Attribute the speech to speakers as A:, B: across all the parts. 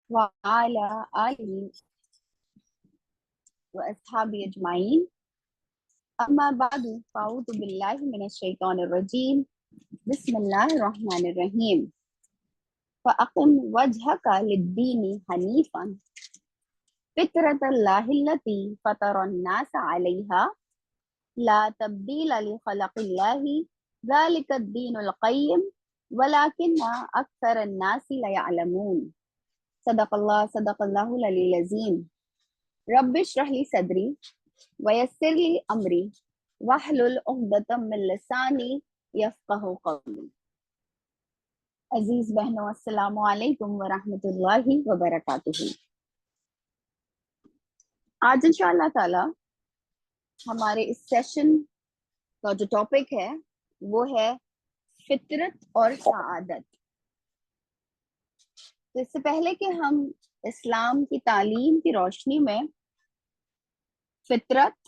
A: وعلى آله وأصحابه أجمعين أما بعد فأعوذ بالله من الشيطان الرجيم بسم الله الرحمن الرحيم فأقم وجهك للدين حنيفا فطرة الله التي فطر الناس عليها لا تبديل لخلق الله ذلك الدين القيم ولكن أكثر الناس لا يعلمون صدق الله العلي العظيم رب اشرح لي صدري ويسر لي امری واحلل عقدۃ من لسانی یفقہوا قولی. عزیز بہنوں، السلام علیکم ورحمۃ اللہ وبرکاتہ. آج انشاءاللہ تعالی ہمارے اس سیشن کا جو ٹاپک ہے وہ ہے فطرت اور سعادت. تو اس سے پہلے کہ ہم اسلام کی تعلیم کی روشنی میں فطرت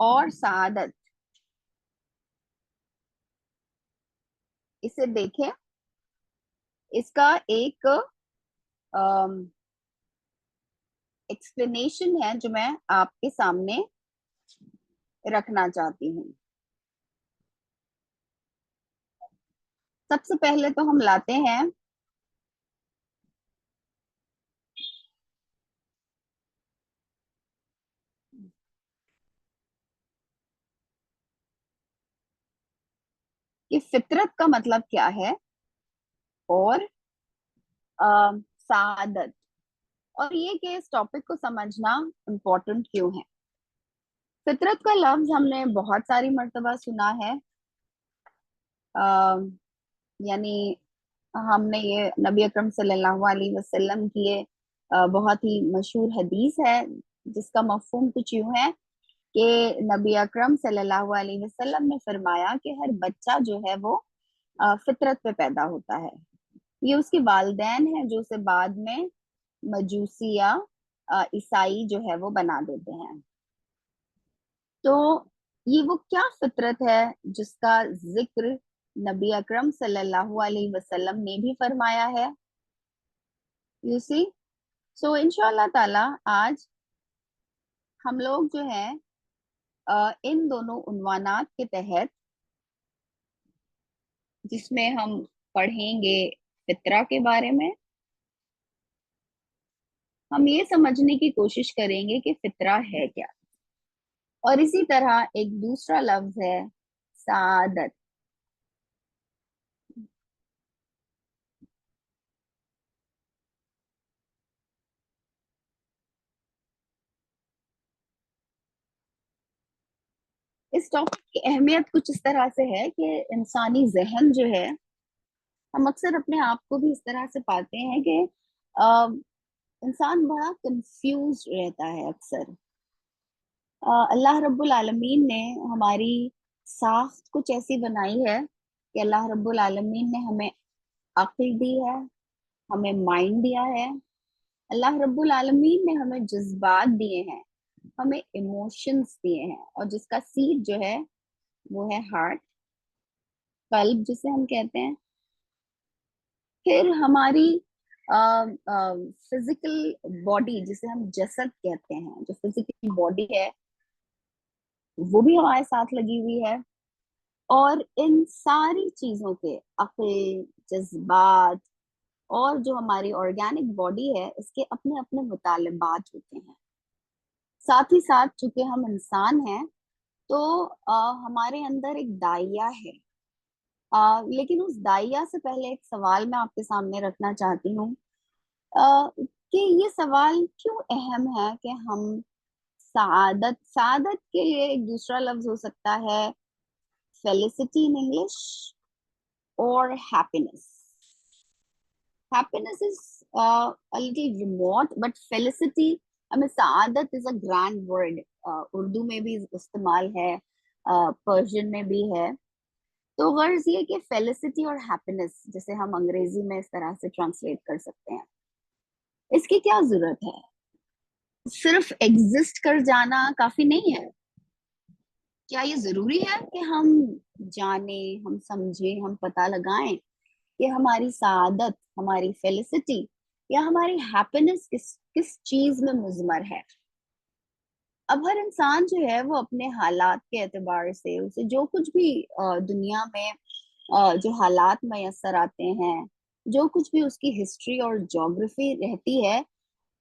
A: اور سعادت اسے دیکھیں، اس کا ایک ایکسپلینیشن ہے جو میں آپ کے سامنے رکھنا چاہتی ہوں. سب سے پہلے تو ہم لاتے ہیں کہ فطرت کا مطلب کیا ہے اور سعادت، اور یہ کہ اس ٹاپک کو سمجھنا امپورٹنٹ کیوں ہے. فطرت کا لفظ ہم نے بہت ساری مرتبہ سنا ہے، یعنی ہم نے یہ نبی اکرم صلی اللہ علیہ وسلم کی یہ بہت ہی مشہور حدیث ہے جس کا مفہوم کچھ یوں ہے کہ نبی اکرم صلی اللہ علیہ وسلم نے فرمایا کہ ہر بچہ جو ہے وہ فطرت پہ پیدا ہوتا ہے. یہ اس کے والدین ہیں جو اسے بعد میں مجوسی یا عیسائی جو ہے وہ بنا دیتے ہیں. تو یہ وہ کیا فطرت ہے جس کا ذکر نبی اکرم صلی اللہ علیہ وسلم نے بھی فرمایا ہے. یو سی، سو انشاءاللہ تعالی آج ہم لوگ جو ہیں ان دونوں عنوانات کے تحت، جس میں ہم پڑھیں گے فطرہ کے بارے میں، ہم یہ سمجھنے کی کوشش کریں گے کہ فطرہ ہے کیا. اور اسی طرح ایک دوسرا لفظ ہے سعادت. اس ٹاپک کی اہمیت کچھ اس طرح سے ہے کہ انسانی ذہن جو ہے، ہم اکثر اپنے آپ کو بھی اس طرح سے پاتے ہیں کہ انسان بڑا کنفیوز رہتا ہے اکثر. اللہ رب العالمین نے ہماری ساخت کچھ ایسی بنائی ہے کہ اللہ رب العالمین نے ہمیں عقل دی ہے، ہمیں مائنڈ دیا ہے، اللہ رب العالمین نے ہمیں جذبات دیے ہیں، ہمیں ایموشنز دیے ہیں، اور جس کا سیڈ جو ہے وہ ہے ہارٹ، قلب جسے ہم کہتے ہیں. پھر ہماری فزیکل باڈی جسے ہم جسد کہتے ہیں، جو فزیکل باڈی ہے وہ بھی ہمارے ساتھ لگی ہوئی ہے. اور ان ساری چیزوں کے عقل، جذبات اور جو ہماری آرگینک باڈی ہے اس کے اپنے اپنے مطالبات ہوتے ہیں. ساتھ ہی ساتھ چونکہ ہم انسان ہیں تو ہمارے اندر ایک دائیا ہے. لیکن اس دائیا سے پہلے ایک سوال میں آپ کے سامنے رکھنا چاہتی ہوں کہ یہ سوال کیوں اہم ہے کہ ہم سعادت کے لیے ایک دوسرا لفظ ہو سکتا ہے فیلسٹی ان انگلش اور happiness. Happiness is a little remote, but felicity, I mean, سعادت is a grand word. Urdu میں بھی استعمال ہے، پرشین میں بھی ہے. تو غرض یہ کہ فیلسٹی اور ہیپینس جسے ہم انگریزی میں اس طرح سے ٹرانسلیٹ کر سکتے ہیں، اس کی کیا ضرورت ہے؟ صرف ایگزسٹ کر جانا کافی نہیں ہے. کیا یہ ضروری ہے کہ ہم جانیں، ہم سمجھیں، ہم پتہ لگائیں کہ ہماری سعادت، ہماری فیلسٹی یا ہماری ہیپینس کس کس چیز میں مضمر ہے. اب ہر انسان جو ہے وہ اپنے حالات کے اعتبار سے اسے جو کچھ بھی دنیا میں جو حالات میسر آتے ہیں، جو کچھ بھی اس کی ہسٹری اور جغرافی رہتی ہے،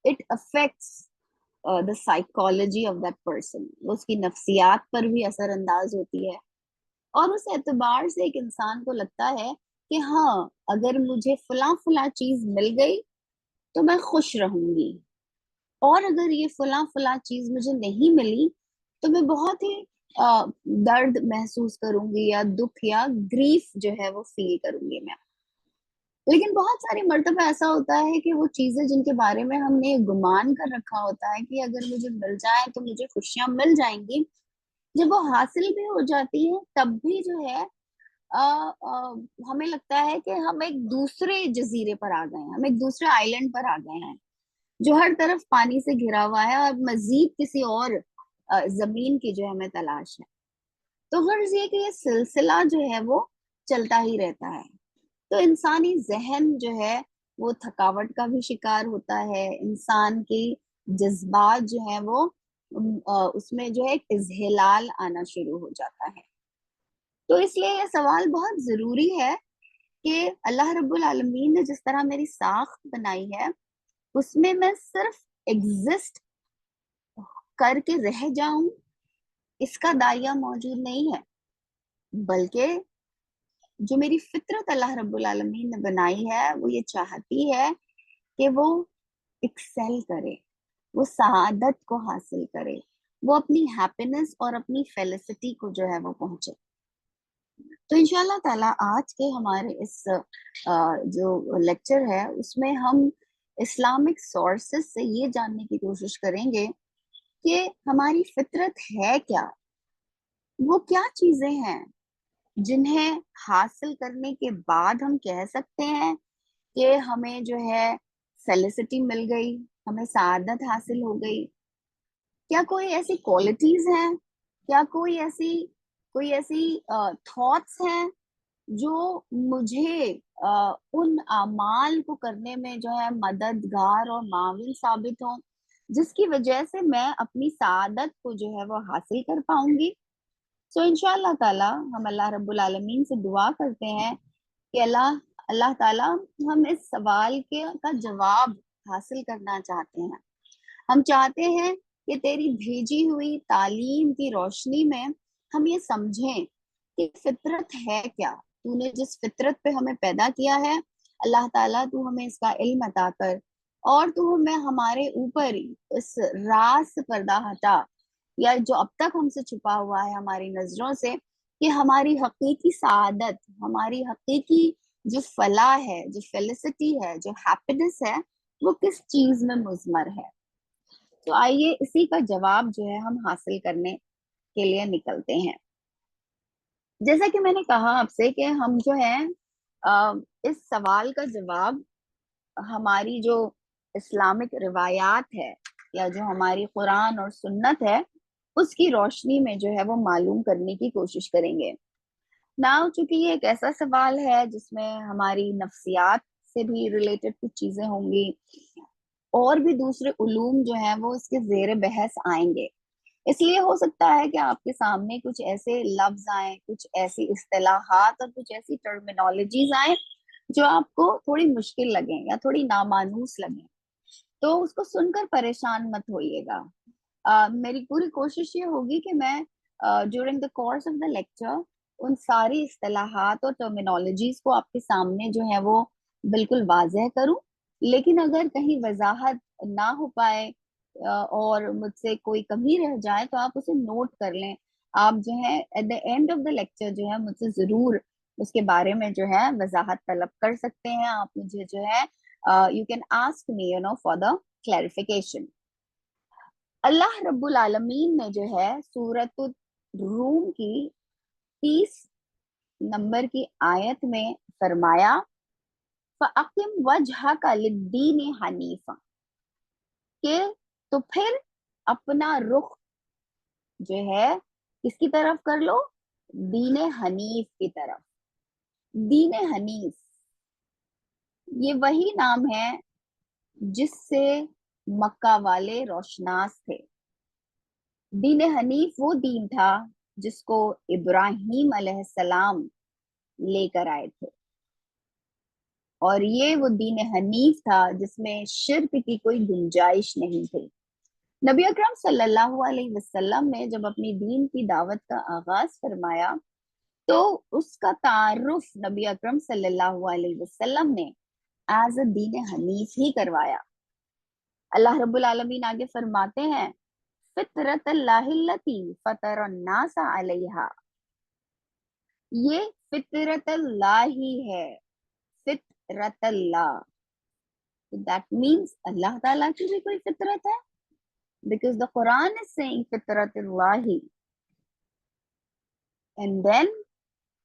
A: it affects the psychology of that person. وہ اس کی نفسیات پر بھی اثر انداز ہوتی ہے، اور اس اعتبار سے ایک انسان کو لگتا ہے کہ ہاں، اگر مجھے فلاں فلاں چیز مل گئی تو میں خوش رہوں گی، اور اگر یہ فلاں فلاں چیز مجھے نہیں ملی تو میں بہت ہی درد محسوس کروں گی، یا دکھ یا گریف جو ہے وہ فیل کروں گی میں. لیکن بہت ساری مرتبہ ایسا ہوتا ہے کہ وہ چیزیں جن کے بارے میں ہم نے گمان کر رکھا ہوتا ہے کہ اگر مجھے مل جائے تو مجھے خوشیاں مل جائیں گی، جب وہ حاصل بھی ہو جاتی ہیں تب بھی جو ہے ہمیں لگتا ہے کہ ہم ایک دوسرے جزیرے پر آ گئے ہیں، ہم ایک دوسرے آئلینڈ پر آ گئے ہیں جو ہر طرف پانی سے گھرا ہوا ہے، اور مزید کسی اور زمین کی جو ہے ہمیں تلاش ہے. تو غرض یہ کہ یہ سلسلہ جو ہے وہ چلتا ہی رہتا ہے. تو انسانی ذہن جو ہے وہ تھکاوٹ کا بھی شکار ہوتا ہے، انسان کی جذبات جو ہے وہ اس میں جو ہے ایک اضحلال آنا شروع ہو جاتا ہے. تو اس لیے یہ سوال بہت ضروری ہے کہ اللہ رب العالمین نے جس طرح میری ساخت بنائی ہے اس میں صرف ایگزسٹ کر کے رہ جاؤں، اس کا داعیہ موجود نہیں ہے، بلکہ جو میری فطرت اللہ رب العالمین نے بنائی ہے وہ یہ چاہتی ہے کہ وہ ایکسل کرے، وہ سعادت کو حاصل کرے، وہ اپنی ہیپینس اور اپنی فیلسٹی کو جو ہے وہ پہنچے. تو انشاءاللہ تعالیٰ آج کے ہمارے اس جو لیکچر ہے اس میں ہم اسلامک سورسز سے یہ جاننے کی کوشش کریں گے کہ ہماری فطرت ہے کیا، وہ کیا چیزیں ہیں جنہیں حاصل کرنے کے بعد ہم کہہ سکتے ہیں کہ ہمیں جو ہے فیلسٹی مل گئی، ہمیں سعادت حاصل ہو گئی. کیا کوئی ایسی کوالٹیز ہیں، کیا کوئی ایسی تھاٹس ہیں جو مجھے ان اعمال کو کرنے میں جو ہے مددگار اور معاون ثابت ہوں، جس کی وجہ سے میں اپنی سعادت کو جو ہے وہ حاصل کر پاؤں گی. سو انشاءاللہ تعالی ہم اللہ رب العالمین سے دعا کرتے ہیں کہ اللہ تعالیٰ ہم اس سوال کا جواب حاصل کرنا چاہتے ہیں. ہم چاہتے ہیں کہ تیری بھیجی ہوئی تعلیم کی روشنی میں ہم یہ سمجھیں کہ فطرت ہے کیا. تو نے جس فطرت پہ ہمیں پیدا کیا ہے اللہ تعالیٰ تو ہمیں اس کا علم عطا کر، اور تو ہمیں ہمارے اوپر اس راز سے پردہ ہٹا، یا جو اب تک ہم سے چھپا ہوا ہے ہماری نظروں سے، کہ ہماری حقیقی سعادت، ہماری حقیقی جو فلاح ہے، جو فیلسٹی ہے، جو ہیپینس ہے، وہ کس چیز میں مضمر ہے. تو آئیے اسی کا جواب جو ہے ہم حاصل کرنے کے لیے نکلتے ہیں. جیسا کہ میں نے کہا آپ سے کہ ہم جو ہے اس سوال کا جواب ہماری جو اسلامک روایات ہے، یا جو ہماری قرآن اور سنت ہے، اس کی روشنی میں جو ہے وہ معلوم کرنے کی کوشش کریں گے. چونکہ یہ ایک ایسا سوال ہے جس میں ہماری نفسیات سے بھی ریلیٹڈ کچھ چیزیں ہوں گی، اور بھی دوسرے علوم جو ہیں وہ اس کے زیر بحث آئیں گے. اس لیے ہو سکتا ہے کہ آپ کے سامنے کچھ ایسے لفظ آئیں، کچھ ایسی اصطلاحات اور کچھ ایسی ٹرمینالوجیز آئیں جو آپ کو تھوڑی مشکل لگیں یا تھوڑی نامانوس لگیں. تو اس کو سن کر پریشان مت ہوئیے گا. میری پوری کوشش یہ ہوگی کہ میں during the course of the lecture ان ساری اصطلاحات اور ٹرمینالوجیز کو آپ کے سامنے جو ہے وہ بالکل واضح کروں. لیکن اگر کہیں وضاحت نہ ہو پائے اور مجھ سے کوئی کمی رہ جائے تو آپ اسے نوٹ کر لیں. آپ جو ہے at the end of the lecture جو ہے مجھ سے ضرور اس کے بارے میں جو ہے وضاحت طلب کر سکتے ہیں. آپ مجھے جو ہے you can ask me for the clarification. اللہ رب العالمین نے جو ہے سورۃ الروم کی 30 نمبر کی آیت میں فرمایا فَأَقِمْ وَجْهَكَ لِلدِّينِ حَنِيفًا، کہ تو پھر اپنا رخ جو ہے کس کی طرف کر لو؟ دین حنیف کی طرف. دین حنیف یہ وہی نام ہے جس سے مکہ والے روشناس تھے. دین حنیف وہ دین تھا جس کو ابراہیم علیہ السلام لے کر آئے تھے, اور یہ وہ دین حنیف تھا جس میں شرک کی کوئی گنجائش نہیں تھی. نبی اکرم صلی اللہ علیہ وسلم نے جب اپنی دین کی دعوت کا آغاز فرمایا تو اس کا تعارف نبی اکرم صلی اللہ علیہ وسلم نے ایز اے دین حنیف ہی کروایا. اللہ رب العالمین آگے فرماتے ہیں فطرت اللہ التی فطر الناس علیہا, یہ فطرت اللہ ہی ہے, فطرت اللہ. That means اللہ تعالیٰ کی بھی کوئی فطرت ہے, because the Quran is saying فطرت اللہ, and then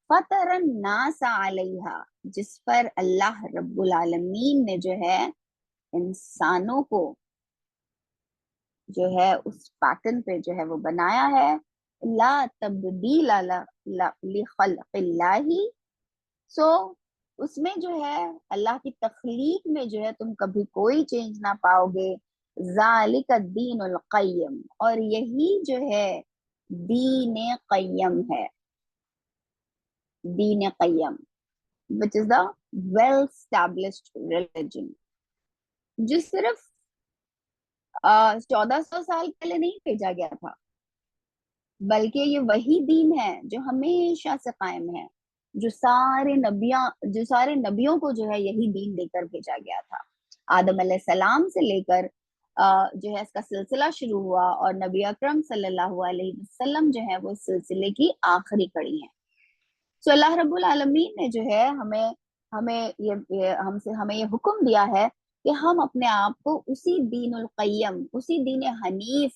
A: فطر الناس علیہا, جس پر اللہ رب العالمین نے جو ہے انسانوں کو جو ہے اس پیٹرن پہ جو ہے وہ بنایا ہے. لا تبدیل لخلق اللہ, سو اس میں جو ہے اللہ کی تخلیق میں جو ہے تم کبھی کوئی چینج نہ پاؤ گے. ذالک الدین القیم, اور یہی جو ہے دین قیم ہے, دین قیم which is the well established religion, جو صرف 1400 سال پہلے نہیں بھیجا گیا تھا, بلکہ یہ وہی دین ہے جو ہمیشہ سے قائم ہے, جو سارے نبیوں کو جو ہے یہی دین دے کر بھیجا گیا تھا. آدم علیہ السلام سے لے کر جو ہے اس کا سلسلہ شروع ہوا, اور نبی اکرم صلی اللہ علیہ وسلم جو ہے وہ اس سلسلے کی آخری کڑی ہیں. سو اللہ رب العالمین نے جو ہے ہمیں یہ حکم دیا ہے کہ ہم اپنے آپ کو اسی دین القیم, اسی دین حنیف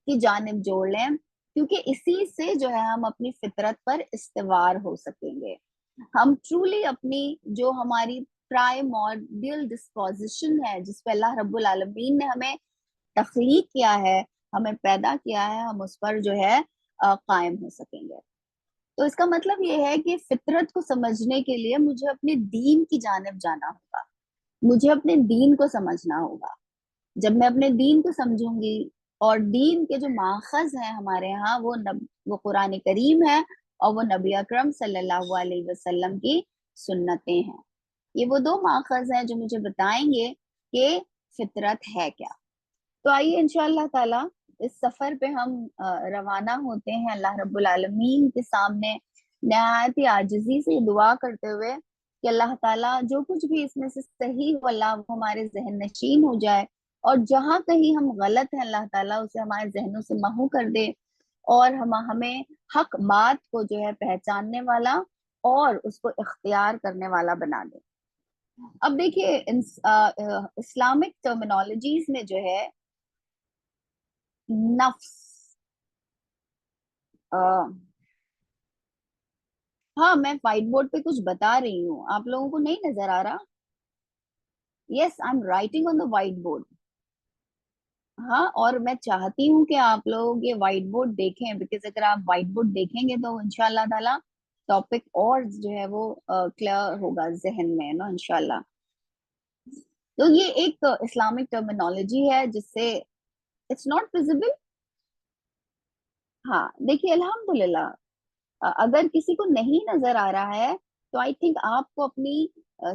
A: کی جانب جوڑ لیں, کیونکہ اسی سے جو ہے ہم اپنی فطرت پر استوار ہو سکیں گے. ہم ٹرولی اپنی جو ہماری پرائمورڈیل ڈسپوزیشن ہے, جس پہ اللہ رب العالمین نے ہمیں تخلیق کیا ہے, ہمیں پیدا کیا ہے, ہم اس پر جو ہے قائم ہو سکیں گے. تو اس کا مطلب یہ ہے کہ فطرت کو سمجھنے کے لیے مجھے اپنے دین کی جانب جانا ہوگا, مجھے اپنے دین کو سمجھنا ہوگا. جب میں اپنے دین کو سمجھوں گی, اور دین کے جو ماخذ ہیں ہمارے ہاں وہ قرآن کریم ہے, اور وہ نبی اکرم صلی اللہ علیہ وسلم کی سنتیں ہیں. یہ وہ دو ماخذ ہیں جو مجھے بتائیں گے کہ فطرت ہے کیا. تو آئیے انشاءاللہ تعالی اس سفر پہ ہم روانہ ہوتے ہیں, اللہ رب العالمین کے سامنے نہایت ہی عاجزی سے دعا کرتے ہوئے کہ اللہ تعالیٰ جو کچھ بھی اس میں سے صحیح ہو اللہ وہ ہمارے ذہن نشین ہو جائے, اور جہاں کہیں ہم غلط ہیں اللہ تعالیٰ اسے ہمارے ذہنوں سے محو کر دے, اور ہمیں حق بات کو جو ہے پہچاننے والا اور اس کو اختیار کرنے والا بنا دے. اب دیکھیے اسلامک ٹرمینالوجیز میں جو ہے نفس, ہاں میں وائٹ بورڈ پہ کچھ بتا رہی ہوں, آپ لوگوں کو نہیں نظر آ رہا؟ Yes, I am writing on the white board. ہاں, اور میں چاہتی ہوں کہ آپ لوگ یہ وائٹ بورڈ دیکھیں, بیکاز اگر آپ وائٹ بورڈ دیکھیں گے تو انشاءاللہ تعالی ٹاپک اور جو ہے وہ کلیئر ہوگا ذہن میں نا انشاءاللہ. تو یہ ایک اسلامک ٹرمینالوجی ہے جس سے اٹس ناٹ ویزیبل. ہاں دیکھیے الحمدللہ, اگر کسی کو نہیں نظر آ رہا ہے تو آئی تھنک آپ کو اپنی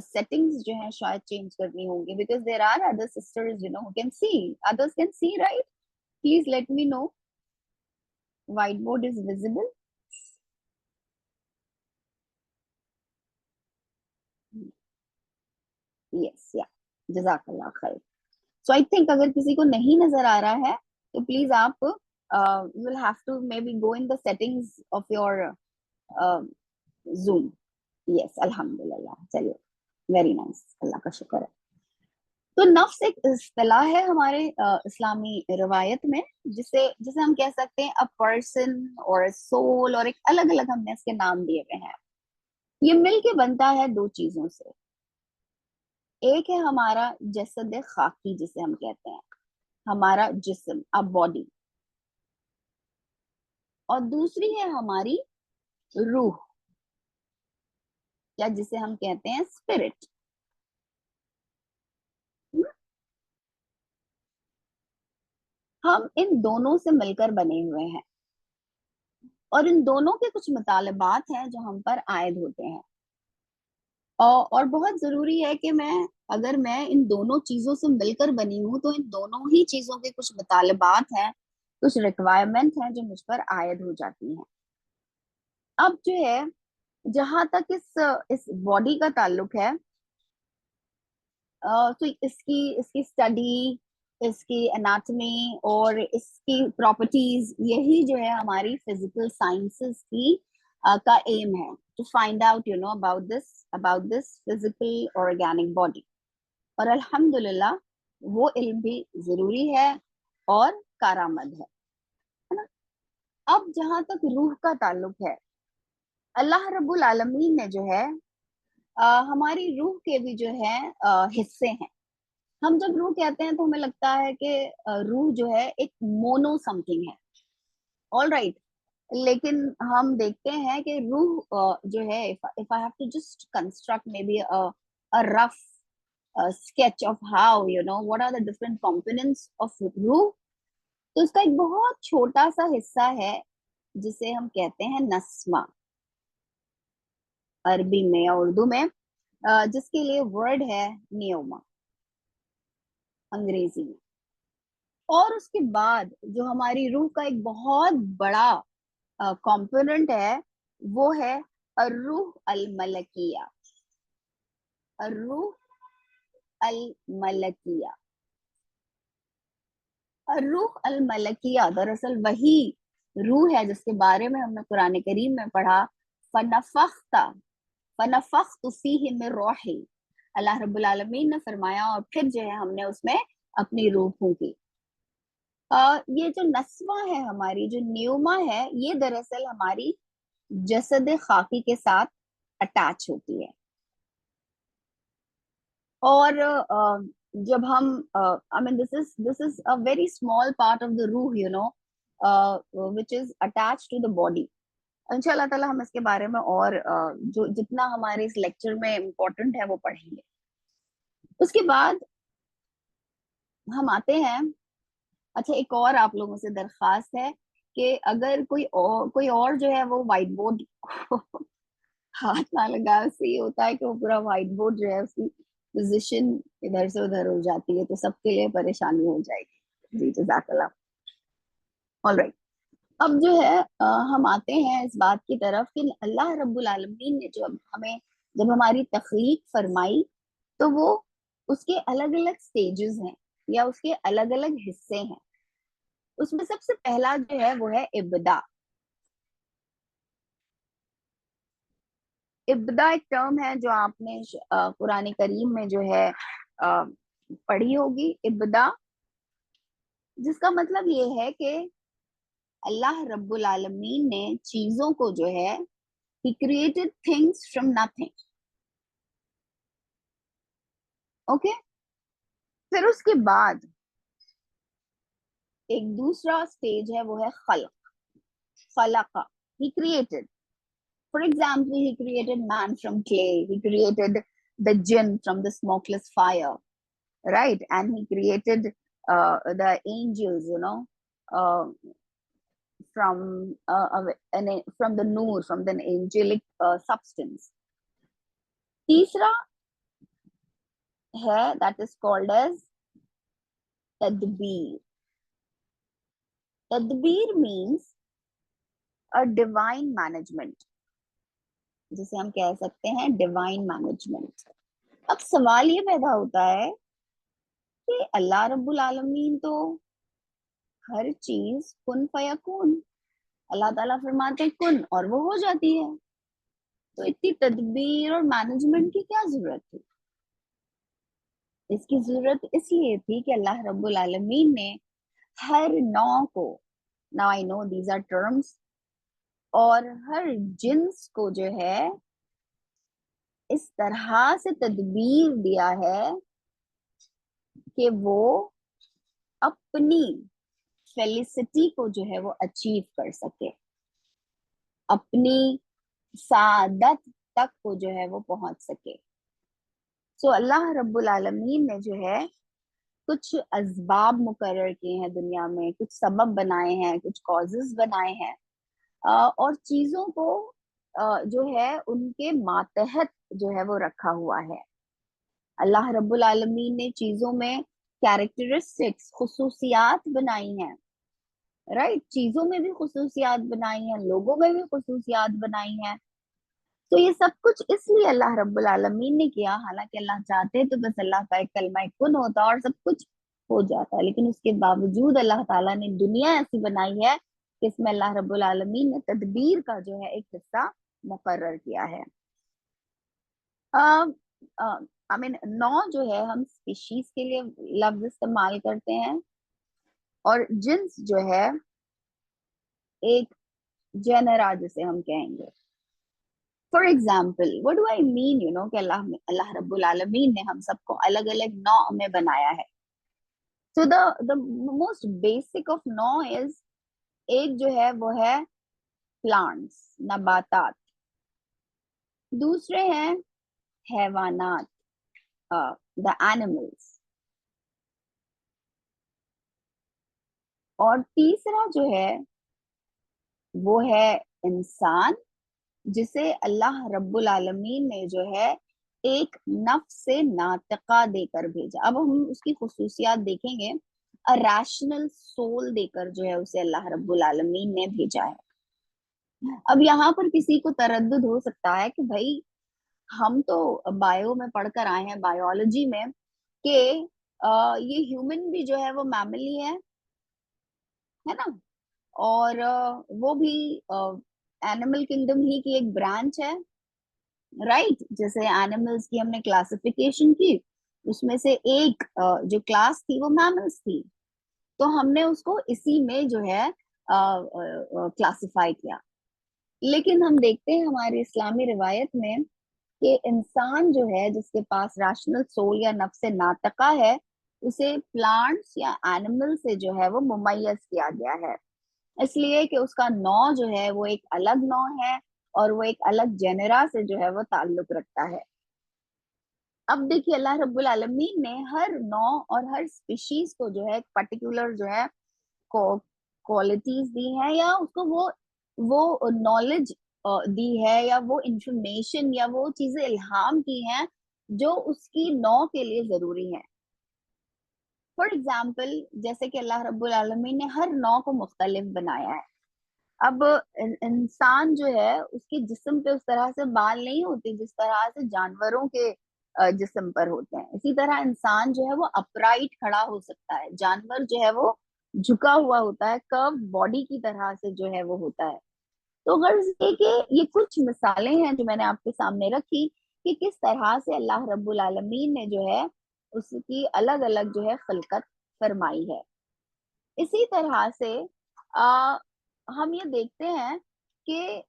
A: سیٹنگز جو ہیں شاید چینج کرنی ہوں گی, because there are other sisters who can see, others can see, right? Please let me know. Whiteboard is visible. Yes, yeah. جزاک اللہ خیر. So I think اگر کسی کو نہیں نظر آ رہا ہے تو پلیز آپ you will have to maybe go in the settings of your Zoom. Yes, الحمدللہ. چلیے, ویری نائس, اللہ کا شکر ہے. تو نفس ایک اصطلاح ہے ہمارے اسلامی روایت میں, جسے ہم کہہ سکتے ہیں a person or a soul, اور ایک الگ الگ ہم نے اس کے نام دیے ہوئے ہیں. یہ مل کے بنتا ہے دو چیزوں سے. ایک ہے ہمارا جسد خاکی جسے ہم کہتے ہیں, ہمارا جسم, اب باڈی, اور دوسری ہے ہماری روح, یا جسے ہم کہتے ہیں اسپرٹ. हम इन दोनों से मिलकर बने हुए हैं और इन दोनों के कुछ मुतालबात हैं जो हम पर आयद होते हैं। और बहुत जरूरी है कि अगर मैं इन दोनों चीजों से मिलकर बनी हूँ तो इन दोनों ही चीजों के कुछ मुतालबात हैं, कुछ रिक्वायरमेंट हैं जो मुझ पर आयद हो जाती हैं। अब जो है, जहां तक इस बॉडी का ताल्लुक है, तो इसकी इसकी स्टडी, इसकी एनाटॉमी और इसकी प्रॉपर्टीज, यही जो है हमारी फिजिकल साइंसेस की का एम है, to find out about this physical organic body. और अल्हम्दुलिल्लाह वो इल्म भी जरूरी है और कारआमद है ना। अब जहां तक रूह का ताल्लुक है, अल्लाह रब्बुल आलमीन ने जो है हमारी रूह के भी जो है हिस्से हैं। हम जब रूह कहते हैं तो हमें लगता है कि रूह जो है एक मोनो समथिंग है, ऑल राइट। लेकिन हम देखते हैं कि रूह जो है, if I have to just construct maybe a rough sketch of how what are the different components of रूह, तो इसका एक बहुत छोटा सा हिस्सा है जिसे हम कहते हैं नस्मा, अरबी में या उर्दू में, जिसके लिए वर्ड है नियोमा, अंग्रेजी में। और उसके बाद जो हमारी रूह का एक बहुत बड़ा कंपोनेंट है, वो है अर्रूह अल मलकिया। अर्रूह अल मलकिया, अर्रूह अल मलकिया दरअसल वही रूह है जिसके बारे में हमने कुरान करीम में पढ़ा, फनफख्ता फनफख्तु फीहि मिन रूही। अल्लाह रब्बुल आलमीन ने फरमाया और फिर जो है हमने उसमें अपनी रूह फूंकी। ये जो नस्वा है, हमारी जो न्यूमा है, ये दरअसल हमारी जसद खाकी के साथ अटैच होती है। और जब हम I mean this is a very small part of the रूह, which is attach to the body. इंशाल्लाह ताला हम इसके बारे में और जो जितना हमारे इस लेक्चर में इम्पोर्टेंट है वो पढ़ेंगे। उसके बाद हम आते हैं, अच्छा एक और आप लोगों से दरख्वास्त है कि अगर कोई और जो है वो व्हाइट बोर्ड हाथ ना लगा, उससे ये होता है कि वो पूरा व्हाइट बोर्ड जो है उसकी पोजीशन इधर से उधर हो जाती है, तो सबके लिए परेशानी हो जाएगी। जी जज़ाकल्लाह। All right. अब जो है हम आते हैं इस बात की तरफ कि अल्लाह रब्बुल आलमीन ने जब हमारी तख्लीक फरमाई, तो वो उसके अलग अलग स्टेजेस हैं या उसके अलग अलग हिस्से हैं। उसमें सबसे पहला जो है वो है इब्दा। इब्दा एक टर्म है जो आपने कुरान करीम में जो है पढ़ी होगी, इब्दा, जिसका मतलब ये है कि अल्लाह रब्बुल आलमीन ने चीजों को जो है, he created things from nothing, okay. फिर उसके बाद एक दूसरा स्टेज है, वो है खल्क, खलका, he created, for example he created man from clay, he created the jinn from the smokeless fire, right? And he created the angels, uh, from the noor, from the angelic substance. तीसरा है that is called as tadbir. Tadbir means a divine management, जिसे हम कह सकते हैं divine management. अब सवाल ये पैदा होता है कि अल्लाह रब्बुल आलमीन तो हर चीज कुन फयकून, अल्लाह ताला फरमाते कुन और वो हो जाती है, तो इतनी तदबीर और मैनेजमेंट की क्या जरूरत थी? इसकी जरूरत इसलिए थी कि अल्लाह रब्बुल आलमीन ने हर नौ को, now I know these are terms, और हर जिन्स को जो है इस तरह से तदबीर दिया है कि वो अपनी फेलिसिटी को जो है वो अचीव कर सके, अपनी सादत तक को जो है वो पहुंच सके। सो अल्लाह रब्बुल आलमीन ने जो है کچھ اسباب مقرر کیے ہیں دنیا میں، کچھ سبب بنائے ہیں، کچھ کازز بنائے ہیں، اور چیزوں کو جو ہے ان کے ماتحت جو ہے وہ رکھا ہوا ہے. اللہ رب العالمین نے چیزوں میں کیریکٹرسٹکس، خصوصیات بنائی ہیں، رائٹ. چیزوں میں بھی خصوصیات بنائی ہیں، لوگوں میں بھی خصوصیات بنائی ہیں. تو یہ سب کچھ اس لیے اللہ رب العالمین نے کیا. حالانکہ اللہ چاہتے تو بس اللہ کا ایک کلمہ کن ہوتا اور سب کچھ ہو جاتا ہے، لیکن اس کے باوجود اللہ تعالیٰ نے دنیا ایسی بنائی ہے کہ اس میں اللہ رب العالمین نے تدبیر کا جو ہے ایک حصہ مقرر کیا ہے. نو جو ہے ہم اسپیشیز کے لیے لفظ استعمال کرتے ہیں، اور جنس جو ہے ایک جنرا جسے ہم کہیں گے. For example what do I mean کہ اللہ رب العالمین نے ہم سب کو الگ الگ نوع میں بنایا ہے. سو دا موسٹ بیسک آف نو از، ایک جو ہے وہ ہے پلانٹس، نباتات. دوسرے ہیں حیوانات، دا اینیملس. اور تیسرا جو ہے وہ ہے انسان، جسے اللہ رب العالمین نے جو ہے ایک نفس ناطقہ دے کر بھیجا. اب ہم اس کی خصوصیات دیکھیں گے. ریشنل سول دے کر جو ہے اسے اللہ رب العالمین نے بھیجا ہے. اب یہاں پر کسی کو تردد ہو سکتا ہے کہ بھائی ہم تو بایو میں پڑھ کر آئے ہیں، بایولوجی میں، کہ یہ ہیومن بھی جو ہے وہ میملی ہے نا، اور وہ بھی اینیمل کنگڈم ہی کی ایک برانچ ہے، رائٹ. جیسے اینیملز کی ہم نے کلاسیفیکیشن کی، اس میں سے ایک جو کلاس تھی وہ میملز تھی، تو ہم نے اس کو اسی میں جو ہے کلاسیفائی کیا. لیکن ہم دیکھتے ہیں ہماری اسلامی روایت میں کہ انسان جو ہے جس کے پاس ریشنل سول یا نفس ناطقہ ہے، اسے پلانٹس یا اینیمل سے جو ہے وہ ممیز کیا گیا ہے، اس لیے کہ اس کا نو جو ہے وہ ایک الگ نو ہے اور وہ ایک الگ جنرا سے جو ہے وہ تعلق رکھتا ہے. اب دیکھیے اللہ رب العالمین نے ہر نو اور ہر اسپیشیز کو جو ہے ایک پرٹیکولر جو ہے کوالٹیز دی ہیں، یا اس کو وہ نالج دی ہے، یا وہ انفارمیشن یا وہ چیزیں الہام کی ہیں جو اس کی نو کے لیے ضروری ہیں. فار ایگزامپل جیسے کہ اللہ رب العالمین نے ہر نو کو مختلف بنایا ہے. اب انسان جو ہے اس کے جسم پہ اس طرح سے بال نہیں ہوتے جس طرح سے جانوروں کے جسم پر ہوتے ہیں. اسی طرح انسان جو ہے وہ اپرائٹ کھڑا ہو سکتا ہے، جانور جو ہے وہ جھکا ہوا ہوتا ہے، کرو باڈی کی طرح سے جو ہے وہ ہوتا ہے. تو غرض یہ کہ یہ کچھ مثالیں ہیں جو میں نے آپ کے سامنے رکھی کہ کس طرح سے اللہ رب العالمین نے جو ہے اس کی الگ الگ جو ہے خلقت فرمائی ہے. اسی طرح سے ہم یہ دیکھتے ہیں کہ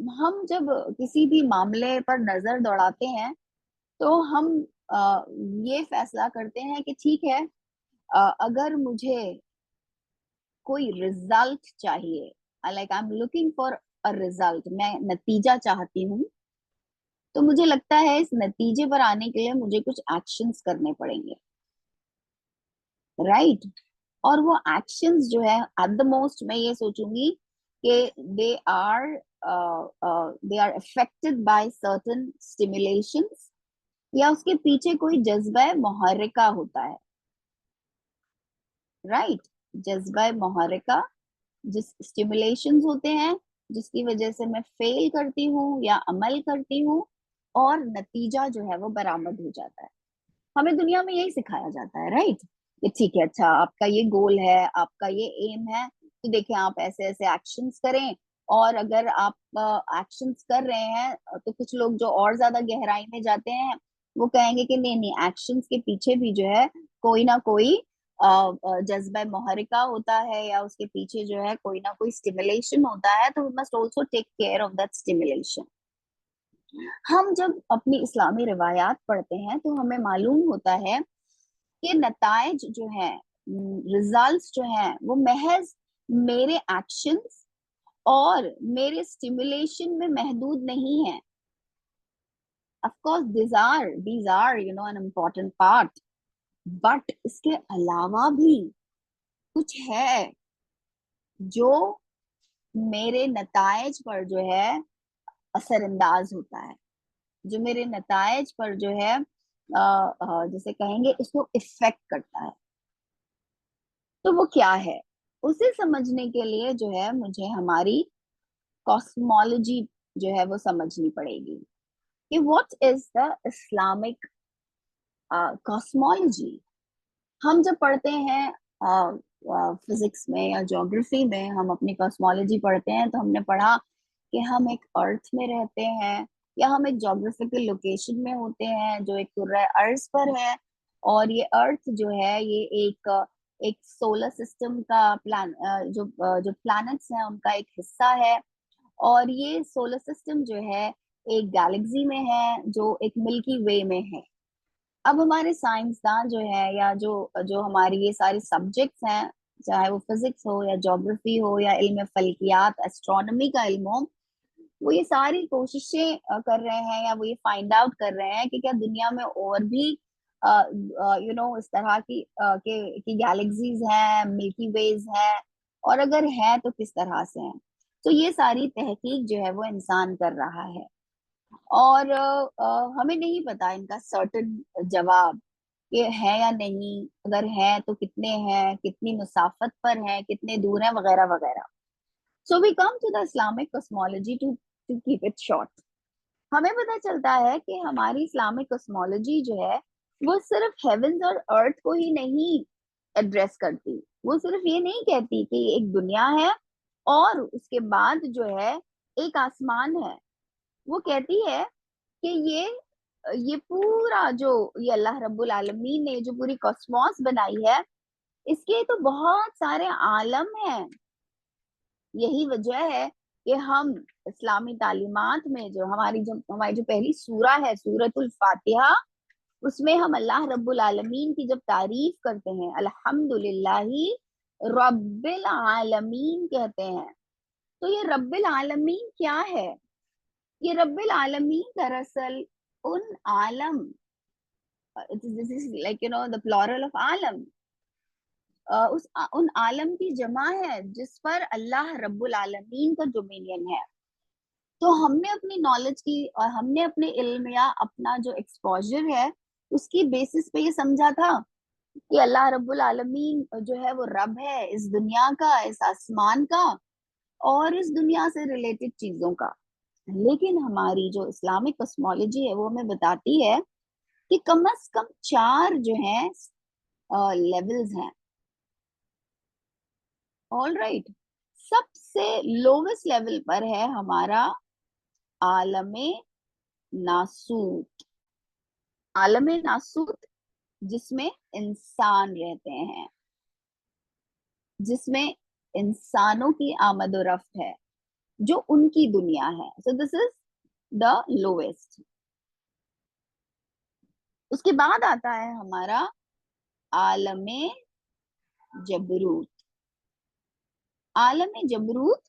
A: ہم جب کسی بھی معاملے پر نظر دوڑاتے ہیں تو ہم یہ فیصلہ کرتے ہیں کہ ٹھیک ہے، اگر مجھے کوئی رزلٹ چاہیے، like I am looking for a result, میں نتیجہ چاہتی ہوں، تو مجھے لگتا ہے اس نتیجے پر آنے کے لیے مجھے کچھ ایکشنز کرنے پڑیں گے، رائٹ. اور وہ ایکشنز جو ہے ایٹ دا موسٹ میں یہ سوچوں گی کہ they are affected by certain stimulations, یا اس کے پیچھے کوئی جذبہ محرکہ ہوتا ہے، رائٹ. جذبہ محرکہ، جس اسٹیمولیشنز ہوتے ہیں جس کی وجہ سے میں فیل کرتی ہوں یا عمل کرتی ہوں اور نتیجہ جو ہے وہ برآمد ہو جاتا ہے. ہمیں دنیا میں یہی سکھایا جاتا ہے، رائٹ، کہ ٹھیک ہے، اچھا آپ کا یہ گول ہے، آپ کا یہ ایم ہے، تو دیکھیں آپ ایسے ایسے ایکشنز کریں. اور اگر آپ ایکشنز کر رہے ہیں تو کچھ لوگ جو اور زیادہ گہرائی میں جاتے ہیں وہ کہیں گے کہ نہیں نہیں، ایکشنز کے پیچھے بھی جو ہے کوئی نہ کوئی جذبہ محرکہ ہوتا ہے، یا اس کے پیچھے جو ہے کوئی نہ کوئی اسٹیمولیشن ہوتا ہے، تو we must also take care of that stimulation. ہم جب اپنی اسلامی روایات پڑھتے ہیں تو ہمیں معلوم ہوتا ہے کہ نتائج جو ہیں، ریزلٹس جو ہیں، وہ محض میرے ایکشنز اور میرے اسٹیمولیشن میں محدود نہیں ہیں. Of course these are an important part, but इसके अलावा भी कुछ है जो मेरे नतायज पर जो है असरअंदाज होता है, जो मेरे नतायज पर जो है जैसे कहेंगे इसको इफेक्ट करता है। तो वो क्या है, उसे समझने के लिए जो है मुझे हमारी कॉस्मोलॉजी जो है वो समझनी पड़ेगी कि what is the Islamic cosmology. हम जब पढ़ते हैं फिजिक्स में या ज्योग्राफी में, हम अपनी कॉस्मोलॉजी पढ़ते हैं तो हमने पढ़ा कि हम एक अर्थ में रहते हैं या हम एक ज्योग्राफिकल लोकेशन में होते हैं जो एक कुर्रा अर्ज पर है, और ये अर्थ जो है ये एक एक सोलर सिस्टम का जो प्लैनेट्स हैं उनका एक हिस्सा है। और ये सोलर सिस्टम जो है एक गैलेक्सी में है जो एक मिल्की वे में है। अब हमारे साइंसदान जो है या जो जो हमारी ये सारी सब्जेक्ट्स हैं, चाहे वो फिजिक्स हो या ज्योग्राफी हो या इल्म फल्कियात एस्ट्रोनॉमी का इल्म हो, वो ये सारी कोशिशें कर रहे हैं या वो ये फाइंड आउट कर रहे हैं कि क्या दुनिया में और भी इस तरह की गैलेक्सीज हैं, मिल्की वेज हैं, और अगर है तो किस तरह से हैं। तो ये सारी तहकीक जो है वो इंसान कर रहा है, और हमें नहीं पता इनका सर्टेन जवाब ये है या नहीं, अगर है तो कितने हैं, कितनी मुसाफत पर है, कितने दूर हैं, वगैरह वगैरह। So we come to the Islamic cosmology to keep it short. हमें पता चलता है कि हमारी इस्लामिक कॉस्मोलॉजी जो है वो सिर्फ हेवंस और अर्थ को ही नहीं एड्रेस करती, वो सिर्फ ये नहीं कहती कि एक दुनिया है और उसके बाद जो है एक आसमान है। वो कहती है कि ये पूरा जो ये अल्लाह रब्बुल आलमीन ने जो पूरी कॉस्मॉस बनाई है, इसके तो बहुत सारे आलम हैं। यही वजह है कि हम इस्लामी तालीमात में जो हमारी जो पहली सूरा है सूरतुल फातिहा, उसमें हम अल्लाह रब्बुल आलमीन की जब तारीफ करते हैं अल्हम्दुलिल्लाहि रब्बिल आलमीन कहते हैं, तो ये रब्बिल आलमीन क्या है? ये रब्बिल आलमीन दरअसल उन आलम, this is like the plural of आलम, उन आलम की जमा है जिस पर अल्लाह रब्बुल आलमीन का डोमिनियन है। तो हमने अपनी नॉलेज की और हमने अपने इल्म या अपना जो एक्सपोजर है उसकी बेसिस पे ये समझा था कि अल्लाह रब्बुल आलमीन जो है वो रब है इस दुनिया का, इस आसमान का और इस दुनिया से रिलेटेड चीजों का। लेकिन हमारी जो इस्लामिक कॉस्मोलॉजी है वो हमें बताती है कि कम से कम चार जो है लेवल्स हैं। ऑल राइट, सबसे लोवेस्ट लेवल पर है हमारा आलमे नासूत। आलमे नासूत जिसमें इंसान रहते हैं, जिसमें इंसानों की आमद और रफ्त है, जो उनकी दुनिया है। So this is the lowest. उसके बाद आता है हमारा आलमे जबरूत। आलमे जबरूत,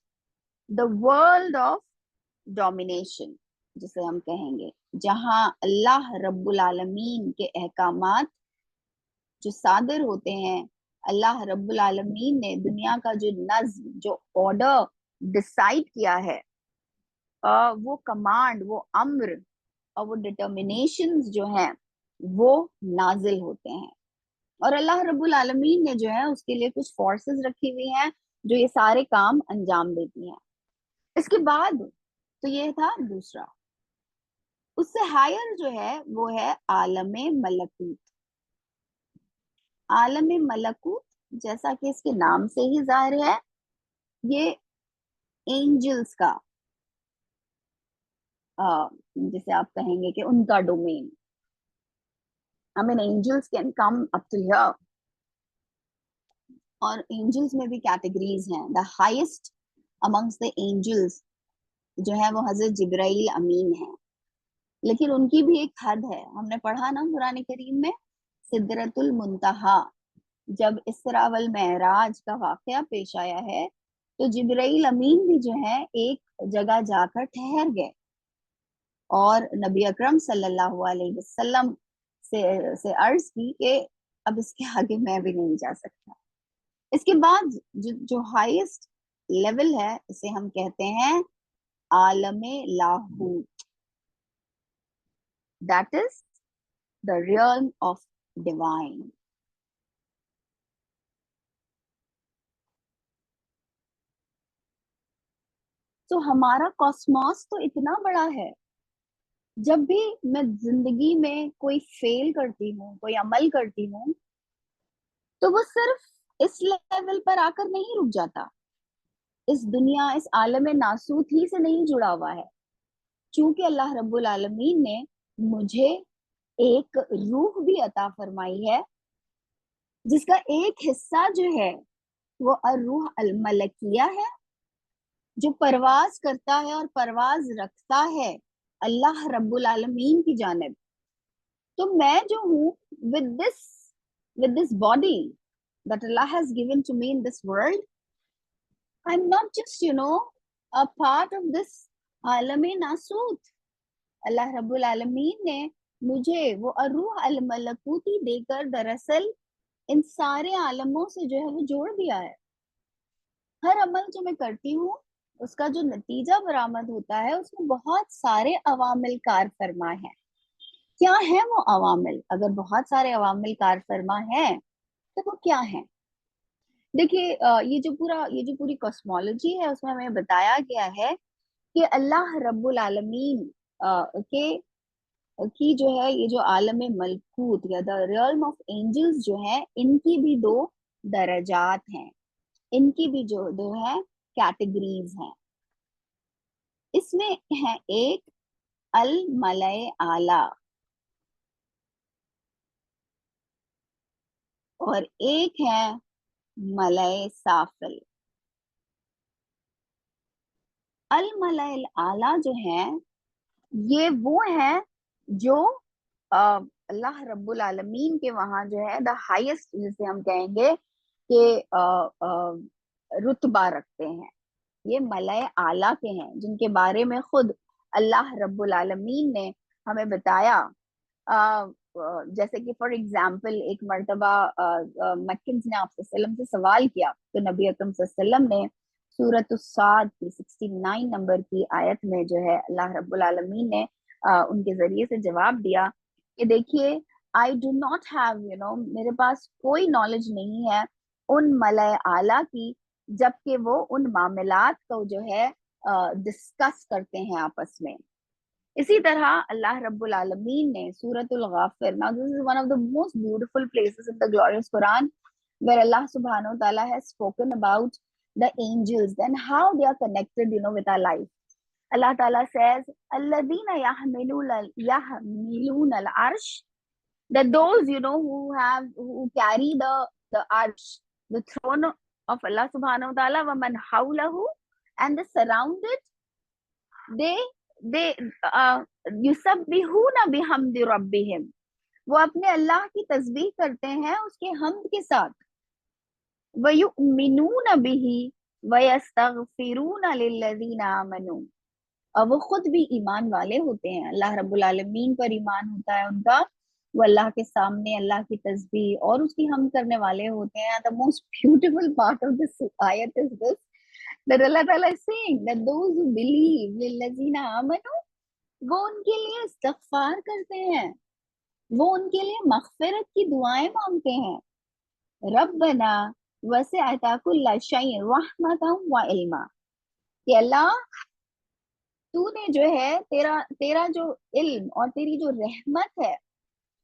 A: द वर्ल्ड ऑफ डोमिनेशन जिसे हम कहेंगे, जहां अल्लाह रब्बुल आलमीन के अहकामात जो सादिर होते हैं, अल्लाह रब्बुल आलमीन ने दुनिया का जो नज्म, जो ऑर्डर डिसाइड किया है, वो कमांड, वो अम्र और वो डिटर्मिनेशंस जो हैं वो नाजिल होते हैं। और अल्लाह रब्बुल आलमीन ने जो है उसके लिए कुछ फोर्सेस रखी हुई हैं जो ये सारे काम अंजाम देती हैं। इसके बाद तो ये था दूसरा। उससे हायर जो है वो है आलमे मलकूत। आलमे मलकूत जैसा कि इसके नाम से ही जाहिर है, ये एंजल्स का जिसे आप कहेंगे कि उनका domain. I mean angels can come up to here. और एंजल्स में भी कैटेगरीज हैं। The highest amongst the angels जो है वो हजरत जिब्राइल अमीन है, लेकिन उनकी भी एक हद है। हमने पढ़ा ना कुरान करीम में, सिदरतुल मुंतहा, जब इसरा वल मेराज का वाकया पेश आया है तो जिब्राइल अमीन भी जो है एक जगह जाकर ठहर गए और नबी अकरम सल्लल्लाहु अलैहि वसल्लम से अर्ज की कि اب اس کے آگے میں بھی نہیں جا سکتا. اس کے بعد جو ہائیسٹ لیول ہے اسے ہم کہتے ہیں عالم لاہوت. That is the realm of divine. تو ہمارا کاسموس تو اتنا بڑا ہے. جب بھی میں زندگی میں کوئی فیل کرتی ہوں, کوئی عمل کرتی ہوں, تو وہ صرف اس لیول پر آ کر نہیں رک جاتا, اس دنیا, اس عالم ناسوت ہی سے نہیں جڑا ہوا ہے. چونکہ اللہ رب العالمین نے مجھے ایک روح بھی عطا فرمائی ہے, جس کا ایک حصہ جو ہے وہ الروح الملکیہ ہے, جو پرواز کرتا ہے اور پرواز رکھتا ہے اللہ رب العالمین کی جانب. تو میں جو ہوں with this body that Allah has given to me in this world, I'm not just, a part of this عالم ناسوت. اللہ رب العالمین نے مجھے وہ الروح الملکوتی دے کر دراصل ان سارے عالموں سے جو ہے وہ جوڑ دیا ہے. ہر عمل جو میں کرتی ہوں اس کا جو نتیجہ برآمد ہوتا ہے اس میں بہت سارے عوامل کار فرما ہیں. کیا ہیں وہ عوامل؟ اگر بہت سارے عوامل کار فرما ہیں تو وہ کیا ہیں؟ دیکھیے, یہ جو پوری کاسمولوجی ہے اس میں ہمیں بتایا گیا ہے کہ اللہ رب العالمین کی جو ہے یہ جو عالم ملکوت یا دا ریلم آف اینجلز جو ہے, ان کی بھی 2 درجات ہیں, ان کی بھی جو 2 ہے کیٹیگریز ہیں. اس میں ہے ایک الملأ اعلی اور ایک ہے ملأ سافل. الملأ اعلی جو ہے یہ وہ ہے جو اللہ رب العالمین کے وہاں جو ہے دا ہائیسٹ, جسے ہم کہیں گے کہ رتبہ رکھتے ہیں. یہ ملأ اعلیٰ کے ہیں جن کے بارے میں خود اللہ رب العالمین نے ہمیں بتایا. جیسے کہ فار ایگزامپل ایک مرتبہ مکنز نے آپ صلی اللہ علیہ وسلم سے سوال کیا تو نبی اکرم صلی اللہ علیہ وسلم نے سورۃ الصاد کی 69 نمبر کی آیت میں جو ہے اللہ رب العالمین نے ان کے ذریعے سے جواب دیا کہ دیکھیے, I do not have, میرے پاس کوئی نالج نہیں ہے ان ملأ اعلیٰ کی, جبکہ وہ ان معاملات کو جو ہے ڈسکس کرتے ہیں آپس میں. اسی طرح اللہ رب العالمین نے سورۃ الغافر, now this is one of the most beautiful places in the glorious Quran where Allah subhanahu wa ta'ala has spoken about the angels and how they are connected, with our life. Allah ta'ala says, الَّذِينَ يَحْمِلُونَ الْعَرْشِ, that those, who carry the arsh, the throne of Allah subhanahu wa ta'ala, وَمَنْ حَوْلَهُ, and they surround it, they يُسَبِّحُونَ بِحَمْدِ رَبِّهِمْ, وہ اپنے اللہ کی تسبیح کرتے ہیں اس کے حمد کے ساتھ. وَيُؤْمِنُونَ بِهِ وَيَسْتَغْفِرُونَ لِلَّذِينَ آمَنُوا, اور وہ خود بھی ایمان والے ہوتے ہیں, اللہ رب العالمین پر ایمان ہوتا ہے ان کا, وہ اللہ کے سامنے اللہ کی تسبیح اور اس کی حمد کرنے والے ہوتے ہیں. The most beautiful part of this ayat is this, that Allah Ta'ala is saying that those who believe, لِلَّذِينَ آمَنُوا, وہ ان کے لیے استغفار کرتے ہیں, وہ ان کے لیے مغفرت کی دعائیں مانگتے ہیں. ربنا وسعت كل شيء رحمة وعلما, کہ اللہ تو نے جو ہے تیرا جو علم اور تیری جو رحمت ہے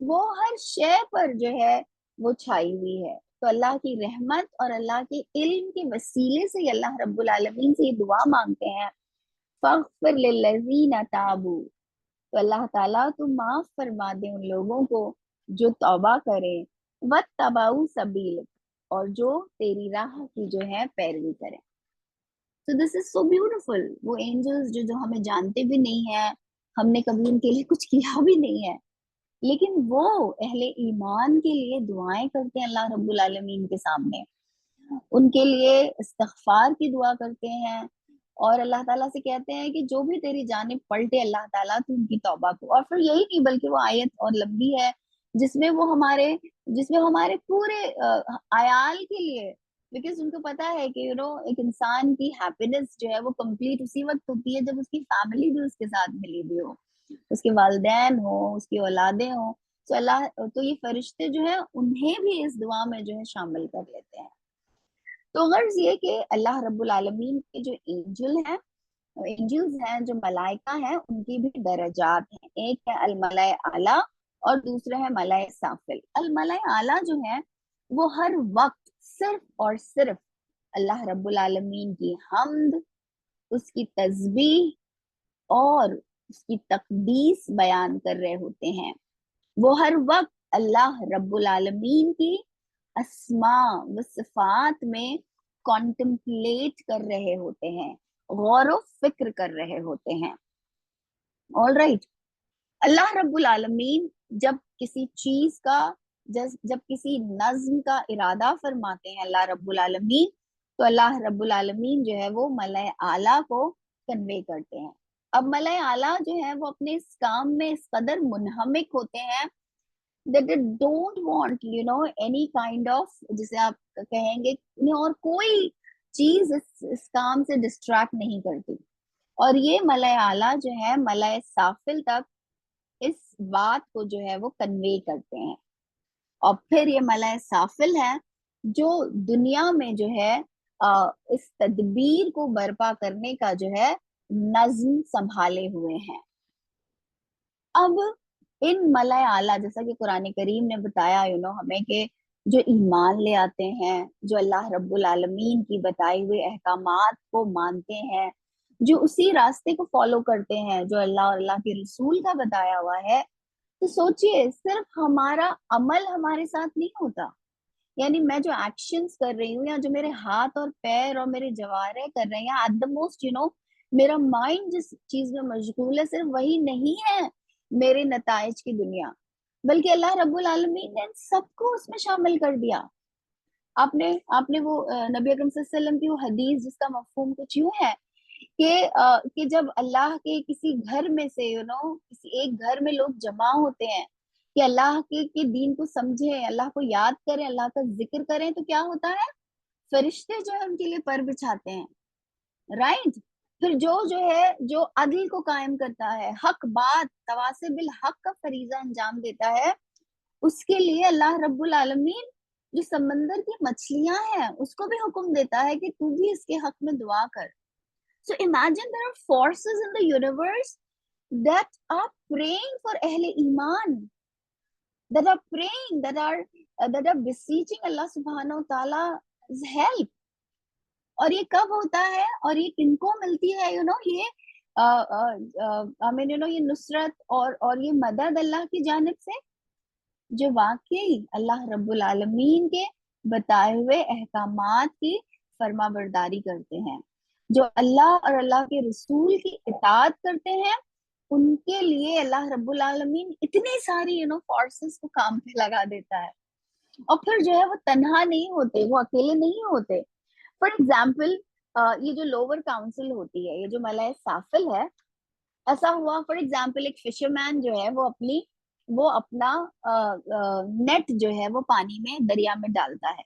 A: وہ ہر شے پر جو ہے وہ چھائی ہوئی ہے. تو اللہ کی رحمت اور اللہ کے علم کے وسیلے سے اللہ رب العالمین سے یہ دعا مانگتے ہیں, فاغفر للذین تابوا, تو اللہ تعالیٰ تو معاف فرما دے ان لوگوں کو جو توبہ کریں, واتبعوا سبیلک, اور جو تیری راہ کی جو ہے پیروی کریں. So this is so beautiful. وہ angels جو ہمیں جانتے بھی نہیں ہیں, ہم نے کبھی ان کے لیے کچھ کیا بھی نہیں ہے, لیکن وہ اہل ایمان کے لیے دعائیں کرتے ہیں اللہ رب العالمین کے سامنے, ان کے لیے استغفار کی دعا کرتے ہیں, اور اللہ تعالیٰ سے کہتے ہیں کہ جو بھی تیری جانب پلٹے اللہ تعالیٰ تو ان کی توبہ کو. اور پھر یہی نہیں بلکہ وہ آیت اور لمبی ہے جس میں وہ ہمارے جس میں ہمارے پورے عیال کے لیے، بیکاز ان کو پتا ہے کہ ایک انسان کی ہیپینس جو ہے وہ کمپلیٹ اسی وقت ہوتی ہے جب اس کی فیملی بھی اس کے ساتھ ملی ہوئی ہو، اس کے والدین ہوں، اس کی اولادیں ہوں. تو یہ فرشتے جو ہے انہیں بھی اس دعا میں جو ہے شامل کر لیتے ہیں. تو غرض یہ کہ اللہ رب العالمین کے جو اینجلز ہیں، جو ملائکہ ہیں، ان کی بھی درجات ہیں. ایک ہے الملائ اعلیٰ اور دوسرا ہے ملائ سافل. الملائ اعلیٰ جو ہے وہ ہر وقت صرف اور صرف اللہ رب العالمین کی حمد، اس کی تسبیح اور اس کی تقدیس بیان کر رہے ہوتے ہیں. وہ ہر وقت اللہ رب العالمین کی اسماء و صفات میں کانٹمپلیٹ کر رہے ہوتے ہیں، غور و فکر کر رہے ہوتے ہیں. All right. اللہ رب العالمین جب کسی چیز کا، جب کسی نظم کا ارادہ فرماتے ہیں اللہ رب العالمین، تو اللہ رب العالمین جو ہے وہ ملائ اعلیٰ کو کنوے کرتے ہیں. اب ملائ اعلیٰ جو ہے وہ اپنے اس کام میں اس قدر منہمک ہوتے ہیں that they don't want any kind of، جسے آپ کہیں گے انہیں اور کوئی چیز اس کام سے ڈسٹریکٹ نہیں کرتی. اور یہ ملائ اعلیٰ جو ہے ملائ سافل تک اس بات کو جو ہے وہ کنوے کرتے ہیں. اور پھر یہ ملائ سافل ہے جو دنیا میں جو ہے اس تدبیر کو برپا کرنے کا جو ہے نظم سنبھالے ہوئے ہیں. اب ان ملائ اعلیٰ، جیسا کہ قرآن کریم نے بتایا ہمیں کہ جو ایمان لے آتے ہیں، جو اللہ رب العالمین کی بتائی ہوئے احکامات کو مانتے ہیں، جو اسی راستے کو فالو کرتے ہیں جو اللہ اور اللہ کے رسول کا بتایا ہوا ہے، تو سوچئے صرف ہمارا عمل ہمارے ساتھ نہیں ہوتا. یعنی میں جو ایکشنز کر رہی ہوں، یا جو میرے ہاتھ اور پیر اور میرے جوارے کر رہے ہیں، ایٹ دا موسٹ میرا مائنڈ جس چیز میں مشغول ہے، صرف وہی نہیں ہے میرے نتائج کی دنیا، بلکہ اللہ رب العالمین نے سب کو اس میں شامل کر دیا. آپ نے وہ نبی اکرم صلی اللہ علیہ وسلم کی وہ حدیث جس کا مفہوم کچھ یوں ہے کہ جب اللہ کے کسی گھر میں سے کسی ایک گھر میں لوگ جمع ہوتے ہیں کہ اللہ کے دین کو سمجھیں، اللہ کو یاد کریں، اللہ کا ذکر کریں، تو کیا ہوتا ہے؟ فرشتے جو ہے ان کے لیے پر بچھاتے ہیں. رائٹ. پھر جو عدل کو قائم کرتا ہے، حق بات تواصی بالحق کا فریضہ انجام دیتا ہے، اس کے لیے اللہ رب العالمین جو سمندر کی مچھلیاں ہیں اس کو بھی حکم دیتا ہے کہ تو بھی اس کے حق میں دعا کر. So imagine there are forces in the universe that are praying for Ahle Iman, that are praying, that are beseeching Allah subhanahu wa ta'ala's help. اور یہ کب ہوتا ہے اور یہ کن کو ملتی ہے؟ یہ نصرت اور یہ مدد اللہ کی جانب سے، جو واقعی اللہ رب العالمین کے بتائے ہوئے احکامات کی فرما برداری کرتے ہیں، جو اللہ اور اللہ کے رسول کی اطاعت کرتے ہیں. ان کے لیے اللہ رب العالمین اتنی ساری فورسز کو کام پہ لگا دیتا ہے. اور پھر جو ہے وہ تنہا نہیں ہوتے، وہ اکیلے نہیں ہوتے. فار ایگزامپل یہ جو لوور کاؤنسل ہوتی ہے، یہ جو ملائ سافل ہے، ایسا ہوا فار ایگزامپل ایک فشر مین جو ہے وہ اپنا نیٹ جو ہے وہ پانی میں، دریا میں ڈالتا ہے.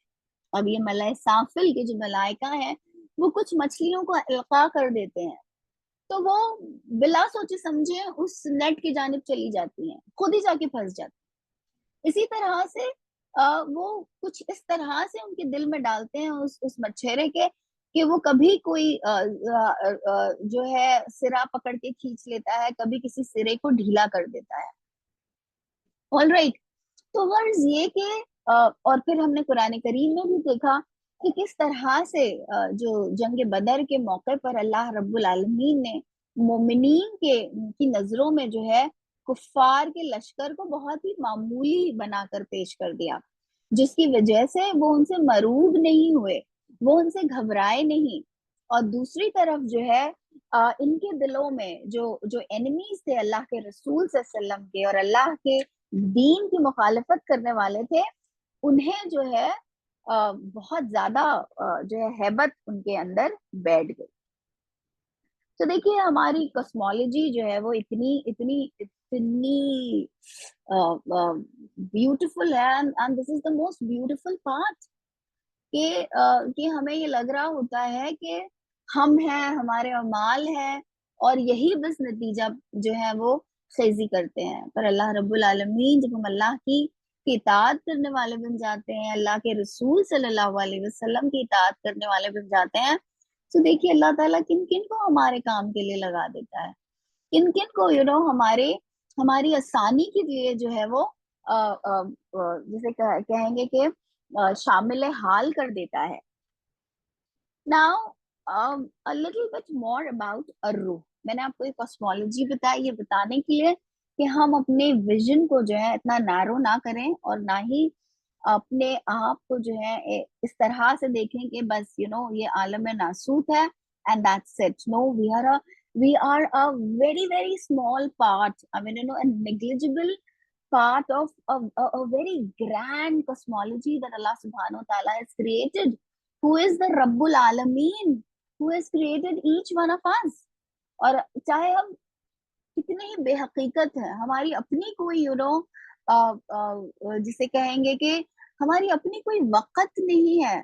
A: اب یہ ملائ سافل کے جو ملائکہ ہیں وہ کچھ مچھلیوں کو القاء کر دیتے ہیں، تو وہ بلا سوچے سمجھے اس نیٹ کی جانب چلی جاتی ہیں، خود ہی جا کے پھنس جاتی ہیں. اسی طرح سے وہ کچھ اس طرح سے ان کے دل میں ڈالتے ہیں اس مچھرے کے کہ وہ کبھی کوئی جو ہے سرا پکڑ کے کھینچ لیتا ہے، کبھی کسی سرے کو ڈھیلا کر دیتا ہے. All right. تو غرض یہ کہ اور پھر ہم نے قرآن کریم میں بھی دیکھا کہ کس طرح سے جو جنگ بدر کے موقع پر اللہ رب العالمین نے مومنین کی نظروں میں جو ہے کفار کے لشکر کو بہت ہی معمولی بنا کر پیش کر دیا، جس کی وجہ سے وہ ان سے مروب نہیں ہوئے، وہ ان سے گھبرائے نہیں. اور دوسری طرف جو ہے ان کے دلوں میں جو اینیمیز تھے اللہ کے رسول صلی اللہ علیہ وسلم کے اور اللہ کے دین کی مخالفت کرنے والے تھے، انہیں جو ہے بہت زیادہ جو ہے ہیبت ان کے اندر بیٹھ گئی. تو دیکھیے ہماری کاسمولوجی جو ہے وہ اتنی اتنی اتنی بیوٹیفل ہے، and this is the most beautiful part کہ ہمیں یہ لگ رہا ہوتا ہے کہ ہم ہیں، ہمارے اعمال ہیں، اور یہی بس نتیجہ جو ہے وہ خیزی کرتے ہیں. پر اللہ رب العالمین جب ہم اللہ کی اطاعت کرنے والے بن جاتے ہیں، اللہ کے رسول صلی اللہ علیہ وسلم کی اطاعت کرنے والے بن جاتے ہیں، تو دیکھیے اللہ تعالیٰ کن کن کو ہمارے کام کے لیے لگا دیتا ہے، کن کن کو ہماری آسانی کے لیے جو ہے وہ جسے کہیں گے کہ شامل حال کر دیتا ہے. Now, a little bit more about الروح. میں نے آپ کو ایک کاسمولوجی بتائی یہ بتانے کے لیے کہ ہم اپنے ویژن کو جو ہے اتنا نیرو نہ کریں، اور نہ ہی اپنے آپ کو جو ہے اس طرح سے دیکھیں کہ بس یہ عالم ناسوت ہے and that's it. No, we are a very very small part, I mean a negligible part of a very grand cosmology that Allah subhanahu wa ta'ala has created, who is the Rabbul Alameen, who has created each one of us. اور چاہے ہم کتنے ہی بے حقیقت ہیں، ہماری اپنی کوئی جسے کہیں گے کہ ہماری اپنی کوئی وقت نہیں ہے،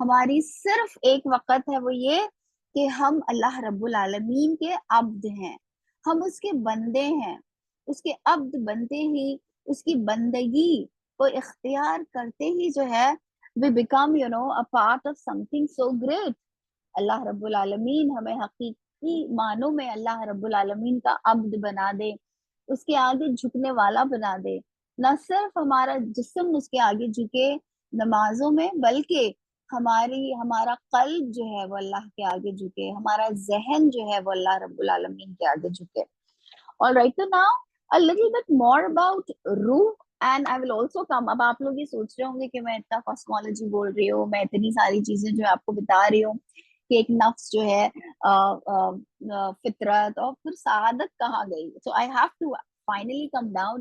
A: ہماری صرف ایک وقت ہے، وہ یہ کہ ہم اللہ رب العالمین کے عبد ہیں، ہم اس کے بندے ہیں. اس کے عبد بنتے ہی، اس کی بندگی کو اختیار کرتے ہی جو ہے we become a part of something so great. اللہ رب العالمین ہمیں حقیقی معنوں میں اللہ رب العالمین کا عبد بنا دے، اس کے آگے جھکنے والا بنا دے. نہ صرف ہمارا جسم اس کے آگے جھکے نمازوں میں، بلکہ ہمارا قلب جو ہے وہ اللہ کے آگے جھکے، ہمارا ذہن جو ہے وہ اللہ رب العالمین کے آگے جھکے. All right, so now a little bit more about روح. And I will also come. اب آپ لوگ یہ سوچ رہے ہوں گے کہ میں اتنا کاسمولوجی بول رہی ہوں، میں اتنی ساری چیزیں جو آپ کو بتا رہی ہوں کہ ایک نفس جو ہے فطرت اور پھر سعادت کہاں گئی. So I have to finally come down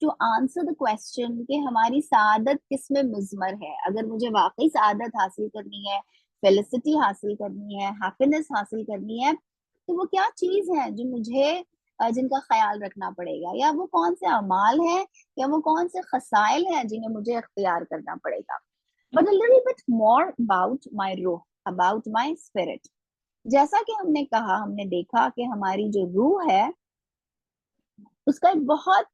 A: to answer the question کہ ہماری سعادت کس میں مضمر ہے. اگر مجھے واقعی سعادت حاصل کرنی ہے، فیلسٹی حاصل کرنی ہے، ہیپینس حاصل کرنی ہے، تو وہ کیا چیز ہے جو مجھے جن کا خیال رکھنا پڑے گا، یا وہ کون سے اعمال ہیں، یا وہ کون سے خصائل ہیں جنہیں مجھے اختیار کرنا پڑے گا. But a little bit more about my روح, about my spirit. جیسا کہ ہم نے کہا، ہم نے دیکھا کہ ہماری جو روح ہے اس کا ایک بہت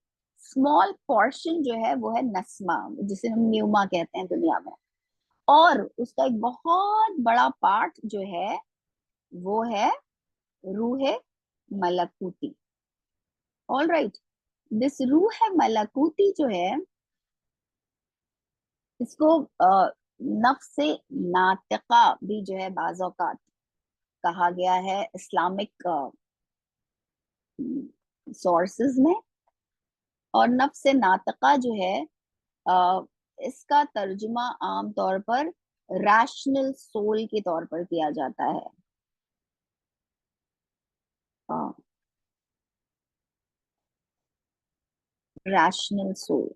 A: اسمال پورشن جو ہے وہ ہے نسمہ، جسے ہم نیوما کہتے ہیں دنیا میں، اور اس کا ایک بہت بڑا پارٹ جو ہے وہ ہے روح ملکوتی. All right, this روح ملکوتی جو ہے اس کو نفس ناطقہ بھی جو ہے بعض اوقات کہا گیا ہے اسلامک سورسز میں. اور نفس ناطقہ جو ہے اس کا ترجمہ عام طور پر ریشنل سول کے طور پر کیا جاتا ہے. Rational civil.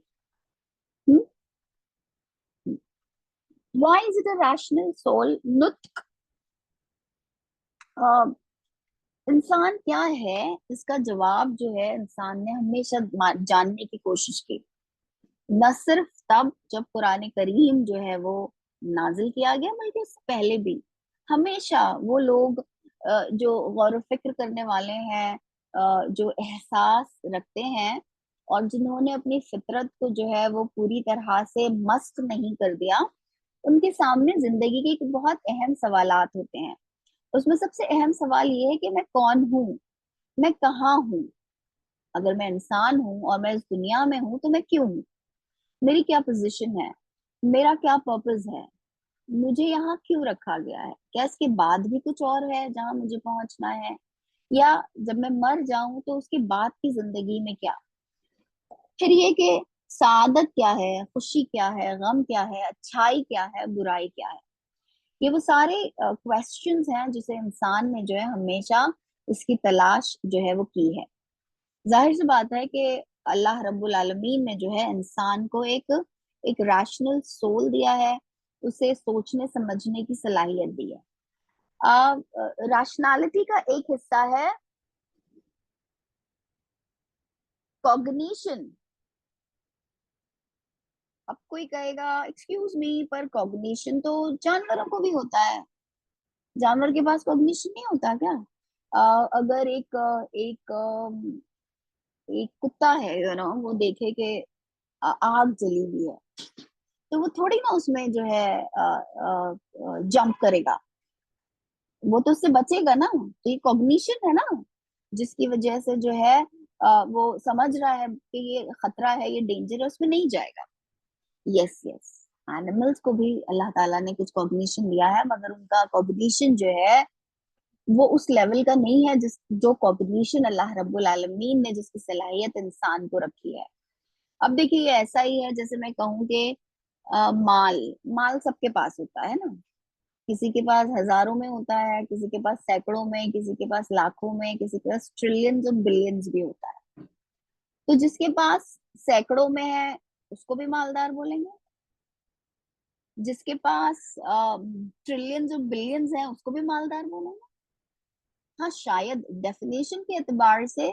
A: Why is it a rational soul? نطق انسان کیا ہے، اس کا جواب جو ہے انسان نے ہمیشہ جاننے کی کوشش کی، نہ صرف تب جب قرآن کریم جو ہے وہ نازل کیا گیا، بلکہ اس سے پہلے بھی ہمیشہ وہ لوگ جو غور و فکر کرنے والے ہیں، جو احساس رکھتے ہیں، اور جنہوں نے اپنی فطرت کو جو ہے وہ پوری طرح سے مسخ نہیں کر دیا، ان کے سامنے زندگی کے بہت اہم سوالات ہوتے ہیں. اس میں سب سے اہم سوال یہ ہے کہ میں کون ہوں، میں کہاں ہوں، اگر میں انسان ہوں اور میں اس دنیا میں ہوں تو میں کیوں ہوں، میری کیا پوزیشن ہے، میرا کیا پرپز ہے، مجھے یہاں کیوں رکھا گیا ہے، کیا اس کے بعد بھی کچھ اور ہے جہاں مجھے پہنچنا ہے، یا جب میں مر جاؤں تو اس کے بعد کی زندگی میں کیا. پھر یہ کہ سعادت کیا ہے، خوشی کیا ہے، غم کیا ہے، اچھائی کیا ہے، برائی کیا ہے. یہ وہ سارے کوسچنز ہیں جسے انسان نے جو ہے ہمیشہ اس کی تلاش جو ہے وہ کی ہے. ظاہر سی بات ہے کہ اللہ رب العالمین نے جو ہے انسان کو ایک ریشنل سول دیا ہے، اسے سوچنے سمجھنے کی صلاحیت دی ہے. रैशनैलिटी का एक हिस्सा है कॉग्निशन। अब कोई कहेगा एक्सक्यूज मी, पर कॉग्निशन तो जानवरों को भी होता है, जानवर के पास कॉग्निशन नहीं होता क्या? अगर एक कुत्ता है, वो देखे कि आग जली हुई है, तो वो थोड़ी ना उसमें जो है जंप करेगा, वो तो उससे बचेगा ना। तो ये कॉग्निशन है ना, जिसकी वजह से जो है वो समझ रहा है कि ये खतरा है, ये डेंजर है, उसमें नहीं जाएगा। यस यस, एनिमल्स को भी अल्लाह ताला ने कुछ कॉग्निशन दिया है, मगर उनका कॉग्निशन जो है वो उस लेवल का नहीं है जिस जो कॉग्निशन अल्लाह रब्बुल आलमीन ने जिसकी सलाहियत इंसान को रखी है। अब देखिए ये ऐसा ही है जैसे मैं कहूँ कि माल माल सबके पास होता है ना, किसी के पास हजारों में होता है, किसी के पास सैकड़ों में, किसी के पास लाखों में, किसी के पास ट्रिलियंस और बिलियंस भी होता है। तो जिसके पास सैकड़ों में है उसको भी मालदार बोलेंगे, जिसके पास ट्रिलियंस और बिलियंस है उसको भी मालदार बोलेंगे। हाँ शायद डेफिनेशन के एतबार से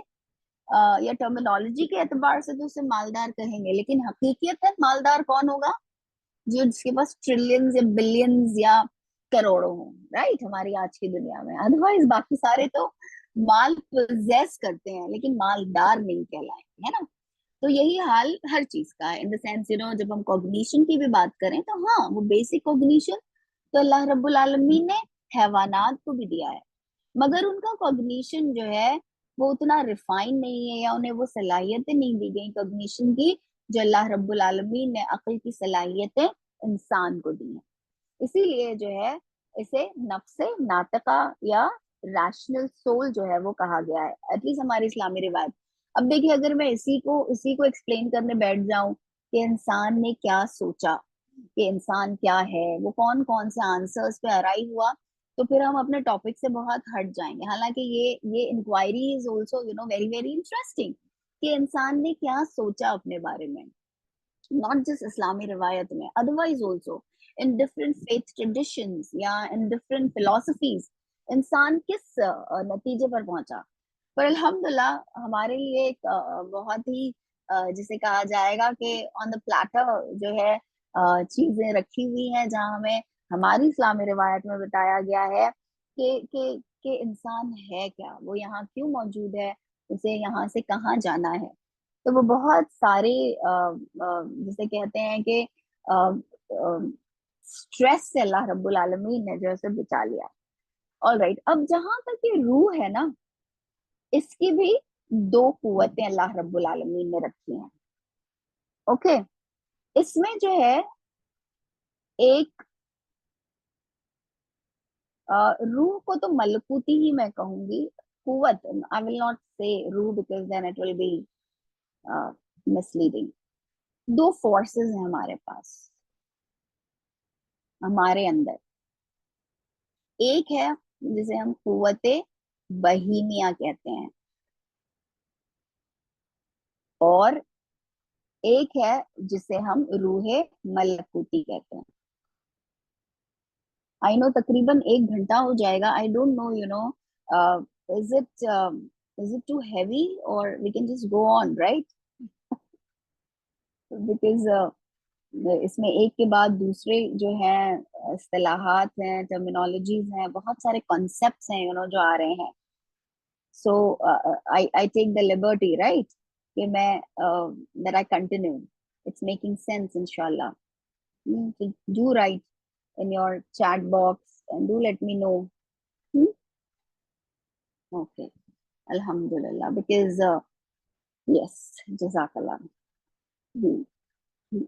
A: या टर्मिनोलॉजी के एतबार से तो उसे मालदार कहेंगे, लेकिन हकीकियत है मालदार कौन होगा? जो जिसके पास ट्रिलियंस या बिलियंस या करोड़ों हो, राइट, हमारी आज की दुनिया में। अदरवाइज बाकी सारे तो माल पोजेस करते हैं लेकिन मालदार नहीं कहलाएंगे, है ना। तो यही हाल हर चीज का है इन द सेंस, जब हम कॉग्निशन की भी बात करें तो हाँ, वो बेसिक कॉग्निशन तो अल्लाह रब्बुल आलमीन ने हैवानात को भी दिया है, मगर उनका कॉग्निशन जो है वो उतना रिफाइन नहीं है, या उन्हें वो सलाहियतें नहीं दी गई कॉग्निशन की जो अल्लाह रब्बुल आलमीन ने अक्ल की सलाहियतें इंसान को दी हैं। इसीलिए जो है इसे नफ्से नातका या रैशनल सोल जो है वो कहा गया है, एटलीस्ट हमारी इस्लामी रिवायत। अब देखिए अगर मैं इसी को एक्सप्लेन करने बैठ जाऊं कि इंसान ने क्या सोचा, कि इंसान क्या है, वो कौन कौन से आंसर्स पे अराइव हुआ, तो फिर हम अपने टॉपिक से बहुत हट जाएंगे। हालांकि ये inquiry is also very very interesting, कि इंसान ने क्या सोचा अपने बारे में, नॉट जस्ट इस्लामी रिवायत में, otherwise also in different faith traditions या इन डिफरेंट फिलोसफीज इंसान किस नतीजे पर पहुंचा। पर अल्हम्दुलिल्लाह हमारे लिए एक बहुत ही जिसे कहा जाएगा कि ऑन द प्लेटर जो है चीजें रखी हुई हैं, जहाँ हमें हमारी इस्लामी रिवायत में बताया गया है कि इंसान है क्या, वो यहाँ क्यों मौजूद है, उसे यहाँ से कहाँ जाना है। तो वो बहुत सारे जिसे कहते हैं कि स्ट्रेस से अल्लाह रब्बुल आलमीन ने जो है उसे बचा लिया। ऑल राइट, अब जहां तक ये रूह है ना, इसकी भी दो कुव्वतें अल्लाह रब्बुल आलमीन ने रखी हैं। ओके, इसमें जो है एक रूह को तो मलकूती ही मैं कहूंगी, कुव्वत आई विल नॉट से रूह because then it will be misleading. दो फोर्सेस हैं हमारे पास, हमारे अंदर। एक है जिसे हम कुव्वते बहीमिया कहते हैं, और एक है जिसे हम रूहे मलकूती कहते हैं। आई नो तकरीबन 1 घंटा हो जाएगा, I don't know is it is it too heavy और we can just go on, right? Because इसमें एक के बाद दूसरे जो है इस्तिलाहात हैं, टर्मिनोलॉजीज हैं, बहुत सारे कॉन्सेप्ट्स हैं जो आ रहे हैं। So I take the liberty, right, कि मैं that I continue, it's making sense इंशाल्लाह। Do write in your chat box and do let me know. Hmm? Okay, Alhamdulillah, because yes, Jazakallah. Hmm. Hmm.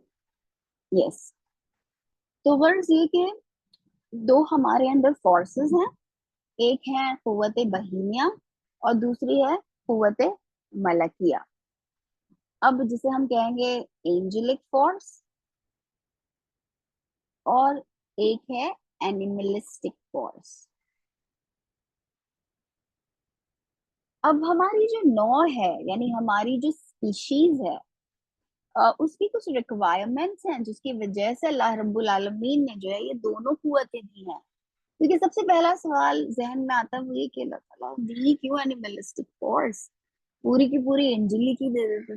A: Yes, तो words ये कि दो हमारे अंदर forces हैं, एक है कुव्वत बहीमिया और दूसरी है कुव्वत मलकिया। अब जिसे हम कहेंगे एंजेलिक फोर्स, और एक है एनिमलिस्टिक फोर्स। अब हमारी जो नौ है, यानी हमारी जो स्पीशीज है, उसकी कुछ रिक्वायरमेंट्स हैं जिसकी वजह से अल्लाह रब्बुल आलमीन ने जो है ये दोनों कुव्वतें दी हैं। क्योंकि सबसे पहला सवाल जहन में आता है वो ये कि अल्लाह ताला दी क्यों एनिमलिस्टिक फोर्स, पूरी की पूरी एंजल की दे देते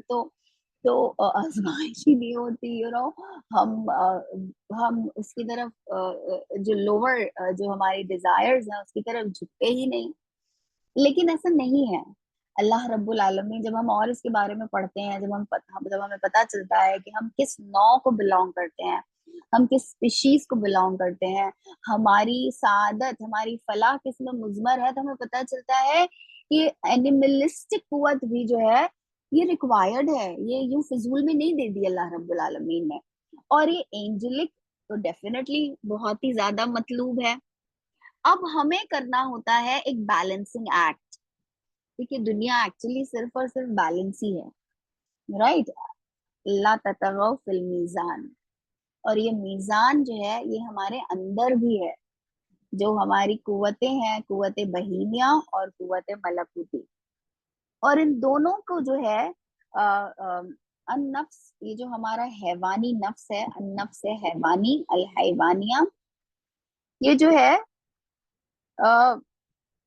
A: तो आजमाइश ही नहीं होती, हम हम उसकी तरफ जो लोअर जो हमारी डिजायर्स हैं उसकी तरफ झुकते ही नहीं। लेकिन ऐसा नहीं है। अल्लाह रब्बुल आलमीन, जब हम और इसके बारे में पढ़ते हैं, जब हमें पता चलता है कि हम किस नौ को बिलोंग करते हैं, हम किस स्पीशीज को बिलोंग करते हैं, हमारी सादत, हमारी फलाह किस में मुजमर है, तो हमें पता चलता है कि एनिमलिस्टिक कुव्वत भी जो है ये रिक्वायर्ड है, ये यूं फिजूल में नहीं दे दी अल्लाह रब्बुल आलमीन ने। और ये एंजेलिक तो डेफिनेटली बहुत ही ज्यादा मतलूब है। अब हमें करना होता है एक बैलेंसिंग एक्ट, क्योंकि दुनिया एक्चुअली सिर्फ और सिर्फ बैलेंस ही है, राइट। ला ततगौ फिल मीजान, और ये मीजान जो है ये हमारे अंदर भी है। जो हमारी कुव्वतें हैं, कुव्वते बहीनिया और कुव्वते मलकूती, और इन दोनों को जो है अन-नफ्स, ये जो हमारा हैवानी नफ्स है, अन-नफ्स है हैवानी, अल हैवानिया, ये जो है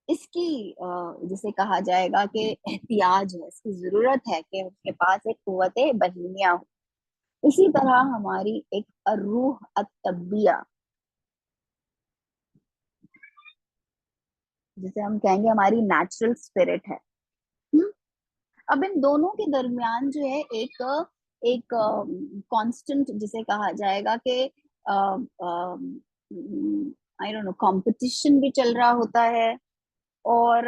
A: इसकी जिसे कहा जाएगा कि एहतियाज है, इसकी जरूरत है कि उसके पास एक कुव्वते बहीनिया हो। इसी तरह हमारी एक रूह अतबिया, जिसे हम कहेंगे हमारी नेचुरल स्पिरिट है। हम्म? अब इन दोनों के दरमियान जो है एक एक कांस्टेंट जिसे कहा जाएगा कि आई डोंट नो, कंपटीशन भी चल रहा होता है। और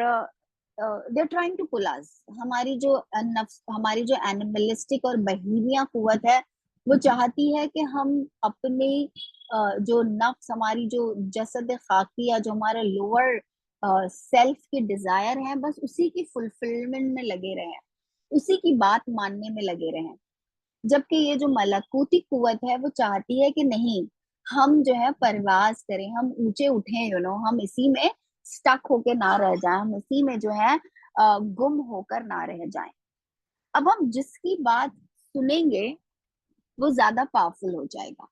A: they are trying to pull us, हमारी जो नफ्स, हमारी जो एनिमलिस्टिक और बहीमिया कुव्वत है, वो चाहती है कि हम अपने जो नफ्स, हमारी जो जसद खाकी, या जो हमारा लोअर सेल्फ की डिजायर है, बस उसी की फुलफिलमेंट में लगे रहे, उसी की बात मानने में लगे रहे। जबकि ये जो मलकूती कुव्वत है वो चाहती है कि नहीं, हम जो है परवाज करें, हम ऊंचे उठें, हम इसी में स्टक होके ना रह जाएं, हम इसी में जो है गुम होकर ना रह जाएं। अब हम जिसकी बात सुनेंगे वो ज्यादा पावरफुल हो जाएगा,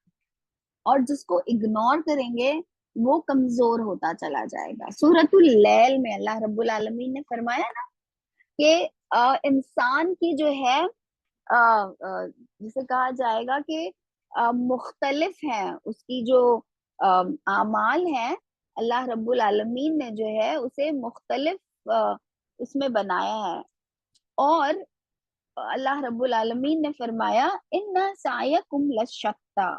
A: और जिसको इग्नोर करेंगे वो कमजोर होता चला जाएगा। सूरतुल लैल में अल्लाह रब्बुल आलमीन ने फरमाया ना कि इंसान की जो है जिसे कहा जाएगा कि मुख्तलिफ हैं उसकी जो आमाल हैं, अल्लाह रब्बुल आलमीन ने जो है उसे मुख्तलिफ उसमें बनाया है। और अल्लाह रब्बुल आलमीन ने फरमाया इन्ना सायकुम लशत्ता,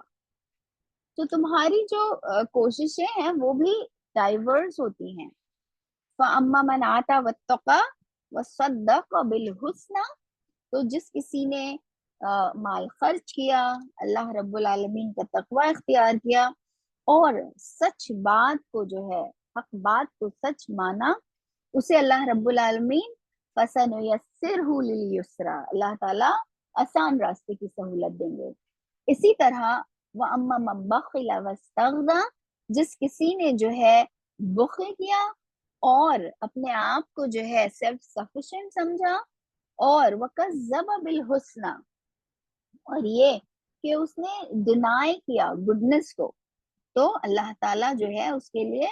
A: तो तुम्हारी जो कोशिशें हैं वो भी डाइवर्स होती हैं। फअम्मा मन आता वत्तका वसद्दक़ बिल हुस्ना, तो जिस किसी ने माल खर्च किया, अल्लाह रब्बुल आलमीन का तकवा इख्तियार किया, और सच बात को जो है, हक बात को सच माना, उसे अल्लाह रब्बुल आलमीन फसनुयस्सिरहु लिल युस्रा, अल्लाह ताला आसान रास्ते की सहूलत देंगे। इसी तरह व अम्मा मन बखिल वस्तगना, जिस किसी ने जो है बुखल किया और अपने आप को जो है सेल्फ सफिशिएंट समझा, और वकज़्ज़ब बिल हुस्ना, और ये कि उसने डिनाई किया गुडनेस को, तो अल्लाह ताला जो है उसके लिए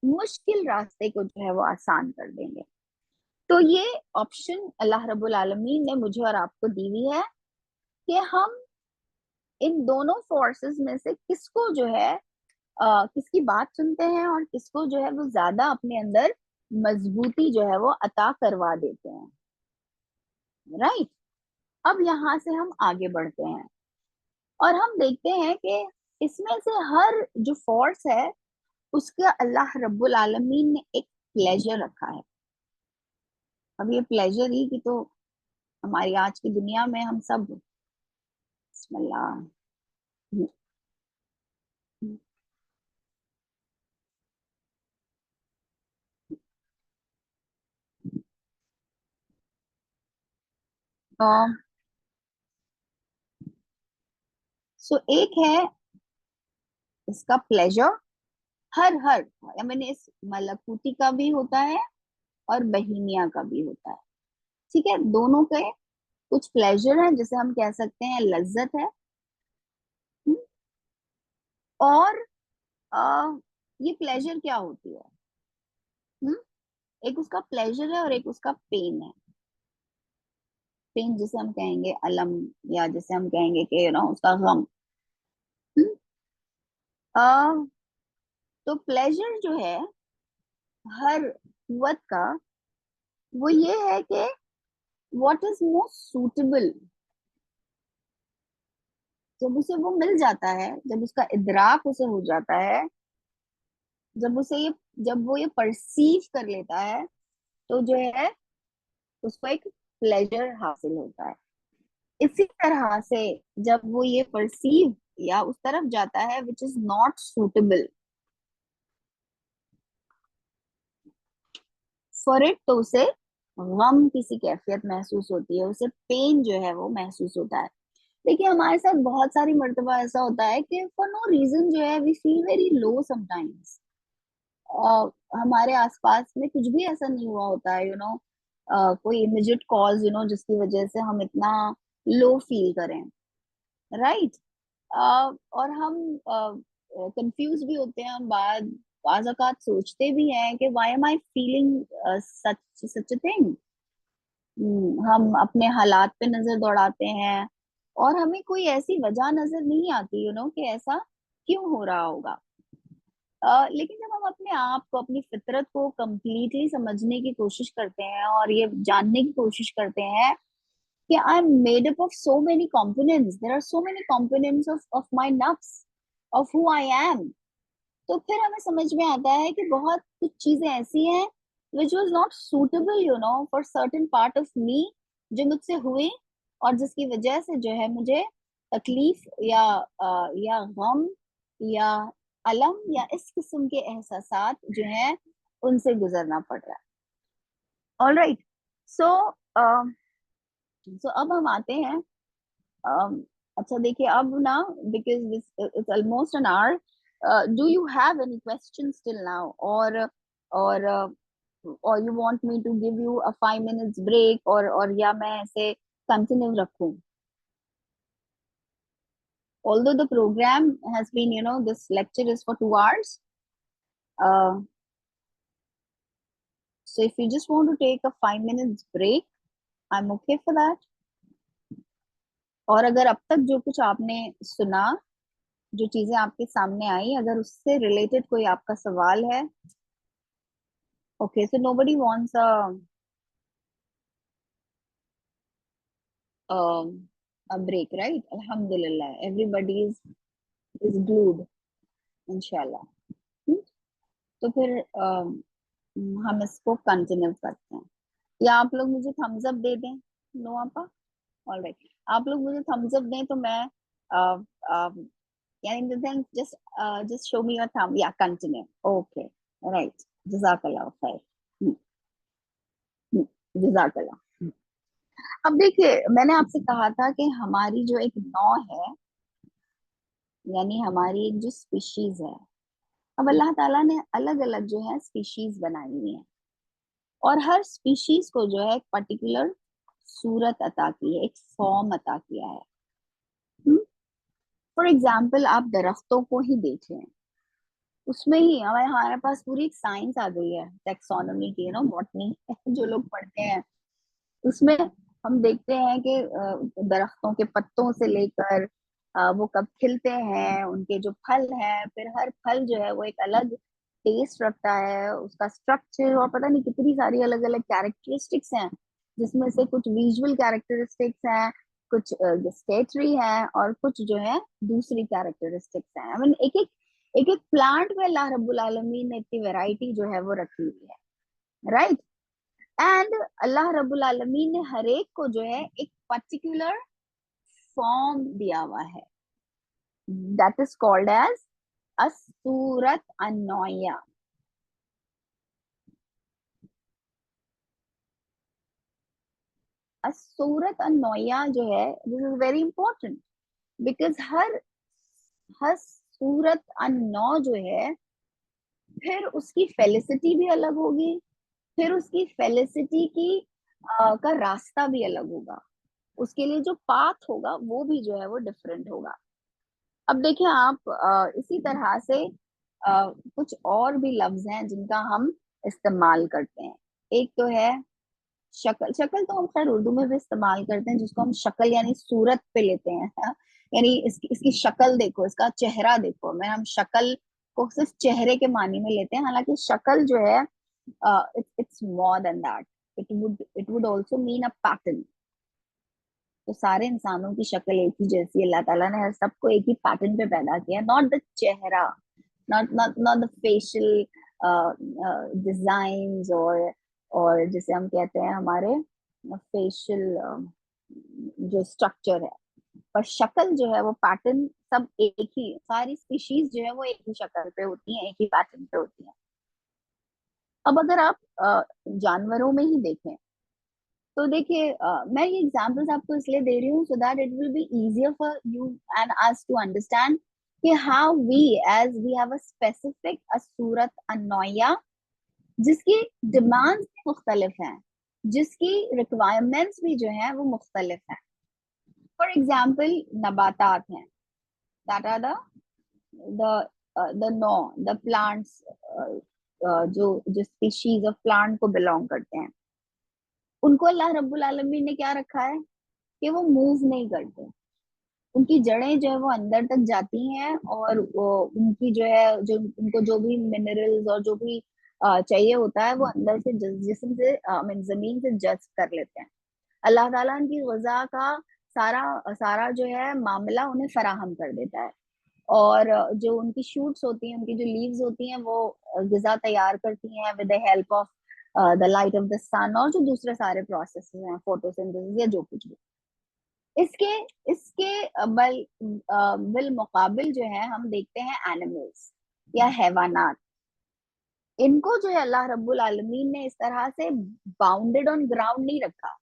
A: मुश्किल रास्ते को जो है वो आसान कर देंगे। तो ये ऑप्शन अल्लाह रब्बुल आलमीन ने मुझे और आपको दी हुई है कि हम इन दोनों फोर्सेस में से किसको जो है किसकी बात सुनते हैं, और किसको जो है वो ज्यादा अपने अंदर मजबूती जो है वो अता करवा देते हैं, राइट। अब यहाँ से हम आगे बढ़ते हैं और हम देखते हैं कि इसमें से हर जो फोर्स है उसका अल्लाह रब्बुल आलमीन ने एक प्लेजर रखा है। अब ये प्लेजर ही की तो हमारी आज की दुनिया में हम सब, बिस्मिल्लाह, सो एक है इसका प्लेजर, हर हर मैंने इस मलकूती का भी होता है और बहीनिया का भी होता है, ठीक है। दोनों के कुछ प्लेजर है जिसे हम कह सकते हैं लज्जत है, और ये प्लेजर क्या होती है? एक उसका प्लेजर है और एक उसका पेन है। पेन जिसे हम कहेंगे अलम, या जिसे हम कहेंगे कि उसका गम। हम्म? आ, तो प्लेजर जो है हर कुव्वत का, वो ये है कि व्हाट इज मोस्ट सूटेबल। जब उसे वो मिल जाता है, जब उसका इदराक उसे हो जाता है, जब उसे ये जब वो ये परसीव कर लेता है, तो जो है उसको एक प्लेजर हासिल होता है। इसी तरह से जब वो ये परसीव या उस तरफ जाता है which is not suitable for it, तो उसे गम किसी कैफियत महसूस होती है, उसे पेन जो है वो महसूस होता है। देखिए हमारे साथ बहुत सारी मर्तबा ऐसा होता है कि फॉर नो रीजन जो है we feel very low sometimes. हमारे आसपास में कुछ भी ऐसा नहीं हुआ होता है, कोई इमीडिएट कॉज जिसकी वजह से हम इतना लो फील करें, राइट। और हम कंफ्यूज भी होते हैं, हम बाज औकात सोचते भी हैं कि why am I feeling such such a thing. हम अपने हालात पे नजर दौड़ाते हैं और हमें कोई ऐसी वजह नजर नहीं आती कि ऐसा क्यों हो रहा होगा। लेकिन जब हम अपने आप को, अपनी फितरत को कंप्लीटली समझने की कोशिश करते हैं और ये जानने की कोशिश करते हैं कि I am made up of so many components, there are so many components of my nafs, of who I am, तो फिर हमें समझ में आता है कि बहुत कुछ चीजें ऐसी हैं which was not suitable for certain part of me, जो मुझसे हुई और जिसकी वजह से जो है मुझे तकलीफ या गम या अलम या इस किस्म के एहसासात जो हैं उनसे गुजरना पड़ रहा है। All right. सो अब हम आते हैं। अच्छा देखिए अब ना, because this it's almost an hour, do you have any question still now, और और you want me to give you a 5 minutes break, और या मैं ऐसे कंटिन्यू रखूं? Although the program has been, this lecture is for 2 hours, uh, so if you just want to take a 5 minutes break, I'm okay for that. और अगर अब तक जो कुछ आपने सुना, जो चीजें आपके सामने आई, अगर उससे रिलेटेड कोई आपका सवाल है, okay, so nobody wants a break, right? Alhamdulillah, everybody is glued, inshallah. हम्म? तो फिर हम इसको कंटिन्यू करते हैं, या आप लोग मुझे थम्स अप दे दें? नो आपा? ऑल राइट, आप लोग मुझे थम्स अप दें तो मैं यानी just show me your thumb, या कंटिन्यू, ओके, राइट, जज़ाकल्लाह खैर। हम्म, जज़ाकल्लाह। अब देखिए मैंने आपसे कहा था कि हमारी जो एक नौ है, यानी हमारी एक जो स्पीशीज है, अब अल्लाह ताला ने अलग अलग जो है स्पीशीज बनाई हुई है, और हर स्पीशीज को जो है एक पर्टिकुलर सूरत अता की है, एक फॉर्म अता किया है। फॉर एग्जाम्पल आप दरख्तों को ही देख लें, उसमें ही हमारे हमारे पास पूरी एक साइंस आ गई है टेक्सोनॉमी की, बॉटनी जो लोग पढ़ते हैं, उसमें हम देखते हैं कि दरख्तों के पत्तों से लेकर वो कब खिलते हैं, उनके जो फल हैं, फिर हर फल जो है वो एक अलग टेस्ट रखता है, उसका स्ट्रक्चर, और पता नहीं कितनी सारी अलग अलग कैरेक्टरिस्टिक्स हैं, जिसमें से कुछ विजुअल कैरेक्टरिस्टिक्स हैं, कुछ गेस्टेटरी हैं, और कुछ जो है दूसरी कैरेक्टरिस्टिक्स हैं। आई मीन एक एक प्लांट में अल्लाह रब्बुल आलमीन ने इतनी वैरायटी जो है वो रखी हुई है, राइट। एंड अल्लाह रब्बुल आलमीन ने हर एक को जो है एक पर्टिकुलर फॉर्म दिया हुआ है, दैट इज कॉल्ड एज असूरत अन्नोया। असूरत अन्नोया जो है, this is very important, because हर हर सूरत अन्नौ जो है, फिर उसकी फेलिसिटी भी अलग होगी, फिर उसकी फेलिसिटी का रास्ता भी अलग होगा, उसके लिए जो पाथ होगा वो भी जो है वो डिफरेंट होगा। अब देखिए आप इसी तरह से कुछ और भी लफ्ज हैं जिनका हम इस्तेमाल करते हैं। एक तो है शक्ल। शक्ल तो हम खैर उर्दू में भी इस्तेमाल करते हैं, जिसको हम शक्ल यानी सूरत पे लेते हैं, हाँ? यानी इसकी इसकी शक्ल देखो, इसका चेहरा देखो, मैं हम शक्ल को सिर्फ चेहरे के मानी में लेते हैं, हालांकि शक्ल जो है it's more than that. It would also mean a pattern. तो सारे इंसानों की शक्ल एक ही जैसी, अल्लाह ताला ने हर सबको एक ही पैटर्न पे पैदा किया, नॉट द चेहरा, not the facial designs, और जिसे हम कहते हैं हमारे फेशियल जो स्ट्रक्चर है, पर शक्ल जो है वो पैटर्न सब एक ही, सारी स्पीशीज जो है वो एक ही शक्ल पे होती हैं, एक ही पैटर्न पे होती हैं। अब अगर आप जानवरों में ही देखें तो देखिए, मैं ये एग्जांपल्स आपको इसलिए दे रही हूँ so that it will be easier for you and us to understand कि how we as we have a specific a सूरत अनोया, जिसकी डिमांड्स भी मुख्तलिफ हैं, जिसकी रिक्वायरमेंट्स भी जो है वो मुख्तलिफ हैं। फॉर एग्जाम्पल नबातात हैं, that are the no the plants, जो जो स्पीशीज ऑफ प्लांट को बिलोंग करते हैं, उनको अल्लाह रब्बुल आलमीन ने क्या रखा है कि वो मूव नहीं करते। उनकी जड़ें जो है वो अंदर तक जाती हैं, और वो उनकी जो है, जो उनको जो भी मिनरल्स और जो भी चाहिए होता है वो अंदर से जिस्म से जमीन से जज्ब कर लेते हैं। अल्लाह ताला उनकी ग़िज़ा का सारा सारा जो है मामला उन्हें फराहम कर देता है, और जो उनकी शूट्स होती हैं, उनकी जो लीव्स होती हैं, वो ग़िज़ा तैयार करती हैं with the help of the light of the sun, और जो दूसरे सारे प्रोसेस हैं, फोटोसिंथेसिस या जो कुछ भी। इसके इसके बिल मुकाबिल जो है हम देखते हैं एनिमल्स या हैवानात। इनको जो है अल्लाह रब्बुल आलमीन ने इस तरह से बाउंडेड ऑन ग्राउंड नहीं रखा।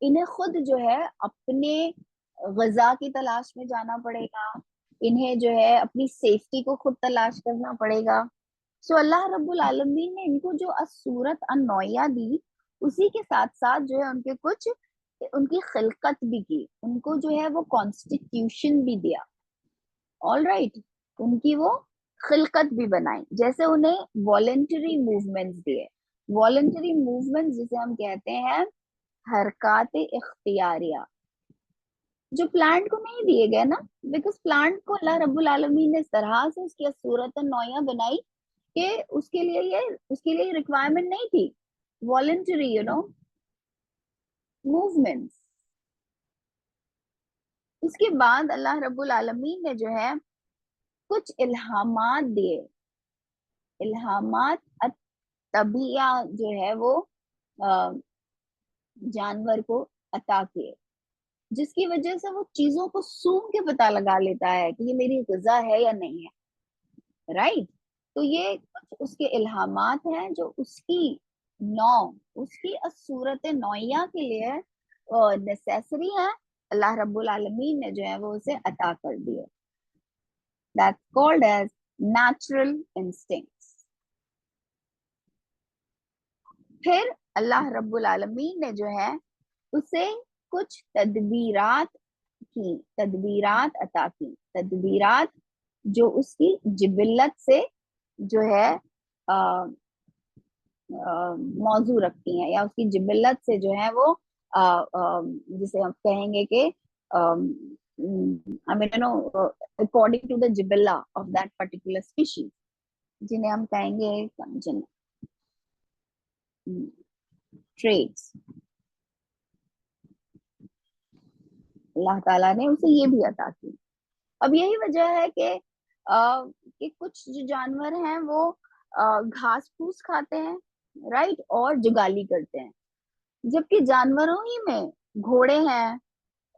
A: इन्हें खुद जो है अपने ग़िज़ा की तलाश में जाना पड़ेगा, इन्हें जो है अपनी सेफ्टी को खुद तलाश करना पड़ेगा। सो अल्लाह रब्बुल आलमीन ने इनको जो असूरत अनौया दी, उसी के साथ साथ जो है उनके कुछ उनकी खिलकत भी की, उनको जो है वो कॉन्स्टिट्यूशन भी दिया। ऑल राइट, उनकी वो खिलकत भी बनाई, जैसे उन्हें वॉलेंटरी मूवमेंट्स दिए। वॉलेंटरी मूवमेंट्स जिसे हम कहते हैं हरकत इख्तियारिया, जो प्लांट को नहीं दिए गए ना, बिकॉज प्लांट को अल्लाह रब्बुल आलमीन ने इस तरह से उसकी सूरत नौया बनाई कि उसके लिए रिक्वायरमेंट नहीं थी वॉलेंटरी मूवमेंट्स। उसके बाद अल्लाह रब्बुल आलमीन ने जो है कुछ इल्हामात दिए, इल्हामात तबिया जो है वो अ, जानवर को अता किए, जिसकी वजह से वो चीजों को सूंघ के पता लगा लेता है कि ये मेरी ग़िज़ा है या नहीं है। राइट, तो ये कुछ उसके इल्हामात हैं जो उसकी नौ उसकी सूरत नौया के लिए नेसेसरी है, अल्लाह रब्बुल आलमीन ने जो है वो उसे अता कर दिए। That's called as natural instincts. फिर अल्लाह रब्बुल आलमीन ने जो है उसे कुछ तदबीरात अता की, तदबीरात जो उसकी जिबिल्लत से जो है मौजू रखती हैं, या उसकी जिबिल्लत से जो है वो जिसे हम कहेंगे कि I mean according to the जिबिल्ला ऑफ दैट पर्टिकुलर स्पीशीज, जिन्हें हम कहेंगे ट्रेड्स। अल्लाह ताला ने उसे ये भी अता की। अब यही वजह है कि कुछ जो जानवर हैं वो घास फूस खाते हैं, राइट, और जुगाली करते हैं, जबकि जानवरों ही में घोड़े हैं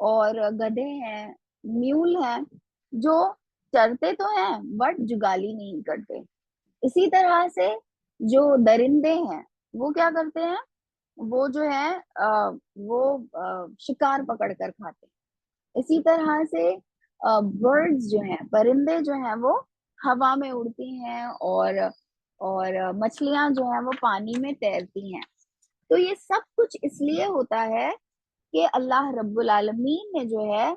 A: और गधे हैं, म्यूल हैं, जो चरते तो हैं बट जुगाली नहीं करते। इसी तरह से जो दरिंदे हैं वो क्या करते हैं, वो जो है वो शिकार पकड़ कर खाते हैं। इसी तरह से बर्ड्स जो हैं, परिंदे जो हैं, वो हवा में उड़ती हैं, और मछलियां जो हैं वो पानी में तैरती हैं। तो ये सब कुछ इसलिए होता है कि अल्लाह रब्बुल आलमीन ने जो है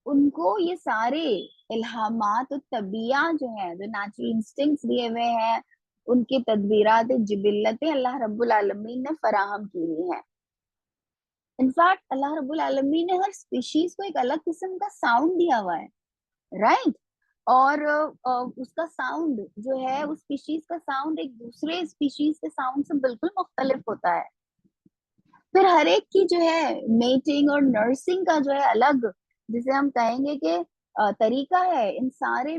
A: उनको ये सारे इल्हामात तबिया जो है, जो नेचुरल इंस्टिंक्ट्स दिए हुए हैं, उनकी तदबीरात जिबिल्लतें अल्लाह रब्बुल आलमीन ने फराहम की हुई हैं। इनफैक्ट अल्लाह रब्बुल आलमीन ने हर स्पीशीज को एक अलग किस्म का साउंड दिया हुआ है, राइट? और उसका साउंड जो है, उस स्पीशीज का साउंड एक दूसरे स्पीशीज के साउंड से बिल्कुल मुख्तलिफ होता है। फिर हर एक की जो है मेटिंग और नर्सिंग का जो है अलग, जिसे हम कहेंगे कि तरीका है इन सारे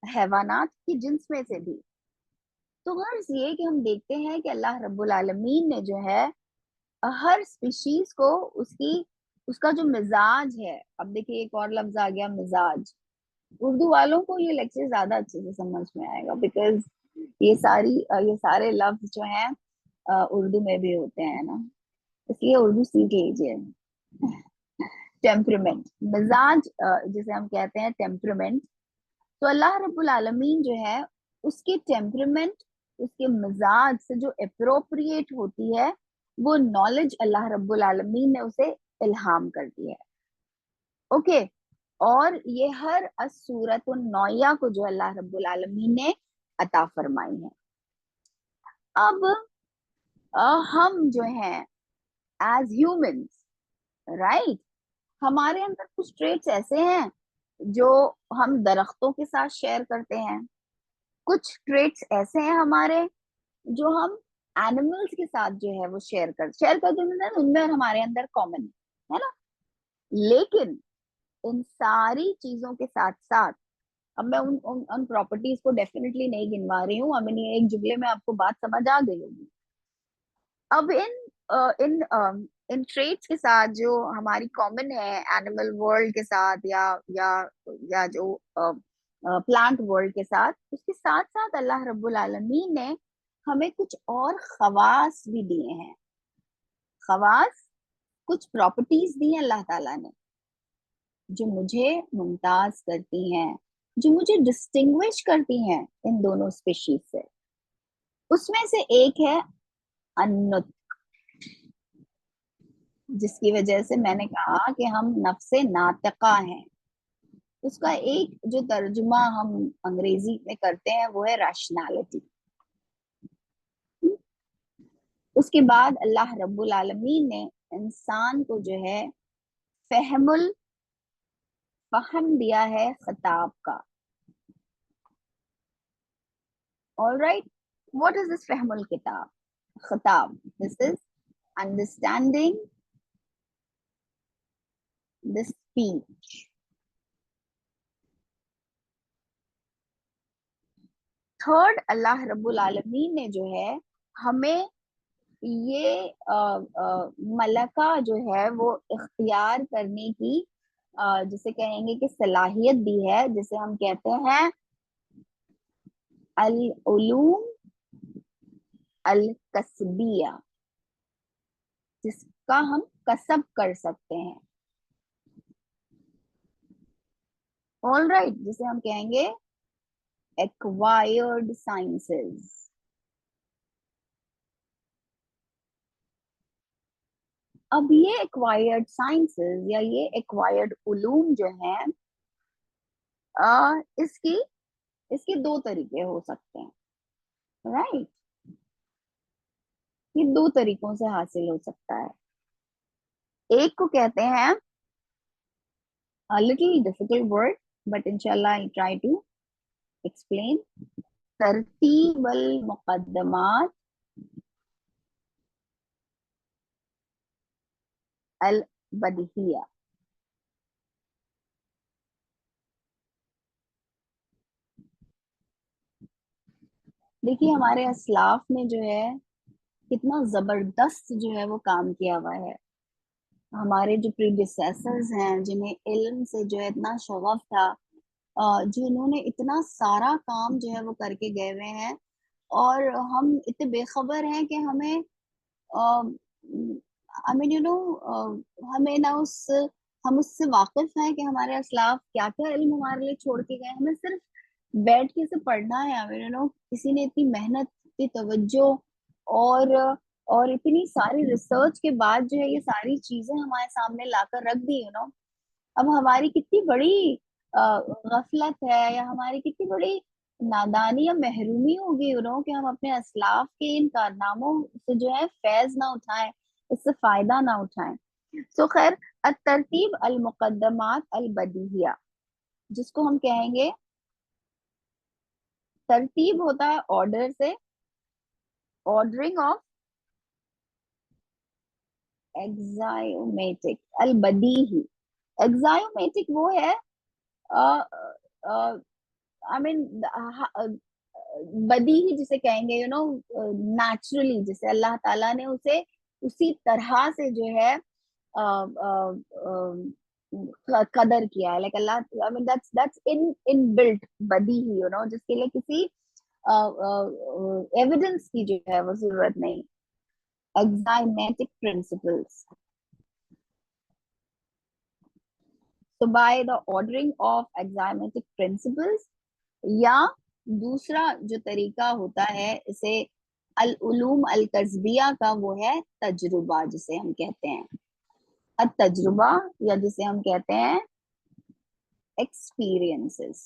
A: हैवानात की जिन्स में से भी। तो गर्ज ये कि हम देखते हैं कि अल्लाह रब्बुल आलमीन ने जो है हर स्पीशीज को उसकी उसका जो मिजाज है, अब देखिए एक और लफ्ज आ गया मिजाज। उर्दू वालों को ये लेक्चर ज्यादा अच्छे से समझ में आएगा, बिकॉज ये सारे लफ्ज जो हैं उर्दू में भी होते हैं ना, इसलिए उर्दू सीख लीजिए। टेम्परमेंट, मिजाज जिसे हम कहते हैं टेम्परमेंट, तो अल्लाह रब्बुल आलमीन जो है उसके टेम्परमेंट, उसके मिजाज से जो अप्रोप्रिएट होती है, वो नॉलेज अल्लाह रब्बुल आलमीन ने उसे इल्हाम कर दी है। ओके, और ये हर सूरत नौया को जो अल्लाह रब्बुल आलमीन ने अता फरमाई है। अब हम जो हैं एज ह्यूमंस, राइट, हमारे अंदर कुछ ट्रेट्स ऐसे हैं जो हम दरख्तों के साथ शेयर करते हैं, कुछ ट्रेट्स ऐसे हैं हमारे जो हम एनिमल्स के साथ जो है वो शेयर करते हैं, उनमें और हमारे अंदर कॉमन है ना। लेकिन इन सारी चीजों के साथ साथ, अब मैं उन प्रॉपर्टीज को डेफिनेटली नहीं गिनवा रही हूँ, अब एक जुमले में आपको बात समझ आ गई होगी। अब इन इन ट्रेट्स के साथ जो हमारी कॉमन है एनिमल वर्ल्ड के साथ, या जो प्लांट वर्ल्ड के साथ, उसके साथ साथ अल्लाह रब्बुल आलमीन ने हमें कुछ और खवास भी दिए हैं। खवास, कुछ प्रॉपर्टीज दी हैं अल्लाह ताला ने, जो मुझे मुमताज करती हैं, जो मुझे डिस्टिंग्विश करती हैं इन दोनों स्पीशीज से। उसमें से एक है अन्नुत, जिसकी वजह से मैंने कहा कि हम नफ्से नातिका हैं। उसका एक जो तर्जुमा हम अंग्रेजी में करते हैं वो है रैशनैलिटी। उसके बाद अल्लाह रब्बुल आलमीन ने इंसान को जो है फहमुल फहम दिया है खिताब का। ऑलराइट, व्हाट इज दिस फहमुल किताब खिताब? This is understanding the speech. Third, अल्लाह रब्बुल आलमीन ने जो है हमें ये मलका जो है वो इख्तियार करने की जिसे कहेंगे कि सलाहियत दी है, जिसे हम कहते हैं अल उलूम अल कसबिया, जिसका हम कसब कर सकते हैं। ऑल राइट, जिसे हम कहेंगे एक्वायर्ड साइंसेस। अब ये एक्वायर्ड साइंसेस या ये एक्वायर्ड उलूम जो है, इसकी इसके दो तरीके हो सकते हैं, राइट? ये दो तरीकों से हासिल हो सकता है। एक को कहते हैं, a little difficult word, but inshallah I try to explain, तरतीब अल मुकद्दमात अल बदहिया। देखिए हमारे असलाफ ने जो है कितना जबरदस्त जो है वो काम किया हुआ है। हमारे जो प्रीडिसेसर्स हैं, जिन्हें इल्म से जो है इतना शगफ था, जिन्होंने इतना सारा काम जो है वो करके गए हुए हैं, और हम इतने बेखबर हैं कि हमें आई मीन यू नो हमें ना हम उससे वाकिफ हैं कि हमारे असलाफ क्या क्या इल्म हमारे लिए छोड़ के गए। हमें सिर्फ बैठ के से पढ़ना है। आई मीन यू नो किसी ने इतनी मेहनत, इतनी तवज्जो और इतनी सारी रिसर्च के बाद जो है ये सारी चीजें हमारे सामने लाकर रख दी, यू नो। अब हमारी कितनी बड़ी गफलत है या हमारी कितनी बड़ी नादानी या महरूमी होगी कि हम अपने असलाफ के इन कारनामों से जो है फैज ना उठाएं, इससे फायदा ना उठाएं। सो खैर, तरतीब अल मुकद्दमात अल बदीहिया, जिसको हम कहेंगे, तरतीब होता है ऑर्डर से, ऑर्डरिंग ऑफ एक्सायोमेटिक अल बदीही। एक्सायोमेटिक वो है, आई मीन बदी ही जिसे कहेंगे, नेचुरली, जिसे अल्लाह ताला ने उसे उसी तरह से जो है कदर किया है, like Allah, I mean that's in built बदी ही, जिसके लिए किसी एविडेंस की जो है वो जरूरत नहीं। एक्साइमेटिक principles, so by the ordering of axiomatic principles, या दूसरा जो तरीका होता है इसे अल उलूम अल कस्बिया का, वो है तजुर्बा, जिसे हम कहते हैं तजुर्बा, या जिसे हम कहते हैं एक्सपीरियंसेस।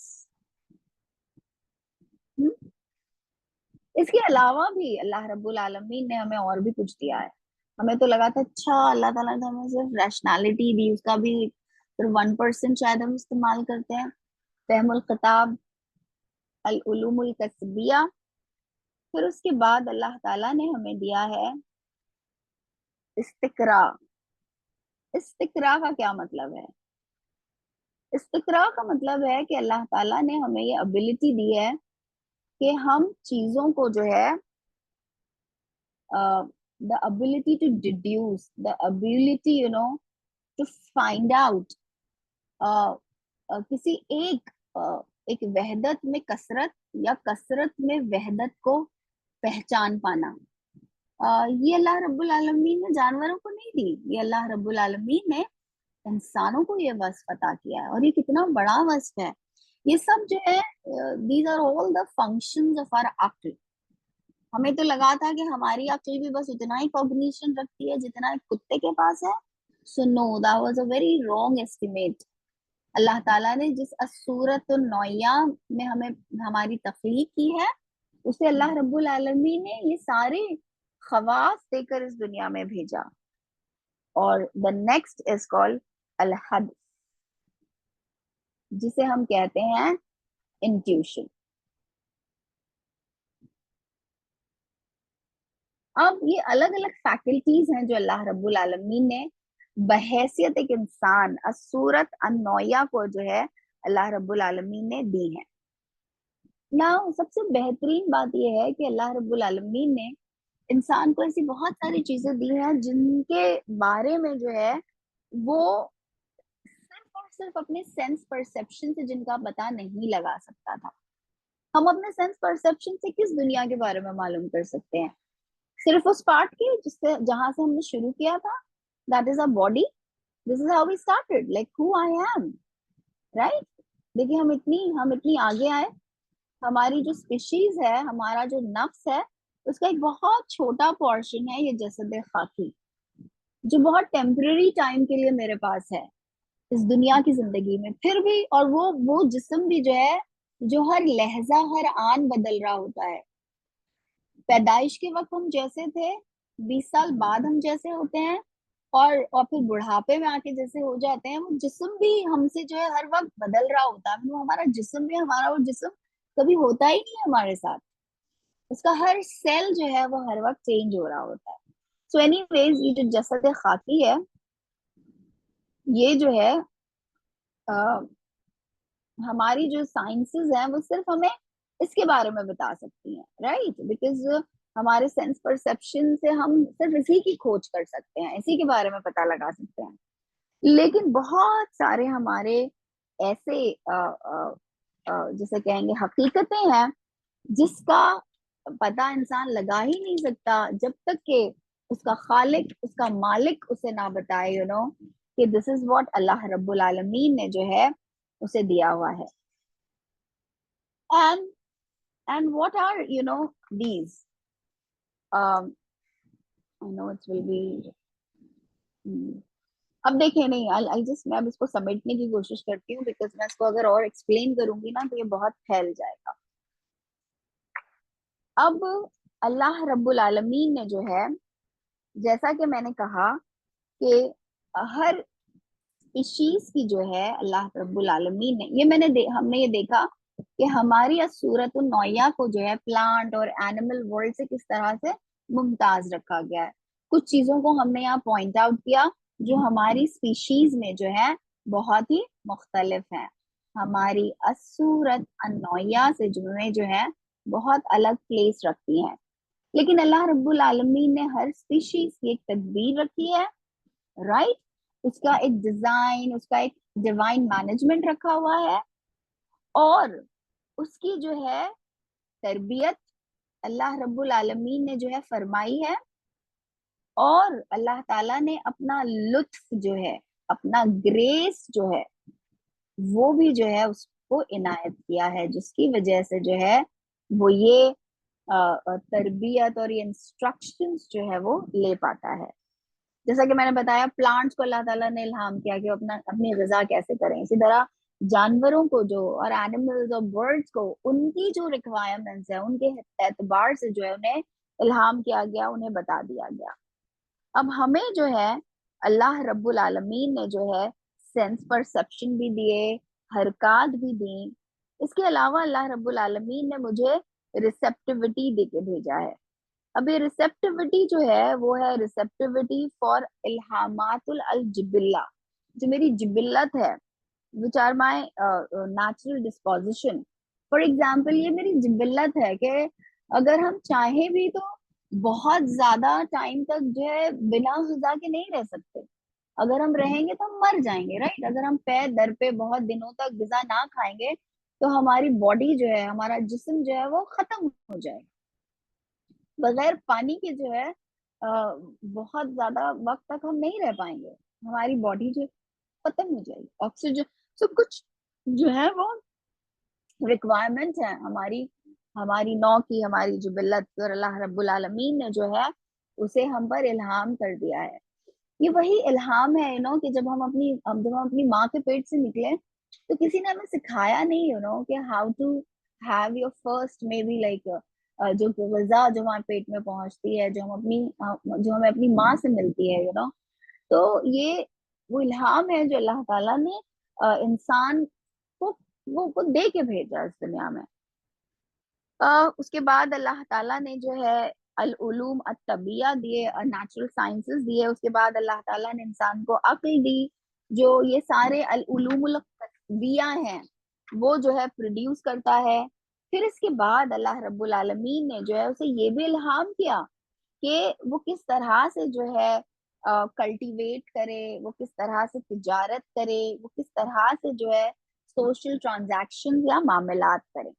A: इसके अलावा भी अल्लाह रब्बुल आलमीन ने हमें और भी कुछ दिया है। हमें तो लगा था अच्छा अल्लाह ताला ने हमें सिर्फ रैशनैलिटी दी, उसका भी सिर्फ 1% शायद हम इस्तेमाल करते हैं। फहमुल खिताब अल उलूमुल कस्बिया। फिर उसके बाद अल्लाह ताला ने हमें दिया है इस्तिकरा। इस्तिकरा का क्या मतलब है? इस्तिकरा का मतलब है कि अल्लाह ताला ने हमें ये एबिलिटी दी है कि हम चीजों को जो है, the ability to deduce, the ability to find out किसी एक एक वहदत में कसरत या कसरत में वहदत को पहचान पाना। ये अल्लाह रब्बुल आलमीन ने जानवरों को नहीं दी, ये अल्लाह रब्बुल आलमीन ने इंसानों को ये वस्फ अता किया है, और ये कितना बड़ा वस्फ है। ये सब जो है, these are all the functions of our अक्ल। हमें तो लगा था कि हमारी अक्ल भी बस उतना ही कॉग्निशन रखती है जितना एक कुत्ते के पास है। So no, that was a very wrong estimate. अल्लाह ताला ने जिस सूरत नौया में हमें हमारी तख्लीक की है, उसे अल्लाह रब्बुल आलमीन ने ये सारे खवास देकर इस दुनिया में भेजा। और द नेक्स्ट इज कॉल्ड अल हद, जिसे हम कहते हैं इंट्यूशन। अब ये अलग अलग फैकल्टीज हैं जो अल्लाह रब्बुल आलमीन ने बहैसियत एक इंसान सूरत अन्नौया को जो है अल्लाह रब्बुल आलमीन ने दी है ना। सबसे बेहतरीन बात यह है कि अल्लाह रब्बुल आलमीन ने इंसान को ऐसी बहुत सारी चीजें दी हैं जिनके बारे में जो है वो सिर्फ और सिर्फ अपने सेंस परसेप्शन से जिनका पता नहीं लगा सकता था। हम अपने सेंस परसेप्शन से किस दुनिया के बारे में मालूम कर सकते हैं? सिर्फ उस पार्ट के जिससे जहां से हमने शुरू किया था, that is a body. This is how we started, like who I am, right? देखिए, हम इतनी आगे आए। हमारी जो स्पीशीज है, हमारा जो नफ्स है, उसका एक बहुत छोटा पोर्शन है ये जसद खाकी, जो बहुत टेम्पररी टाइम के लिए मेरे पास है इस दुनिया की जिंदगी में। फिर भी, और वो जिस्म भी जो है, जो हर लहजा हर आन बदल रहा होता है। पैदाइश के वक्त हम जैसे थे, 20 साल बाद हम जैसे होते हैं, और फिर बुढ़ापे में आके जैसे हो जाते हैं। वो जिस्म भी हमसे जो है हर वक्त बदल रहा होता है। वो हमारा जिस्म भी, हमारा वो जिस्म कभी होता ही नहीं है हमारे साथ। उसका हर सेल जो है वो हर वक्त चेंज हो रहा होता है। सो एनीवेज, ये जो जसद खाकी है, ये जो है हमारी जो साइंसेस हैं वो सिर्फ हमें इसके बारे में बता सकती हैं, राइट? बिकॉज हमारे सेंस परसेप्शन से हम सिर्फ इसी की खोज कर सकते हैं, इसी के बारे में पता लगा सकते हैं। लेकिन बहुत सारे हमारे ऐसे जिसे कहेंगे हकीकतें हैं, जिसका पता इंसान लगा ही नहीं सकता जब तक कि उसका खालिक, उसका मालिक उसे ना बताए, कि दिस इज व्हाट अल्लाह रब्बुल आलमीन ने जो है उसे दिया हुआ है। and and what are these? I know it will be, hmm, अब देखिए, नहीं, आई जस्ट, मैं अब इसको समेटने की कोशिश करती हूँ, बिकॉज मैं इसको अगर और एक्सप्लेन करूंगी ना तो ये बहुत फैल जाएगा। अब अल्लाह रब्बुल आलमीन ने जो है, जैसा कि मैंने कहा कि हर स्पीशीज की जो है अल्लाह रब्बुल आलमीन ने, ये हमने ये देखा कि हमारी सूरत नौया को जो है प्लांट और एनिमल वर्ल्ड से किस तरह से मुमताज रखा गया है। कुछ चीजों को हमने यहाँ पॉइंट आउट किया जो हमारी स्पीशीज में जो है बहुत ही मुख्तलिफ है। हमारी असूरत नौया से जो है बहुत अलग प्लेस रखती हैं। लेकिन अल्लाह रब्बुल आलमीन ने हर स्पीशीज की एक तदबीर रखी है, राइट। उसका एक डिजाइन, उसका एक डिवाइन मैनेजमेंट रखा हुआ है, और उसकी जो है तरबियत अल्लाह रब्बुल आलमीन ने जो है फरमाई है। और अल्लाह ताला ने अपना लुत्फ जो है, अपना ग्रेस जो है, वो भी जो है उसको इनायत किया है, जिसकी वजह से जो है वो ये तरबियत और ये इंस्ट्रक्शंस जो है वो ले पाता है। जैसा कि मैंने बताया, प्लांट्स को अल्लाह ताला ने इल्हाम किया कि अपनी ग़िज़ा कैसे करें। इसी तरह जानवरों को जो, और एनिमल्स और बर्ड्स को, उनकी जो रिक्वायरमेंट्स है उनके एतबार से जो है उन्हें इल्हाम किया गया, उन्हें बता दिया गया। अब हमें जो है अल्लाह रब्बुल आलमीन ने जो है सेंस परसेप्शन भी दिए, हरकत भी दी। इसके अलावा अल्लाह रब्बुल आलमीन ने मुझे रिसेप्टिविटी दे के भेजा है। अब ये रिसेप्टिविटी जो है वो है रिसेप्टिविटी फॉर इल्हामातुल अल जिबिल्ला, जो मेरी जिबिल्लत है, which are my natural disposition. For example, ये मेरी जिबिल्लत है कि अगर हम चाहें भी तो बहुत ज्यादा टाइम तक जो है बिना ग़िज़ा के नहीं रह सकते। अगर हम रहेंगे तो हम मर जाएंगे, राइट। अगर हम पे दर पे बहुत दिनों तक ग़िज़ा ना खाएंगे तो हमारी बॉडी जो है, हमारा जिस्म जो है वो खत्म हो जाएगा। बगैर पानी के जो है बहुत ज्यादा वक्त तक हम नहीं रह पाएंगे, हमारी बॉडी जो खत्म हो जाएगी। ऑक्सीजन, सब कुछ जो है वो रिक्वायरमेंट है हमारी, हमारी नौ की, हमारी जिबिल्लत और अल्लाह रब्बुल आलमीन ने जो है उसे हम पर इल्हाम कर दिया है। ये वही इल्हाम है कि जब हम अपनी माँ के पेट से निकले तो किसी ने हमें सिखाया नहीं, कि how to have your first maybe like, जो ग़िज़ा जो हमारे पेट में पहुंचती है, जो हमें अपनी माँ से मिलती है, तो ये वो इल्हाम है जो अल्लाह ताला ने इंसान को वो दे के भेजा इस दुनिया में। उसके बाद अल्लाह ताला ने जो है अल उलूम अत तबिया दिए, नेचुरल साइंसेस दिए। उसके बाद अल्लाह ताला ने इंसान को अक्ल दी, जो ये सारे अल उलूमुल तस्बिया हैं वो जो है प्रोड्यूस करता है। फिर इसके बाद अल्लाह रब्बुल आलमीन ने जो है उसे ये भी इल्हाम किया कि वो किस तरह से जो है कल्टीवेट करे, वो किस तरह से तिजारत करे, वो किस तरह से जो है सोशल ट्रांजैक्शन या मामलात करे।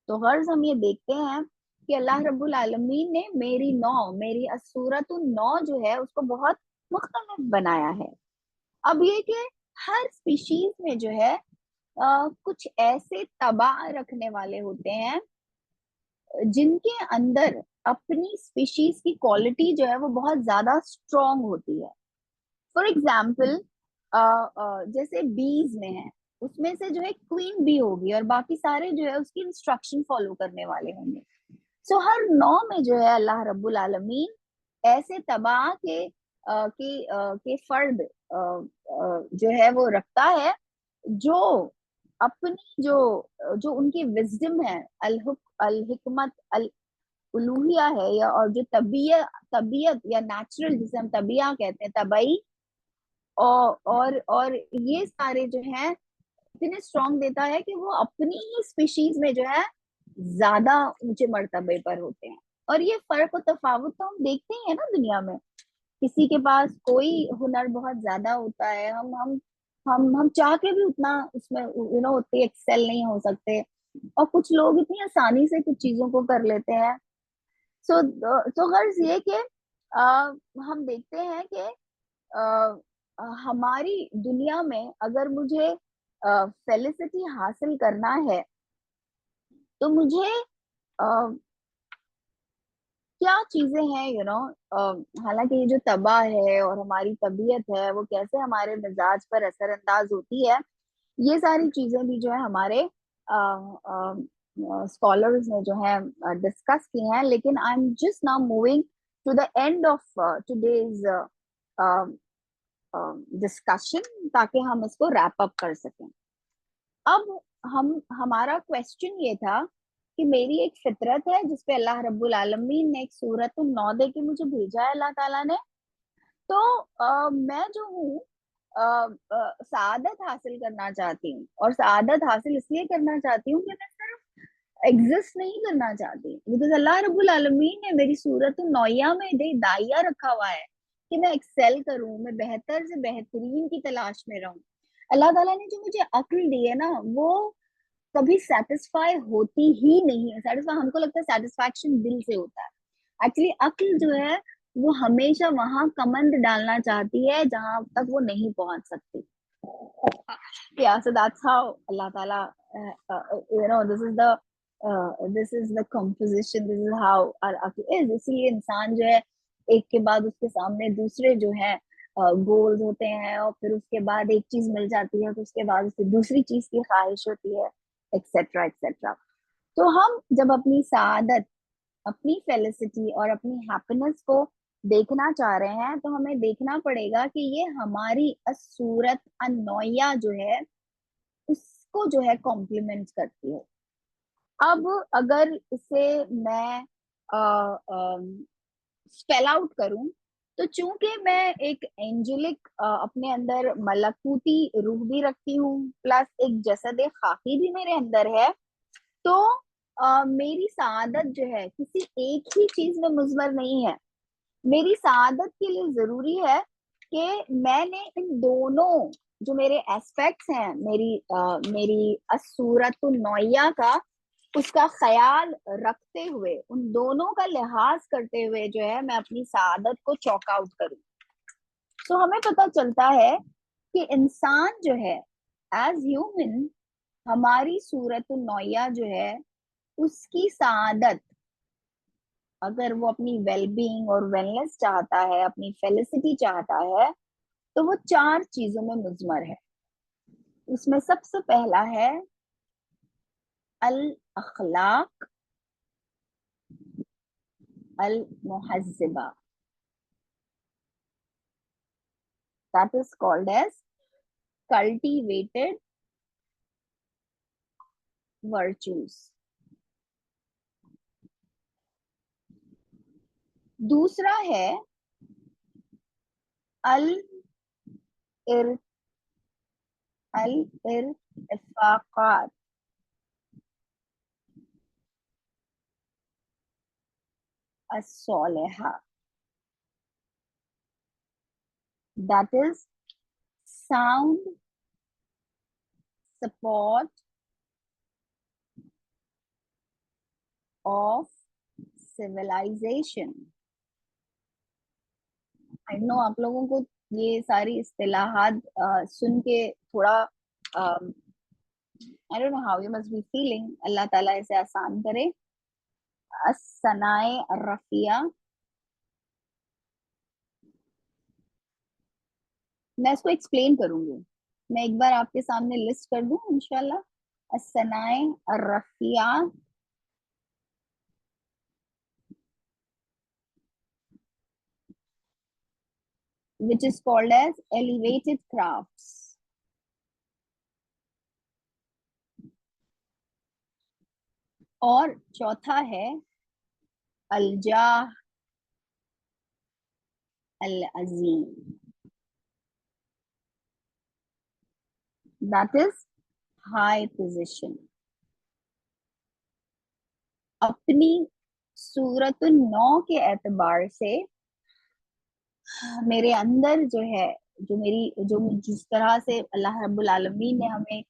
A: तो गर्ज हम ये देखते हैं कि अल्लाह रब्बुल आलमीन ने मेरी सूरत नौ जो है उसको बहुत मुख्तलिफ बनाया है। अब ये कि हर स्पीशीज में जो है कुछ ऐसे तबा रखने वाले होते हैं जिनके अंदर अपनी स्पीशीज की क्वालिटी जो है वो बहुत ज्यादा स्ट्रांग होती है। फॉर एग्जाम्पल, जैसे बीज में है, उसमें से जो है क्वीन बी होगी और बाकी सारे जो है उसकी इंस्ट्रक्शन फॉलो करने वाले होंगे। सो हर नौ में जो है अल्लाह रब्बुल आलमीन ऐसे तबाह के फर्द जो है वो रखता है, जो अपनी जो जो उनकी विजडम है, अल हिकमत अल उलूहिया है, या और जो तबीयत या नेचुरल, जिसे हम तबिया कहते हैं, तबई, और ये सारे जो हैं इतने स्ट्रांग देता है कि वो अपनी ही स्पीशीज में जो है ज्यादा ऊंचे मर्तबे पर होते हैं। और ये फर्क और तफावत तो हम देखते ही है ना दुनिया में। किसी के पास कोई हुनर बहुत ज्यादा होता है, हम चाह के भी उतना उसमें उतने एक्सेल नहीं हो सकते, और कुछ लोग इतनी आसानी से कुछ चीजों को कर लेते हैं। सो गर्ज ये कि हम देखते हैं कि हमारी दुनिया में अगर मुझे फेलिसिटी हासिल करना है तो मुझे क्या चीजें हैं हालांकि ये जो तबाह है और हमारी तबीयत है वो कैसे हमारे मिजाज पर असर अंदाज होती है, ये सारी चीजें भी जो है हमारे स्कॉलर्स ने जो है डिस्कस की हैं। लेकिन I am just now moving to the end of today's discussion, ताकि हम इसको रैप अप कर सकें। अब हम हमारा क्वेश्चन ये था कि मेरी एक फितरत है जिसपे अल्लाह रब्बुल आलमीन ने एक सूरत नौ दे के मुझे भेजा है अल्लाह ताला ने। तो मैं जो हूँ सआदत हासिल करना चाहती हूँ, और सआदत हासिल इसलिए करना चाहती हूँ कि मैं सिर्फ एग्जिस्ट नहीं करना चाहती, बिकॉज अल्लाह रब्बुल आलमीन ने मेरी सूरत नौया में दे दाया रखा हुआ है कि मैं एक्सेल करूं, मैं बेहतर से बेहतरीन की तलाश में रहूं। अल्लाह ताला ने जो मुझे अक्ल दी है ना, वो कभी सेटिस्फाई होती ही नहीं है। सेटिस्फाई हमको लगता है सेटिस्फैक्शन दिल से होता है, एक्चुअली अक्ल जो है वो हमेशा वहां कमंद डालना चाहती है जहां तक वो नहीं पहुंच सकती। Yeah, so that's how Allah Ta'ala, this is the composition, this is how our aql is. इसलिए इंसान जो है एक के बाद उसके सामने दूसरे जो है गोल्स होते हैं, और फिर उसके बाद एक चीज मिल जाती है तो उसके बाद उसे दूसरी चीज की ख्वाहिश होती है, एक्सेट्रा एक्सेट्रा। तो हम जब अपनी सआदत, अपनी फेलिसिटी और अपनी हैप्पीनेस को देखना चाह रहे हैं, तो हमें देखना पड़ेगा कि ये हमारी सूरत अनोया जो है उसको जो है कॉम्प्लीमेंट करती है। अब अगर इसे मैं स्पेल आउट करूं, तो चूंकि मैं एक एंजेलिक अपने अंदर मलकूती रूह भी रखती हूँ, प्लस एक जसद खाकी भी मेरे अंदर है, तो मेरी सआदत जो है किसी एक ही चीज में मुजमर नहीं है। मेरी सआदत के लिए जरूरी है कि मैंने इन दोनों जो मेरे एस्पेक्ट्स हैं, मेरी असूरत नौया का, उसका ख्याल रखते हुए, उन दोनों का लिहाज करते हुए जो है मैं अपनी सआदत को चॉक आउट करूं। तो हमें पता चलता है कि इंसान जो है एज ह्यूमन, हमारी सूरत नौया जो है उसकी सआदत, अगर वो अपनी वेलबींग और वेलनेस चाहता है, अपनी फेलिसिटी चाहता है, तो वो चार चीजों में मुजमर है। उसमें सबसे पहला है अल अखलाक अल मुहज्जिबा, that is called as cultivated virtues। दूसरा है अल इर अल इरफाकात, अस्सौलेहा, that is sound support of civilization। I know आप लोगों को ये सारी इस्तिलाहात सुन के थोड़ा I don't know how you must be feeling, अल्लाह ताला इसे आसान करे। सनाए रफिया, मैं इसको एक्सप्लेन करूंगी, मैं एक बार आपके सामने लिस्ट कर दूं इंशाल्लाह। सनाए Rafia, which is called as elevated crafts। और चौथा है अलजाह अल अजीम, that is high position। अपनी सूरत नौ के एतबार से मेरे अंदर जो है, जो जिस तरह से अल्लाह रब्बुल आलमीन ने हमें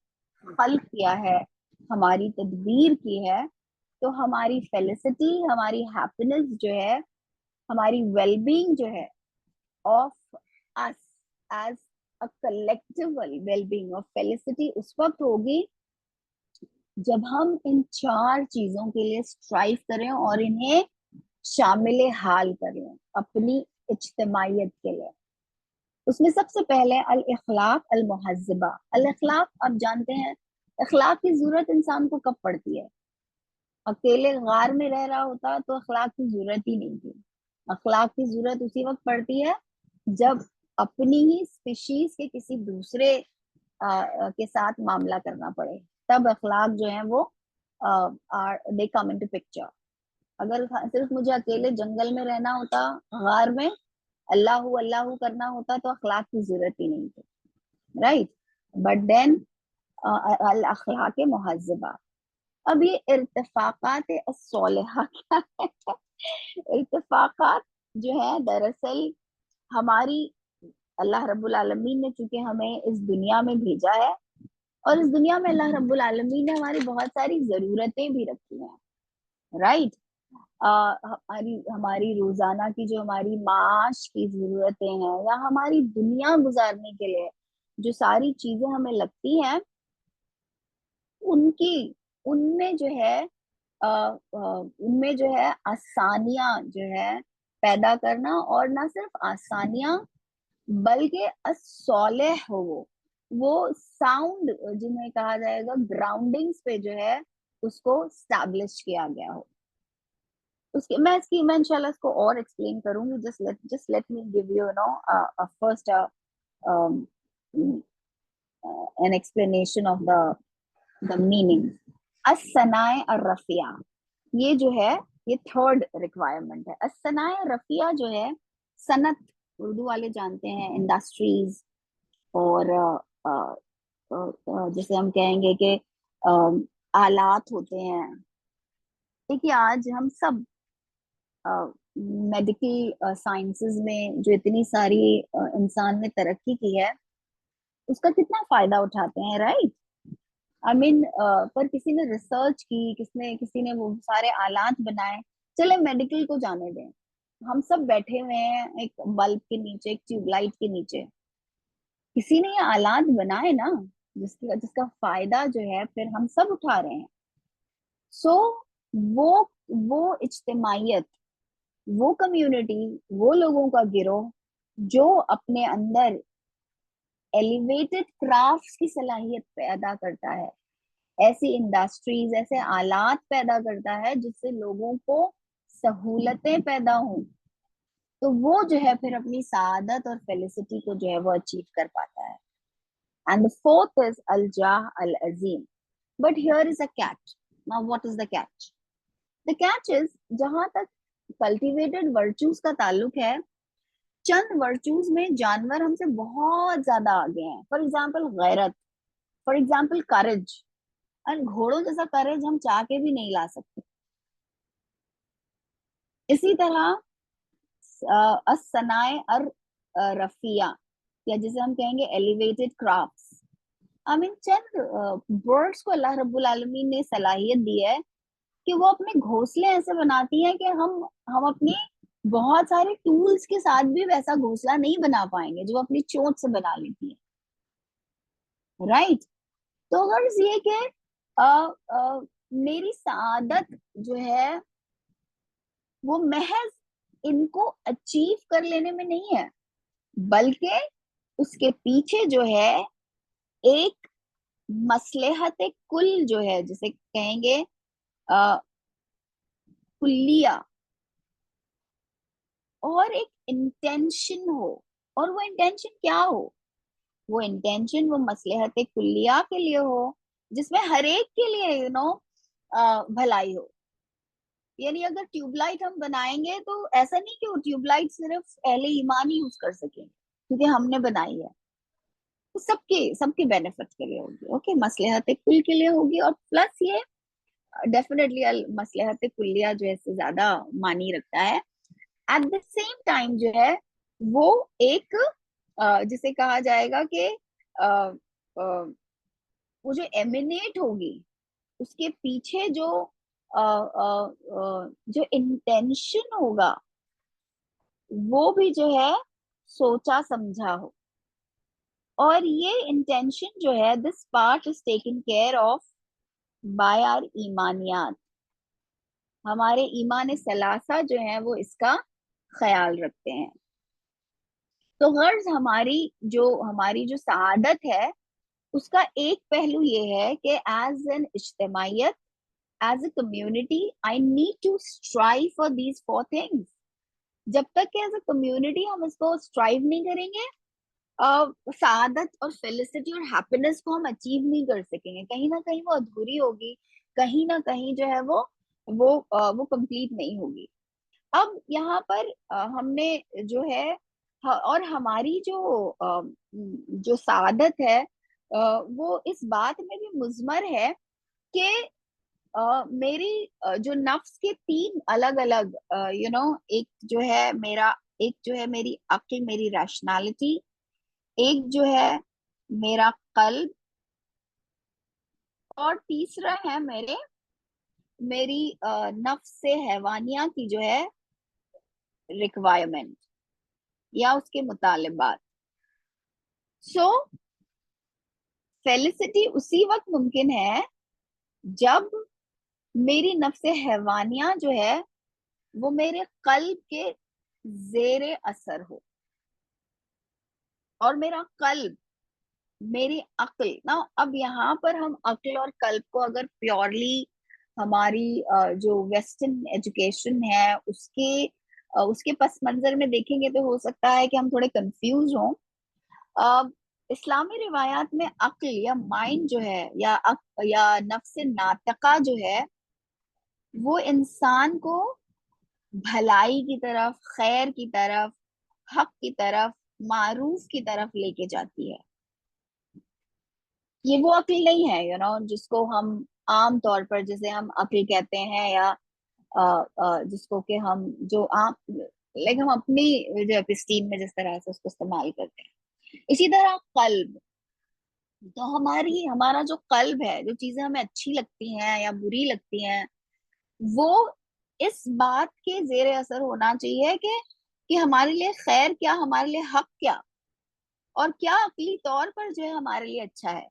A: खल्क किया है, हमारी तदबीर की है, तो हमारी फेलिसिटी, हमारी हैप्पीनेस जो है, हमारी वेलबींग जो है of us as a collective wellbeing of felicity उस वक्त होगी जब हम इन चार चीजों के लिए स्ट्राइव करें और इन्हें शामिल हाल कर लें अपनी इज्तिमाइयत के लिए। उसमें सबसे पहले अल इखलाक अल मुहज्जबा। अल इखलाक आप जानते हैं, इखलाक की जरूरत इंसान को कब पड़ती है? अकेले गार में रह रहा होता तो अखलाक की जरूरत ही नहीं थी। अखलाक की जरूरत उसी वक्त पड़ती है जब अपनी ही स्पीशीज के किसी दूसरे के साथ मामला करना पड़े, तब अखलाक जो है वो दे कम इनटू पिक्चर। अगर सिर्फ मुझे अकेले जंगल में रहना होता, गार में अल्लाह अल्लाह करना होता, तो अखलाक की जरूरत ही नहीं थी, राइट? बट देन अल अखलाक मुहज्जबा। अब ये इर्तिफाकात अस्सौलिहा क्या है? इर्तिफाकात जो है दरअसल हमारी, अल्लाह रब्बुल आलमीन ने चूंकि हमें इस दुनिया में भेजा है, और इस दुनिया में अल्लाह रब्बुल आलमीन ने हमारी बहुत सारी जरूरतें भी रखी हैं, राइट? हमारी हमारी रोजाना की जो हमारी माश की जरूरतें हैं, या हमारी दुनिया गुजारने के लिए जो सारी चीजें हमें लगती हैं, उनकी उनमें जो है उनमें जो है आसानियां जो है पैदा करना, और ना सिर्फ आसानियां बल्कि असौलेह हो, वो साउंड जिन्हें कहा जाएगा ग्राउंडिंग्स पे जो है उसको स्टैब्लिश किया गया हो। उसके मैं इंशाल्लाह इसको और एक्सप्लेन करूंगी। Just let me give you know first an explanation of the meaning. असनाए अर्रफिया, ये जो है ये थर्ड रिक्वायरमेंट है। असनाए रफिया जो है, सनत उर्दू वाले जानते हैं इंडस्ट्रीज, और जैसे हम कहेंगे कि आलात होते हैं। देखिए आज हम सब मेडिकल साइंसेस में जो इतनी सारी इंसान ने तरक्की की है, उसका कितना फायदा उठाते हैं, राइट? आई मीन पर किसी ने रिसर्च की, किसी ने वो सारे आलात बनाए। चले मेडिकल को जाने दें, हम सब बैठे हुए हैं एक बल्ब के नीचे, एक ट्यूबलाइट के नीचे, किसी ने ये आलात बनाए ना, जिसका जिसका फायदा जो है फिर हम सब उठा रहे हैं। सो वो वो इज्तिमाइयत, वो कम्युनिटी, वो लोगों का गिरोह जो अपने अंदर एलिवेटेड क्राफ्ट्स की सलाहियत पैदा करता है, ऐसी इंडस्ट्रीज, ऐसे आलात पैदा करता है जिससे लोगों को सहूलतें पैदा हों, तो वो जो है फिर अपनी सादत और फेलिसिटी को जो है वो अचीव कर पाता है। एंड द फोर्थ इज अल जाह अल अजीम। But here is a catch. Now what is the catch? The catch is, जहां तक कल्टिवेटेड वर्चूज का ताल्लुक है, चंद वर्चूज में जानवर हमसे बहुत ज्यादा आगे हैं। फॉर एग्जाम्पल गैरत, फॉर एग्जाम्पल करेज। और घोड़ों जैसा करेज हम चाह के भी नहीं ला सकते। इसी तरह असनाए अर रफिया, या जिसे हम कहेंगे elevated crafts. I mean Chand birds को अल्लाह रब्बुल आलमीन ने सलाहियत दी है कि वो अपने घोंसले ऐसे बनाती हैं कि हम अपनी बहुत सारे टूल्स के साथ भी वैसा घोंसला नहीं बना पाएंगे जो अपनी चोंच से बना लेती है, राइट? तो गर्ज ये कि अ, मेरी सादत जो है वो महज इनको अचीव कर लेने में नहीं है, बल्कि उसके पीछे जो है एक मसलहत कुल जो है, जिसे कहेंगे आ, कुल्लिया, और एक इंटेंशन हो। और वो इंटेंशन क्या हो? वो इंटेंशन वो मसलहत कुल्लिया के लिए हो, जिसमें हर एक के लिए भलाई हो। यानी अगर ट्यूबलाइट हम बनाएंगे तो ऐसा नहीं कि वो ट्यूबलाइट सिर्फ अहले ईमान ही यूज कर सकें क्योंकि हमने बनाई है। तो सबके सबके बेनिफिट के लिए होगी, ओके, मसलहत कुल के लिए होगी। और प्लस ये डेफिनेटली मसलहत कुल्लिया जो है इससे ज्यादा मानी रखता है। एट द सेम टाइम जो है वो एक जिसे कहा जाएगा कि अ, अ, वो जो एमिनेट होगी, उसके पीछे जो इंटेंशन होगा वो भी जो है सोचा समझा हो। और ये इंटेंशन जो है, this part is taken care of by our ईमानियात। ہمارے ایمان ثلاثہ جو ہیں وہ اس کا خیال رکھتے ہیں. تو غرض ہماری جو سعادت ہے اس کا ایک پہلو یہ ہے کہ ایز این اجتماعیت, as a community, I need to strive for these 4 things. جب تک کہ ایز اے کمیونٹی ہم اس کو اسٹرائیو نہیں کریں گے, سعادت اور فیلسٹی اور ہیپینس کو ہم اچیو نہیں کر سکیں گے. کہیں نہ کہیں وہ ادھوری ہوگی, کہیں نہ کہیں جو ہے وہ کمپلیٹ نہیں ہوگی. اب یہاں پر ہم نے جو ہے اور ہماری جو سعادت ہے وہ اس بات میں بھی مضمر ہے کہ میری جو نفس کے 3 الگ الگ ایک جو ہے میری عقل, میری ریشنالٹی, ایک جو ہے میرا قلب, اور تیسرا ہے میری نفس حیوانیہ کی جو ہے ریکوائرمنٹ یا اس کے مطالبات. سو فیلسٹی اسی وقت ممکن ہے جب میری نفس حیوانیہ جو ہے وہ میرے قلب کے زیر اثر ہو, اور میرا قلب, میری عقل نا. اب یہاں پر ہم عقل اور قلب کو اگر پیورلی ہماری جو ویسٹرن ایجوکیشن ہے اس کے پس منظر میں دیکھیں گے تو ہو سکتا ہے کہ ہم تھوڑے کنفیوز ہوں. اسلامی روایات میں عقل یا مائنڈ جو ہے یا نفس ناطقہ جو ہے وہ انسان کو بھلائی کی طرف, خیر کی طرف, حق کی طرف, معروف کی طرف لے کے جاتی ہے. یہ وہ عقل نہیں ہے جس کو ہم عام طور پر جسے ہم عقل کہتے ہیں, یا جس کو کہ ہم جو عام ہم اپنی جو ایپسٹین میں جس طرح سے اس کو استعمال کرتے ہیں. اسی طرح قلب, تو ہمارا جو قلب ہے, جو چیزیں ہمیں اچھی لگتی ہیں یا بری لگتی ہیں, وہ اس بات کے زیر اثر ہونا چاہیے کہ ہمارے لیے خیر کیا, ہمارے لیے حق کیا, اور کیا عقلی طور پر جو ہے ہمارے لیے اچھا ہے.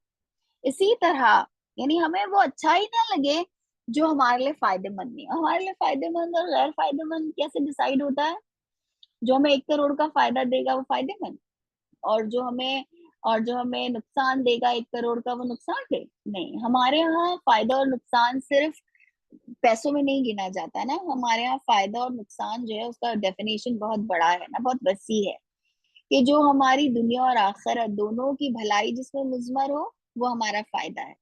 A: اسی طرح یعنی ہمیں وہ اچھا ہی نہ لگے جو ہمارے لیے فائدے مند نہیں. ہمارے لیے فائدے مند اور غیر فائدے مند کیسے ڈیسائیڈ ہوتا ہے؟ جو ہمیں 1 کروڑ کا فائدہ دے گا وہ فائدے مند, اور جو ہمیں نقصان دے گا 1 کروڑ کا وہ نقصان دے نہیں. ہمارے یہاں فائدہ اور نقصان صرف پیسوں میں نہیں گنا جاتا ہے نا. ہمارے یہاں فائدہ اور نقصان جو ہے اس کا ڈیفینیشن بہت بڑا ہے نا, بہت وسیع ہے, کہ جو ہماری دنیا اور آخرت دونوں کی بھلائی جس میں مضمر ہو وہ ہمارا فائدہ ہے,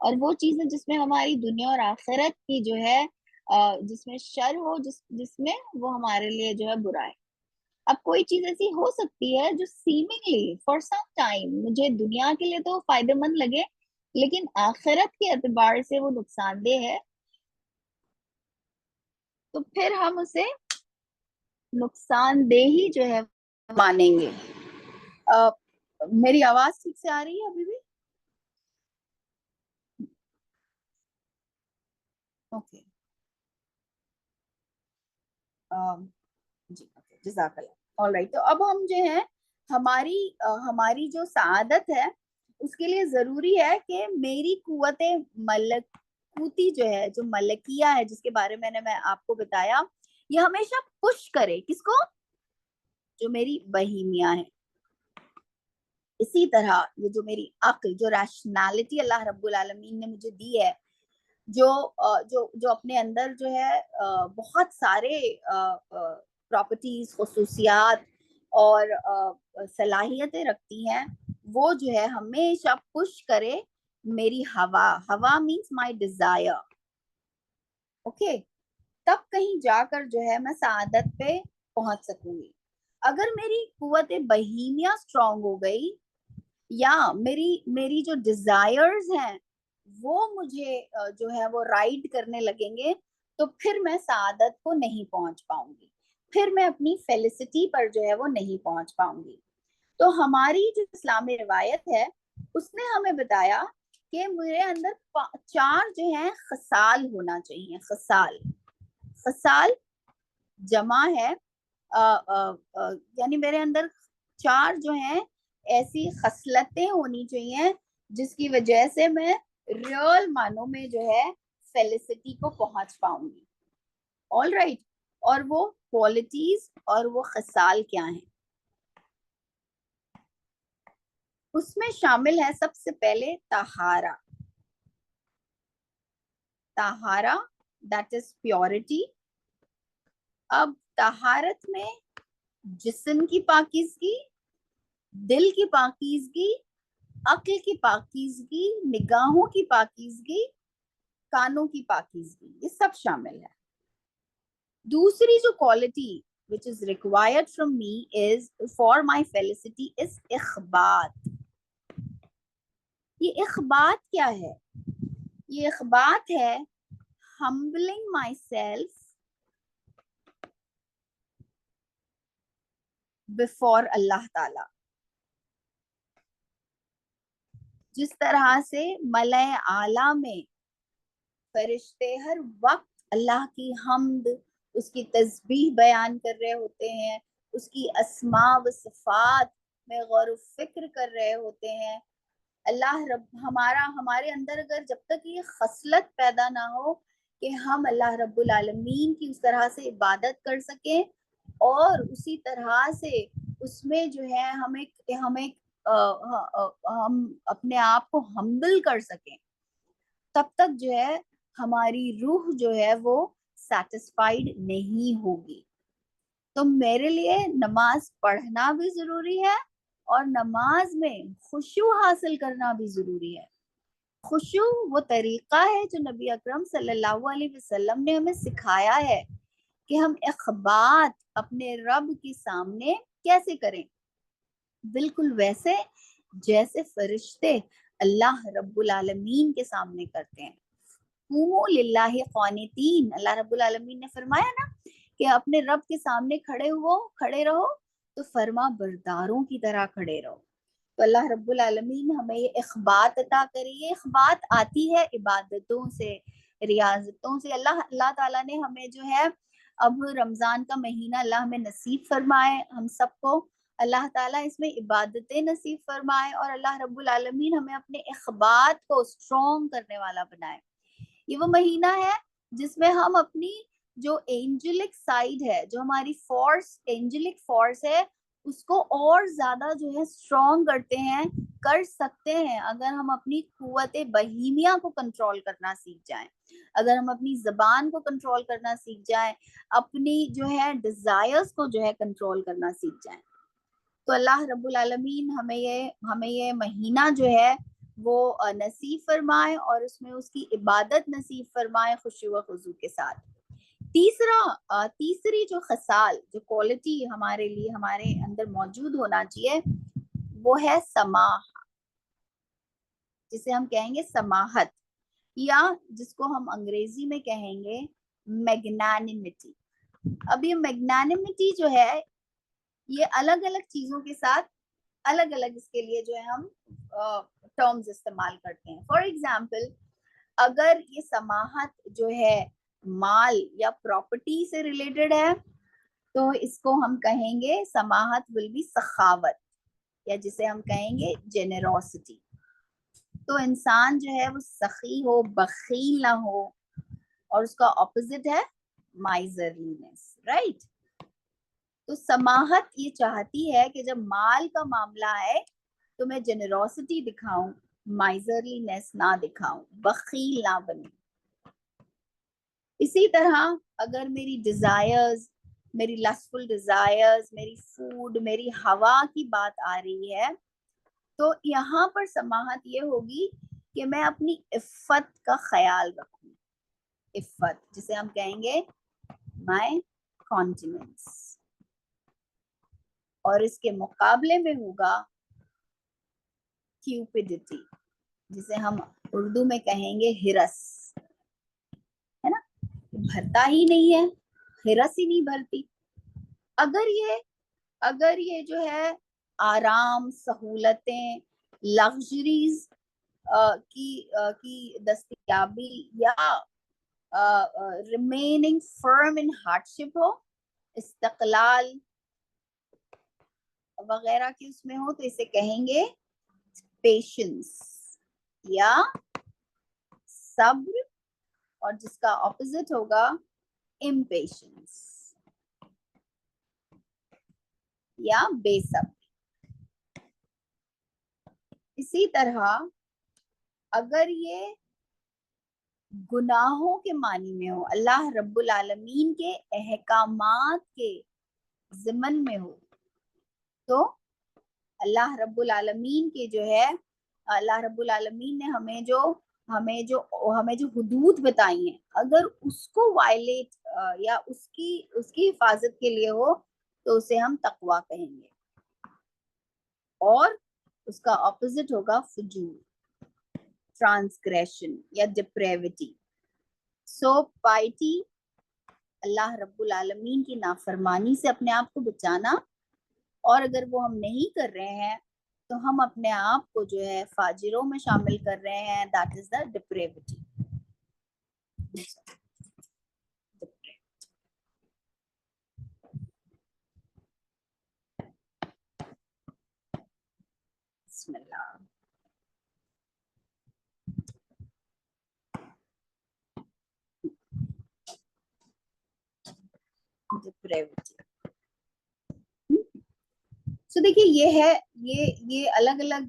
A: اور وہ چیزیں جس میں ہماری دنیا اور آخرت کی جو ہے جس میں شر ہو, جس میں وہ ہمارے لیے جو ہے برا ہے. اب کوئی چیز ایسی ہو سکتی ہے جو سیمنگلی فار سم ٹائم مجھے دنیا کے لیے تو فائدہ مند لگے, لیکن آخرت کے اعتبار سے وہ نقصان دہ ہے, تو پھر ہم اسے نقصان دہ ہی جو ہے مانیں گے. میری آواز ٹھیک سے آ رہی ہے ابھی بھی؟ اوکے, جی جزاک اللہ. آل رائٹ, تو اب ہم جو ہے ہماری جو سعادت ہے اس کے لیے ضروری ہے کہ میری قوت ملکوتی جو ہے, جو ملکیہ ہے جس کے بارے میں نے آپ کو بتایا, یہ ہمیشہ پش کرے کس کو؟ جو میری بہیمیاں ہے. اسی طرح یہ جو میری عقل, جو ریشنالٹی اللہ رب العالمین نے مجھے دی ہے, جو اپنے اندر جو ہے بہت سارے پراپرٹیز, خصوصیات اور صلاحیتیں رکھتی ہیں, وہ جو ہے ہمیشہ پش کرے میری ہوا مینس مائی ڈیزائر. اوکے, تب کہیں جا کر جو ہے میں سعادت پہ پہنچ سکوں گی. اگر میری قوت بہیمیہ اسٹرانگ ہو گئی, یا میری جو ڈیزائرز ہیں وہ مجھے جو ہے وہ رائڈ کرنے لگیں گے, تو پھر میں سعادت کو نہیں پہنچ پاؤں گی, پھر میں اپنی فیلسٹی پر جو ہے وہ نہیں پہنچ پاؤں گی. تو ہماری جو اسلامی روایت ہے اس نے ہمیں بتایا کہ میرے اندر 4 جو ہیں خصال ہونا چاہیے. خصال جمع ہے, یعنی میرے اندر 4 جو ہیں ایسی خصلتیں ہونی چاہیے جس کی وجہ سے میں ریئل معنوں میں جو ہے فیلسٹی کو پہنچ پاؤں گی. all right. اور وہ qualities اور وہ خصال کیا ہیں؟ اس میں شامل ہے سب سے پہلے طہارہ. طہارہ that is purity. اب طہارت میں جسم کی پاکیزگی، دل کی پاکیزگی، عقل کی پاکیزگی، نگاہوں کی پاکیزگی، کانوں کی پاکیزگی، یہ سب شامل ہے. دوسری جو quality which is required from me is for my felicity is اخبات. یہ اخبات کیا ہے؟ یہ اخبات ہے humbling myself before اللہ تعالی. جس طرح سے ملائے اعلیٰ میں فرشتے ہر وقت اللہ کی حمد، اس کی تسبیح بیان کر رہے ہوتے ہیں، اس کی اسماء و صفات میں غور و فکر کر رہے ہوتے ہیں. اللہ رب ہمارے اندر اگر جب تک یہ خصلت پیدا نہ ہو کہ ہم اللہ رب العالمین کی اس طرح سے عبادت کر سکیں اور اسی طرح سے اس میں جو ہے ہم اپنے آپ کو ہمبل کر سکیں، تب تک جو ہے ہماری روح جو ہے وہ سیٹسفائیڈ نہیں ہوگی. تو میرے لیے نماز پڑھنا بھی ضروری ہے اور نماز میں خشوع حاصل کرنا بھی ضروری ہے. خشوع وہ طریقہ ہے جو نبی اکرم صلی اللہ علیہ وسلم نے ہمیں سکھایا ہے کہ ہم اخبات اپنے رب کے سامنے کیسے کریں، بالکل ویسے جیسے فرشتے اللہ رب العالمین کے سامنے کرتے ہیں. قوموا للہ قانتین، اللہ رب العالمین نے فرمایا نا کہ اپنے رب کے سامنے کھڑے رہو تو فرما برداروں کی طرح کھڑے رہو. تو اللہ رب العالمین ہمیں یہ اخبات عطا کری. یہ اخبات آتی ہے عبادتوں سے، ریاضتوں سے. اللہ تعالیٰ نے ہمیں جو ہے اب رمضان کا مہینہ اللہ ہمیں نصیب فرمائے، ہم سب کو اللہ تعالیٰ اس میں عبادتیں نصیب فرمائے اور اللہ رب العالمین ہمیں اپنے اخبات کو اسٹرانگ کرنے والا بنائے. یہ وہ مہینہ ہے جس میں ہم اپنی جو اینجلک سائیڈ ہے، جو ہماری اینجلک فورس ہے، اس کو اور زیادہ جو ہے اسٹرانگ کر سکتے ہیں اگر ہم اپنی قوت بہیمیہ کو کنٹرول کرنا سیکھ جائیں، اگر ہم اپنی زبان کو کنٹرول کرنا سیکھ جائیں، اپنی جو ہے ڈیزائرز کو جو ہے کنٹرول کرنا سیکھ جائیں. تو اللہ رب العالمین ہمیں یہ مہینہ جو ہے وہ نصیب فرمائے اور اس میں اس کی عبادت نصیب فرمائے خشوع و خضوع کے ساتھ. تیسری جو خصال، جو کوالٹی ہمارے لیے ہمارے اندر موجود ہونا چاہیے وہ ہے سماح، جسے ہم کہیں گے سماحت، یا جس کو ہم انگریزی میں کہیں گے میگنانیمٹی. اب یہ میگنانیمٹی جو ہے یہ الگ الگ چیزوں کے ساتھ الگ الگ اس کے لیے جو ہے ہم ٹرمز استعمال کرتے ہیں. فار ایگزامپل اگر یہ سماحت جو ہے مال یا پراپرٹی سے ریلیٹڈ ہے تو اس کو ہم کہیں گے سماحت ول بی سخاوت، یا جسے ہم کہیں گے جنروسٹی. تو انسان جو ہے وہ سخی ہو، بخیل نہ ہو، اور اس کا اپوزٹ ہے مائزرلینس، رائٹ. تو سماحت یہ چاہتی ہے کہ جب مال کا معاملہ ہے تو میں جنروسٹی دکھاؤں، مائزرلینس نہ دکھاؤں، بخیل نہ بنوں. اسی طرح اگر میری ڈیزائرز، میری لسفل ڈیزائرز، میری فوڈ، میری ہوا کی بات آ رہی ہے تو یہاں پر سماحت یہ ہوگی کہ میں اپنی عفت کا خیال رکھوں. عفت جسے ہم کہیں گے مائی کانٹیننس. اور اس کے مقابلے میں ہوگا کیوپیڈیٹی، جسے ہم اردو میں کہیں گے ہرس، ہے نا، بھرتا ہی نہیں ہے، ہرس ہی نہیں بھرتی. اگر یہ جو ہے آرام، سہولتیں، لگژریز کی دستیابی یا ریمیننگ فرم ان ہارڈشپ ہو، استقلال وغیرہ کی اس میں ہو، تو اسے کہیں گے پیشنس یا صبر. اور جس کا اپوزٹ ہوگا impatience या बेसब्री। इसी तरह अगर ये गुनाहों के मानी में हो, अल्लाह रब्बुल आलमीन के अहकामात के ज़िमन में हो, तो अल्लाह रब्बुल आलमीन के जो है, अल्लाह रब्बुल आलमीन ने हमें जो हुदूद बताई हैं, अगर उसको वायलेट या उसकी हिफाजत के लिए हो, तो उसे हम तकवा कहेंगे, और उसका ऑपोजिट होगा फुजूर, ट्रांसग्रेशन या डिप्रेविटी। सो पाइटी, अल्लाह रब्बुल आलमीन की नाफरमानी से अपने आप को बचाना, और अगर वो हम नहीं कर रहे हैं तो हम अपने आप को जो है फाजिरों में शामिल कर रहे हैं, that is the depravity. Bismillah. Depravity. तो देखिए ये अलग अलग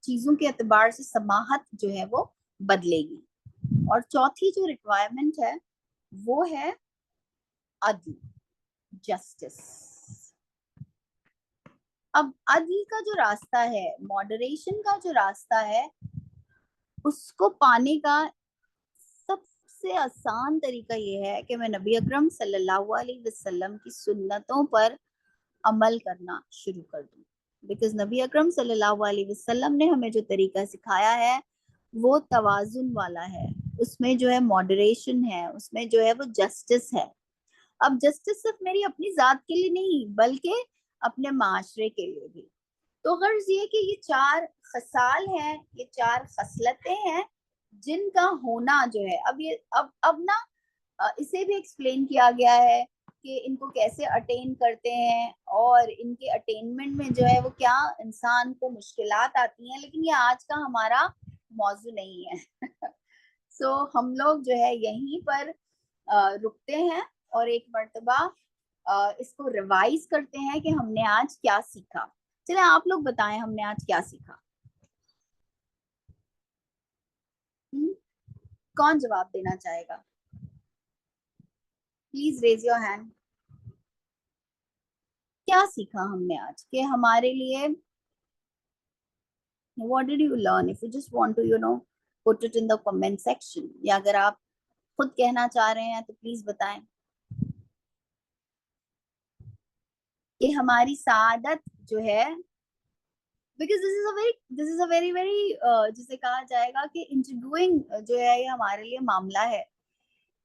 A: चीजों के एतबार से समाहत जो है वो बदलेगी। और चौथी जो रिक्वायरमेंट है वो है अदल, जस्टिस। अब अदल का जो रास्ता है, मॉडरेशन का जो रास्ता है, उसको पाने का सबसे आसान तरीका ये है कि मैं नबी अकरम सल्लल्लाहु अलैहि वसल्लम की सुन्नतों पर अमल करना शुरू कर दूं। बिकॉज नबी अकरम सल्लल्लाहु अलैहि वसल्लम ने हमें जो तरीका सिखाया है वो तवाजुन वाला है, उसमें जो है मॉडरेशन है, उसमें जो है वो जस्टिस है। अब जस्टिस सिर्फ मेरी अपनी जात के लिए नहीं बल्कि अपने माशरे के लिए भी। तो गर्ज ये कि ये चार खसाल हैं, ये चार खसलतें हैं जिनका होना जो है, अब ना इसे भी एक्सप्लेन किया गया है कि इनको कैसे अटेन करते हैं और इनके अटेनमेंट में जो है वो क्या इंसान को मुश्किलात आती हैं, लेकिन ये आज का हमारा मौजू नहीं है। सो हम लोग जो है यहीं पर रुकते हैं और एक मर्तबा इसको रिवाइज करते हैं कि हमने आज क्या सीखा। चले आप लोग बताएं हमने आज क्या सीखा। कौन जवाब देना चाहेगा? Please raise your hand. क्या सीखा हमने आज कि हमारे लिए, what did you learn? If you just want to put it in the comment section, या अगर आप खुद कहना चाह रहे हैं तो प्लीज बताएं कि हमारी सादत जो है, because this is a very very जिसे कहा जाएगा कि इंटरव्यूइंग जो है ये हमारे लिए मामला है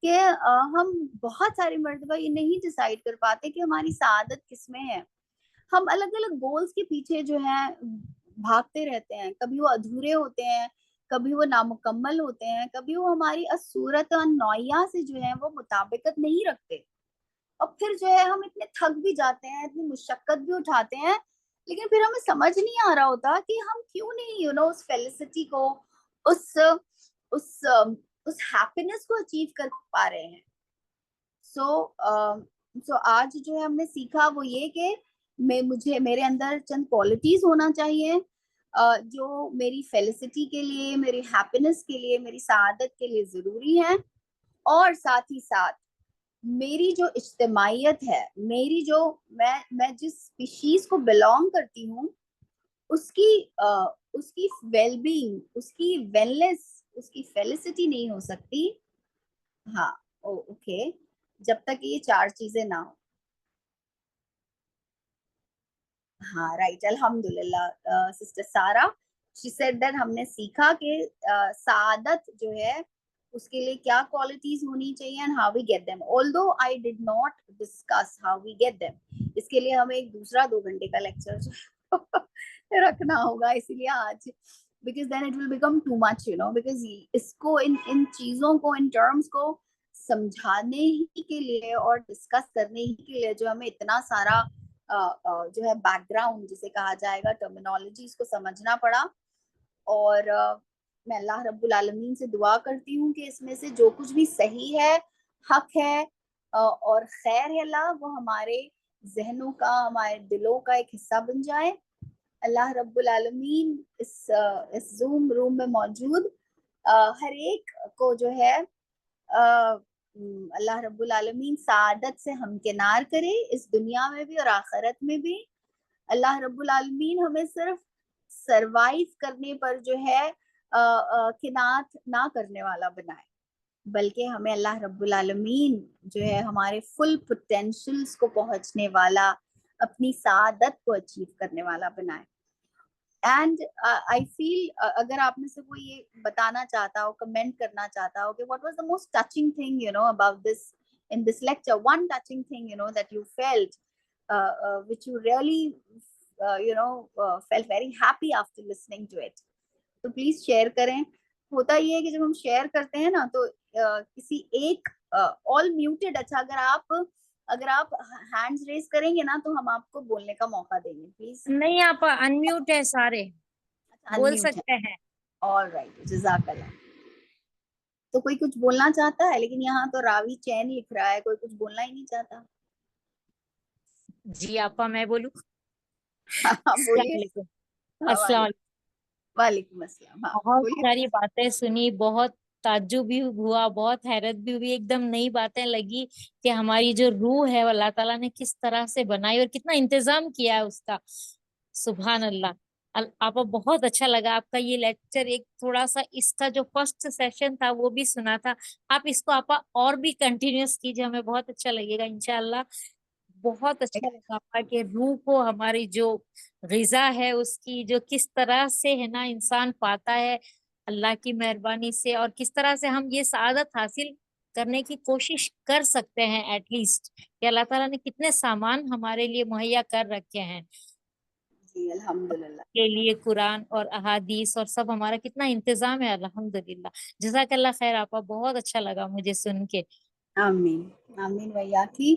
A: कि हम बहुत सारी मर्तबा ये नहीं डिसाइड कर पाते कि हमारी सादत किसमें है। हम अलग अलग गोल्स के पीछे जो है भागते रहते हैं, कभी वो अधूरे होते हैं, कभी वो नामुकम्मल होते हैं, कभी वो हमारी असूरत और नौया से जो है वो मुताबिकत नहीं रखते, और फिर जो है हम इतने थक भी जाते हैं, इतनी मुशक्कत भी उठाते हैं, लेकिन फिर हमें समझ नहीं आ रहा होता कि हम क्यों नहीं उस फेलिसिटी को, उस उस उस हैप्पीनेस को अचीव कर पा रहे हैं। सो आज जो है हमने सीखा वो ये कि मेरे अंदर चंद क्वालिटीज होना चाहिए जो मेरी फेलिसिटी के लिए, मेरी हैप्पीनेस के लिए, मेरी सआदत के लिए जरूरी है। और साथ ही साथ मेरी जो इज्तिमाइयत है, मेरी जो मैं जिस स्पीशीज को बिलोंग करती हूँ उसकी उसकी वेलबींग, उसकी वेलनेस, उसकी फेलिसिटी नहीं हो सकती, हाँ ओके, जब तक ये चार चीजें ना हो। हाँ राइट, अल्हम्दुलिल्लाह सिस्टर सारा, शी सेड दैट हमने सीखा कि सादत जो है उसके लिए क्या क्वालिटीज होनी चाहिए and how we get them, although I did not discuss how we get them. इसके लिए हमें एक दूसरा 2 घंटे का लेक्चर रखना होगा, इसीलिए आज, because then it will become too much because इसको इन चीजों को, इन टर्म्स को समझाने ही के लिए और डिस्कस करने ही के लिए जो हमें इतना सारा जो है बैकग्राउंड जिसे कहा जाएगा, टर्मिनोलॉजी, इसको समझना पड़ा। और मैं अल्लाह रब्बुल आलमीन से दुआ करती हूँ कि इसमें से जो कुछ भी सही है حق ہے اور خیر ہے اللہ وہ ہمارے ذہنوں کا ہمارے دلوں کا ایک حصہ بن جائے. اللہ رب العالمین اس زوم روم میں موجود ہر ایک کو جو ہے اللہ رب العالمین سعادت سے ہمکنار کرے اس دنیا میں بھی اور آخرت میں بھی. اللہ رب العالمین ہمیں صرف سروائیو کرنے پر جو ہے کنات نہ کرنے والا بنائے, بلکہ ہمیں اللہ رب العالمین جو ہے ہمارے فل پوٹینشلز کو پہنچنے والا, اپنی سعادت کو اچیو کرنے والا بنائے. اینڈ آئی فیل اگر آپ میں سے کوئی یہ بتانا چاہتا ہو, کمنٹ کرنا چاہتا ہو کہ what was the most touching thing about this in this lecture, one touching thing that you felt which you really felt very happy after listening to it, تو پلیز شیئر کریں. ہوتا یہ ہے کہ جب ہم شیئر کرتے ہیں نا تو کسی ایک آل میوٹڈ, اچھا اگر آپ ہینڈز ریز کریں گے نا تو ہم آپ کو بولنے کا موقع دیں گے پلیز.
B: نہیں آپ انمیوٹ ہے, سارے بول سکتے ہیں.
A: آل رائٹ, جزاک اللہ. تو کوئی کچھ بولنا چاہتا ہے, لیکن یہاں تو راوی چین لکھ رہا ہے, کوئی کچھ بولنا ہی نہیں چاہتا.
B: جی آپا میں بولوں.
A: بولیے.
B: السلام علیکم.
A: وعلیکم السلام.
B: بہت ساری باتیں سنی, بہت تعجب بھی ہوا, بہت حیرت بھی ہوئی, ایک دم نئی باتیں لگی کہ ہماری جو روح ہے وہ اللہ تعالیٰ نے کس طرح سے بنائی اور کتنا انتظام کیا ہے اس کا. سبحان اللہ. آپ کو بہت اچھا لگا آپ کا یہ لیکچر. ایک تھوڑا سا اس کا جو فرسٹ سیشن تھا وہ بھی سنا تھا, آپ اس کو آپا اور بھی کنٹینیوس کیجیے, ہمیں بہت اچھا لگے گا انشاءاللہ. بہت اچھا لگا آپ کہ روح کو ہماری جو غذا ہے اس کی جو کس طرح سے ہے نا انسان پاتا ہے اللہ کی مہربانی سے, اور کس طرح سے ہم یہ سعادت حاصل کرنے کی کوشش کر سکتے ہیں ایٹ لیسٹ, کہ اللہ تعالیٰ نے کتنے سامان ہمارے لیے مہیا کر رکھے ہیں.
A: جی الحمدللہ
B: کے لیے قرآن اور احادیث اور سب ہمارا کتنا انتظام ہے الحمدللہ. جزاک اللہ خیر آپا, بہت اچھا لگا مجھے سن کے.
A: آمین آمین ویاکی.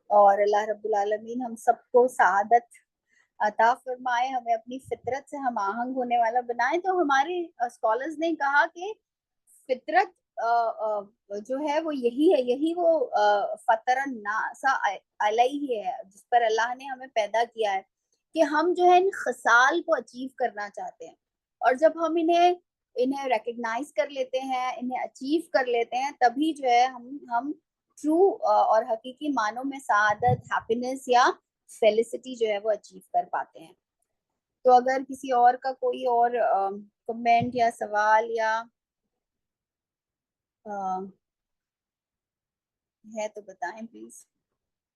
A: اور اللہ رب العالمین ہم سب کو سعادت عطا فرمائے, ہمیں اپنی فطرت سے ہم آہنگ ہونے والا بنائے. تو ہمارے اسکالرز نے کہا کہ فطرت جو ہے وہ یہی ہے, یہی وہ فطر الناس علیہ ہے جس پر اللہ نے ہمیں پیدا کیا ہے, کہ ہم جو ہے ان خصال کو اچیو کرنا چاہتے ہیں. اور جب ہم انہیں ریکگنائز کر لیتے ہیں, انہیں اچیو کر لیتے ہیں, تبھی جو ہے ہم ٹرو اور حقیقی معنوں میں سعادت, ہیپینس یا فیلسٹی جو ہے وہ اچیو کر پاتے ہیں. تو اگر کسی اور کا کوئی اور کمنٹ یا سوال یا ہے تو بتائیں پلیز.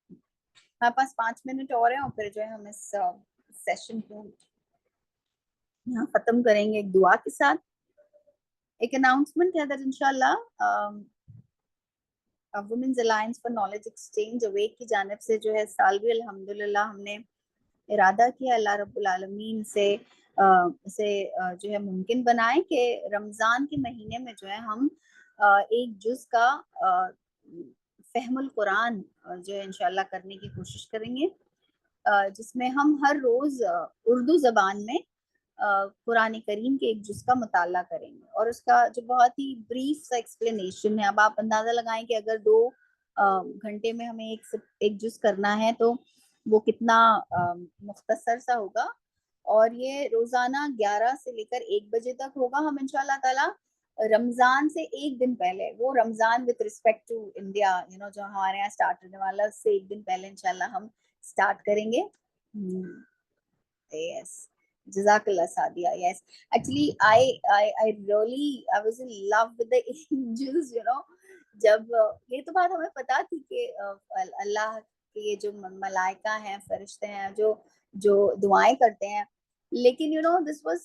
A: ہمارے پاس 5 منٹ اور ہیں, اور پھر جو ہے ہم اس سیشن کو یہاں ختم کریں گے ایک دعا کے ساتھ. ایک اناؤنسمنٹ ہے that انشاءاللہ women's alliance for knowledge exchange awake کی جانب سے جو ہے سال بھی الحمدللہ ہم نے ارادہ کیا اللہ رب العالمین سے اسے جو ہے ممکن بنائے کہ رمضان کے مہینے میں جو ہے ہم ایک جز کا فہم القرآن جو ہے انشاءاللہ کرنے کی کوشش کریں گے, جس میں ہم ہر روز اردو زبان میں قرآن کریم کے ایک جز کا مطالعہ کریں گے, اور اس کا جو بہت ہی بریف سا ایکسپلینیشن ہے. اب آپ اندازہ لگائیں کہ اگر 2 گھنٹے میں ہمیں ایک جز کرنا ہے تو وہ کتنا مختصر سا ہوگا. اور یہ روزانہ 11 سے لے کر 1 بجے تک ہوگا. ہم انشاءاللہ تعالی رمضان سے 1 دن پہلے, وہ رمضان وتھ رسپیکٹ ٹو انڈیا جو ہمارے یہاں اسٹارٹ ہونے والا, اس سے 1 دن پہلے انشاءاللہ ہم اسٹارٹ کریں گے. یس جزاک اللہ سعدیہ. یس actually I really I was in love with the angels, جب یہ تو بات ہمیں پتا تھی کہ اللہ کے یہ جو ملائکہ ہیں, فرشتے ہیں جو دعائیں کرتے ہیں, لیکن this was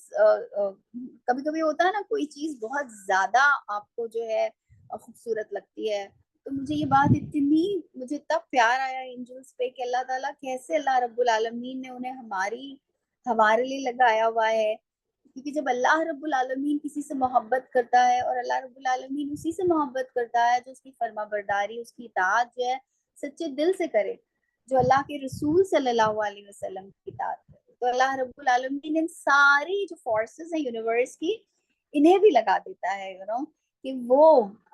A: کبھی کبھی ہوتا ہے نا کوئی چیز بہت زیادہ آپ کو جو ہے خوبصورت لگتی ہے, تو مجھے یہ بات مجھے تب پیار آیا اینجلز پہ کہ اللہ تعالیٰ کیسے اللہ رب العالمین نے انہیں ہمارے لیے لگایا ہوا ہے. کیونکہ جب اللہ رب العالمین کسی سے محبت کرتا ہے, اور اللہ رب العالمین اسی سے محبت کرتا ہے جو اس کی فرما برداری, اس کی اطاعت جو ہے سچے دل سے کرے, جو اللہ کے رسول صلی اللہ علیہ وسلم کی اطاعت کرے, تو اللہ رب العالمین ان ساری جو فورسز ہیں یونیورس کی, انہیں بھی لگا دیتا ہے کہ وہ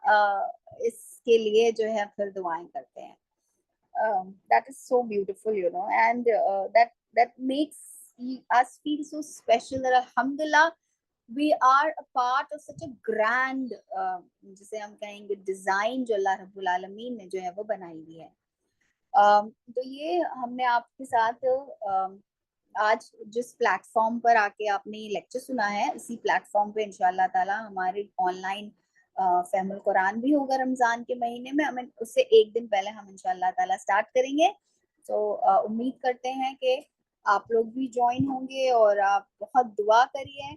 A: اس کے لیے جو ہے پھر دعائیں کرتے ہیں. That is so beautiful, you know, and that makes us feel so special that alhamdulillah we are a part of such a grand جسے ہم کہیں گے ڈیزائن جو اللہ رب العالمین نے جو ہے وہ بنائی ہوئی ہے. تو یہ ہم نے آپ کے ساتھ آج جس پلیٹ فارم پر آ کے آپ نے یہ لیکچر سنا ہے, اسی پلیٹ فارم پہ انشاءاللہ تعالی ہمارے آن لائن فہم القرآن بھی ہوگا رمضان کے مہینے میں. ہمیں اس سے ایک دن پہلے ہم انشاءاللہ تعالی سٹارٹ کریں گے. تو امید کرتے ہیں کہ آپ لوگ بھی جوائن ہوں گے اور آپ بہت دعا کریے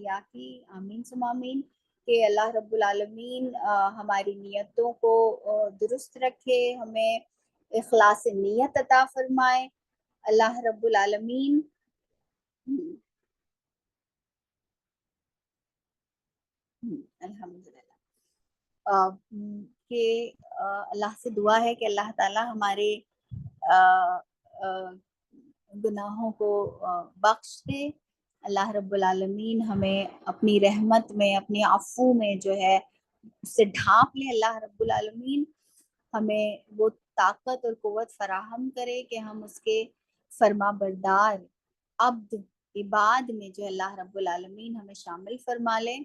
A: یا کی آمین ثم آمین کہ اللہ رب العالمین ہماری نیتوں کو درست رکھے, ہمیں اخلاص نیت عطا فرمائے. اللہ رب العالمین الحمدللہ کہ اللہ سے دعا ہے کہ اللہ تعالی ہمارے گناہوں کو بخش دے. اللہ رب العالمین ہمیں اپنی رحمت میں, اپنی عفو میں جو ہے اس سے ڈھانپ لے. اللہ رب العالمین ہمیں وہ طاقت اور قوت فراہم کرے کہ ہم اس کے فرما بردار عبد عباد میں جو اللہ رب العالمین ہمیں شامل فرما لے.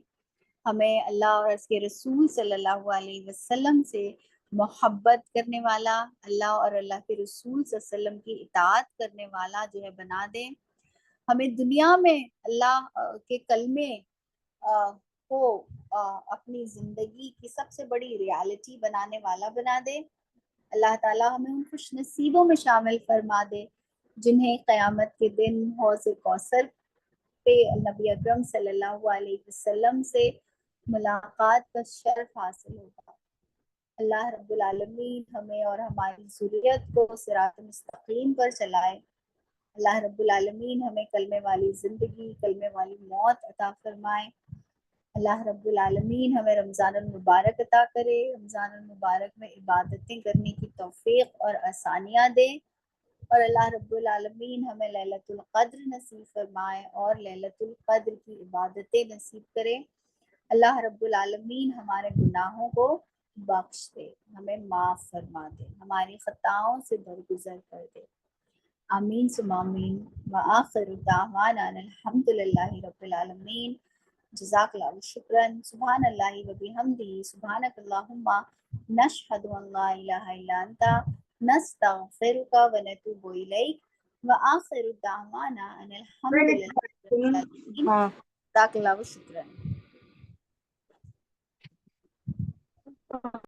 A: ہمیں اللہ اور اس کے رسول صلی اللہ علیہ وسلم سے محبت کرنے والا, اللہ اور اللہ کے رسول صلی اللہ علیہ وسلم کی اطاعت کرنے والا جو ہے بنا دے. ہمیں دنیا میں اللہ کے کلمے کو اپنی زندگی کی سب سے بڑی ریالٹی بنانے والا بنا دے. اللہ تعالیٰ ہمیں ان خوش نصیبوں میں شامل فرما دے جنہیں قیامت کے دن حوض کوثر پہ نبی اکرم صلی اللہ علیہ وسلم سے ملاقات کا شرف حاصل ہوگا. اللہ رب العالمین ہمیں اور ہماری ذریت کو صراط مستقیم پر چلائے. اللہ رب العالمین ہمیں کلمے والی زندگی, کلمے والی موت عطا فرمائے. اللہ رب العالمین ہمیں رمضان المبارک عطا کرے, رمضان المبارک میں عبادتیں کرنے کی توفیق اور آسانیاں دے, اور اللہ رب العالمین ہمیں لیلۃ القدر نصیب فرمائے اور لیلۃ القدر کی عبادتیں نصیب کرے. اللہ رب العالمین ہمارے گناہوں کو بخش دے, ہمیں معاف فرما دے, ہماری خطاؤں سے درگزر کر دے. آمین ثم آمین. وآخر دعوانا الحمد للہ رب العالمین. جزاک اللہ شکرا. سبحان اللہ و بحمدہ, سبحانک اللہم نشہد ان لا الہ الا انت نستغفرک و نتوب الیک. وآخر دعوانا ان الحمد للہ رب العالمین. جزاک اللہ شکرا.